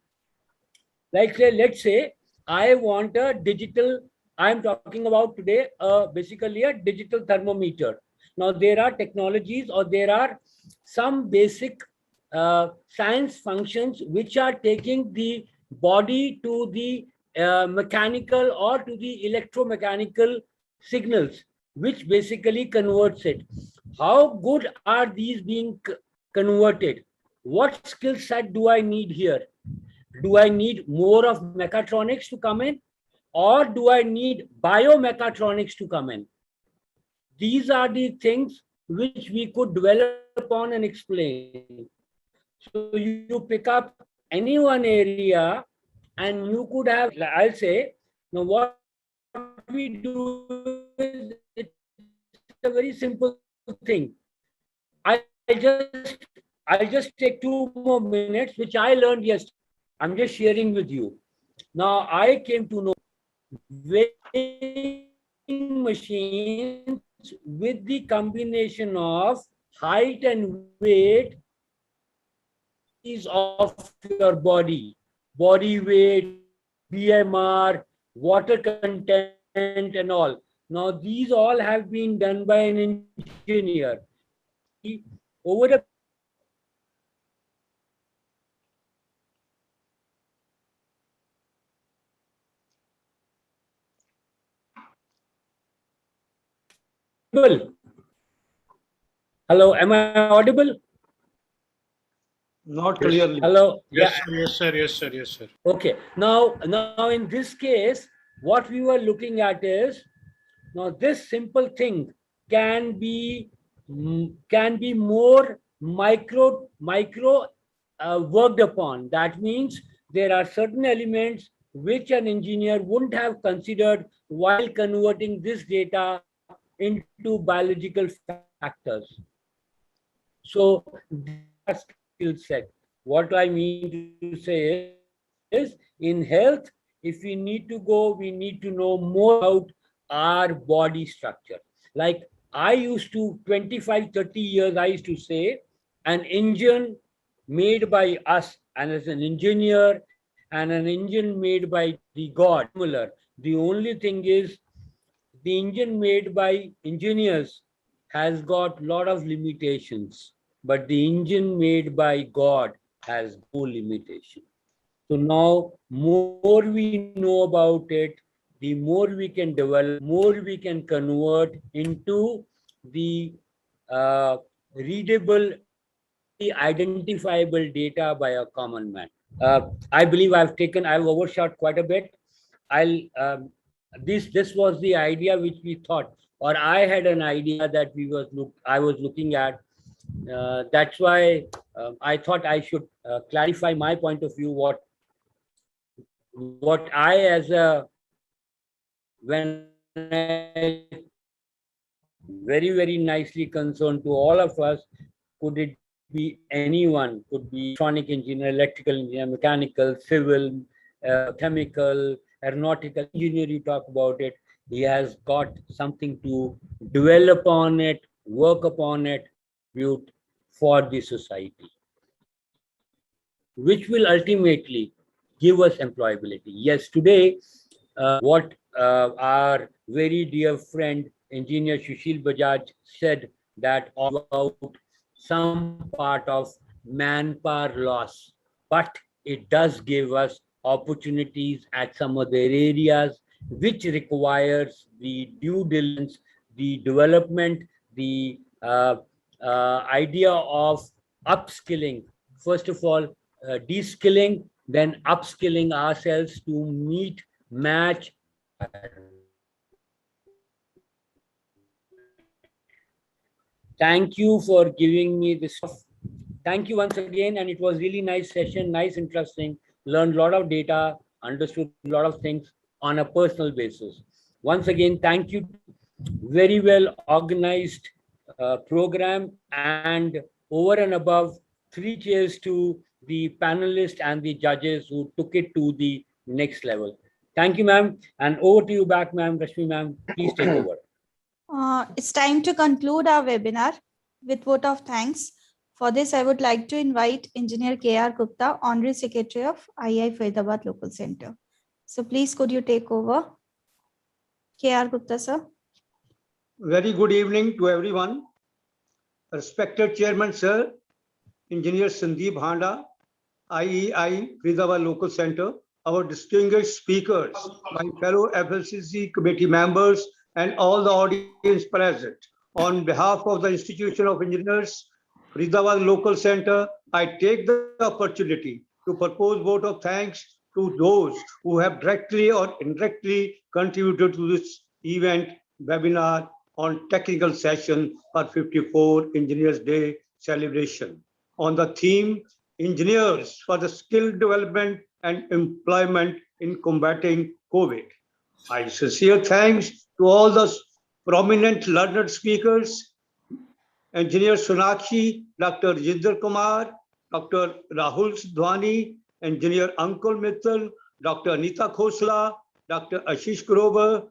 Speaker 1: like let's say I want a digital, I'm talking about today, basically a digital thermometer. Now there are technologies, or there are some basic science functions which are taking the body to the mechanical or to the electromechanical signals, which basically converts it. How good are these being converted? What skill set do I need here? Do I need more of mechatronics to come in, or do I need biomechatronics to come in? These are the things which we could develop upon and explain. So you pick up any one area and you could have, I'll say, now what we do is it's a very simple thing. I'll just take 2 more minutes, which I learned yesterday. I'm just sharing with you. Now I came to know weighing machines with the combination of height and weight is of your body weight, BMR, water content, and all. Now these all have been done by an engineer. Over the Hello, am I audible?
Speaker 8: Not clearly.
Speaker 1: Hello.
Speaker 2: Yes, sir, yes, sir, yes, sir, yes, sir.
Speaker 1: Okay. Now in this case, what we were looking at is, now this simple thing can be more micro worked upon. That means there are certain elements which an engineer wouldn't have considered while converting this data into biological factors. So that's skill set. What I mean to say is, in health, if we need to go, we need to know more about our body structure. Like I used to, 25, 30 years, I used to say, an engine made by us and as an engineer and an engine made by the God, similar. The only thing is, the engine made by engineers has got a lot of limitations, but the engine made by God has no limitation. So now, more we know about it, the more we can develop, more we can convert into the readable, identifiable data by a common man. I believe I've overshot quite a bit. This was the idea which we thought, or I had an idea that I was looking at. That's why I thought I should clarify my point of view. What I, as a, when I very, very nicely concerned to all of us, could it be anyone, could be electronic engineer, electrical engineer, mechanical, civil, chemical, aeronautical engineer, you talk about it, he has got something to develop on it, work upon it, build for the society, which will ultimately give us employability. Yes, today, what our very dear friend, engineer Sushil Bajaj said, that about some part of manpower loss, but it does give us opportunities at some other areas which requires the due diligence, the development, the idea of upskilling. First of all, de-skilling, then upskilling ourselves to meet, match. Thank you for giving me this. Thank you once again, and it was really nice session, nice, interesting, learned a lot of data, understood a lot of things on a personal basis. Once again, thank you. Very well organized program, and over and above, 3 cheers to the panelists and the judges who took it to the next level. Thank you, ma'am. And over to you back, ma'am. Rashmi, ma'am, please take over.
Speaker 3: It's time to conclude our webinar with vote of thanks. For this, I would like to invite Engineer K.R. Gupta, Honorary Secretary of III Faridabad Local Center. So please, could you take over? K.R. Gupta, sir.
Speaker 8: Very good evening to everyone. Respected Chairman, sir, Engineer Sandeep Handa, IEI Faridabad Local Center, our distinguished speakers, my fellow FLCC committee members, and all the audience present. On behalf of the Institution of Engineers, Faridabad Local Center, I take the opportunity to propose vote of thanks to those who have directly or indirectly contributed to this event, webinar, on technical session for 54 Engineers Day celebration on the theme Engineers for the Skill Development and Employment in Combating COVID. I sincere thanks to all the prominent learned speakers, Engineer Sonakshi, Dr. Jinder Kumar, Dr. Rahul Sidhwani, Engineer Ankul Mittal, Dr. Anita Khosla, Dr. Ashish Grover,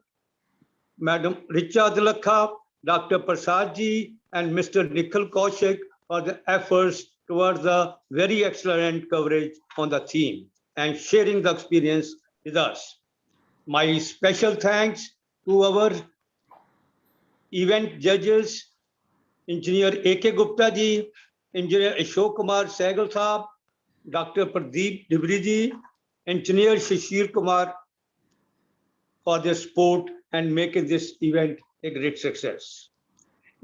Speaker 8: Madam Richa Dilakha, Dr. Prasadji, and Mr. Nikhil Kaushik for the efforts towards the very excellent coverage on the theme and sharing the experience with us. My special thanks to our event judges, Engineer A.K. Gupta ji, Engineer Ashok Kumar Sehgal Saab, Dr. Pradeep Dibri ji, Engineer Shishir Kumar for their support and making this event a great success.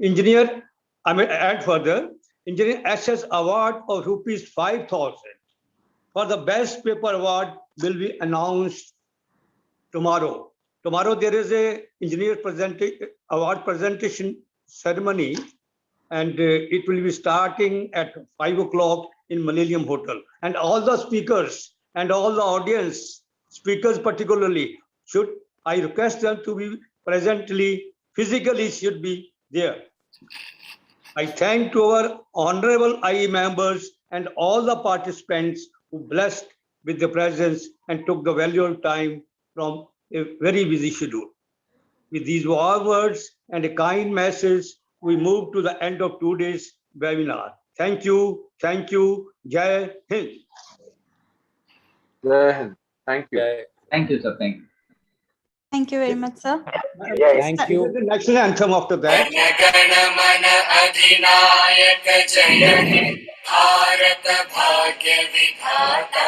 Speaker 8: Engineer, I may add further, Engineer SS Award of rupees 5,000 for the best paper award will be announced tomorrow. Tomorrow there is a engineer award presentation ceremony, and it will be starting at 5 o'clock in Millennium Hotel. And all the speakers and all the audience, speakers particularly, I request them to be physically should be there. I thank to our honorable IE members and all the participants who blessed with the presence and took the valuable time from a very busy schedule. With these warm words and a kind message, we move to the end of today's webinar. Thank you. Thank you. Jai Hind.
Speaker 6: Jai Hind. Thank you.
Speaker 17: Thank you, sir. Thank you.
Speaker 3: Thank you very much, sir.
Speaker 1: Thank you.
Speaker 8: The national anthem after that.
Speaker 4: गण मन अधिनायक जय हे भारत भाग्य विधाता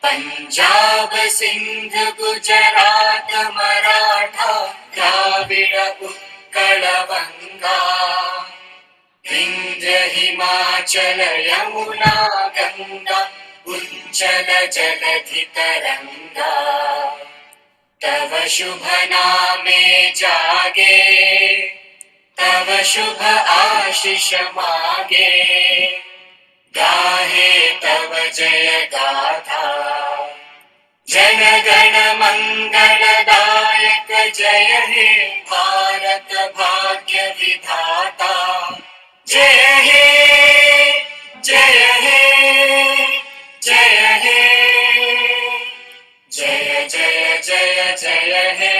Speaker 4: पंजाब सिंध गुजरात मराठा द्राविड़ उत्कल बंगा विंध्य हिमाचल यमुना गंगा उज्जल जलधि तरंगा तव शुभ नामे जागे तव शुभ आशीष मागे गाहे तव जय गाथा जन गण मंगलदायक जय हे भारत भाग्य विधाता जय हे जय हे जय हे जय जय जय जय हे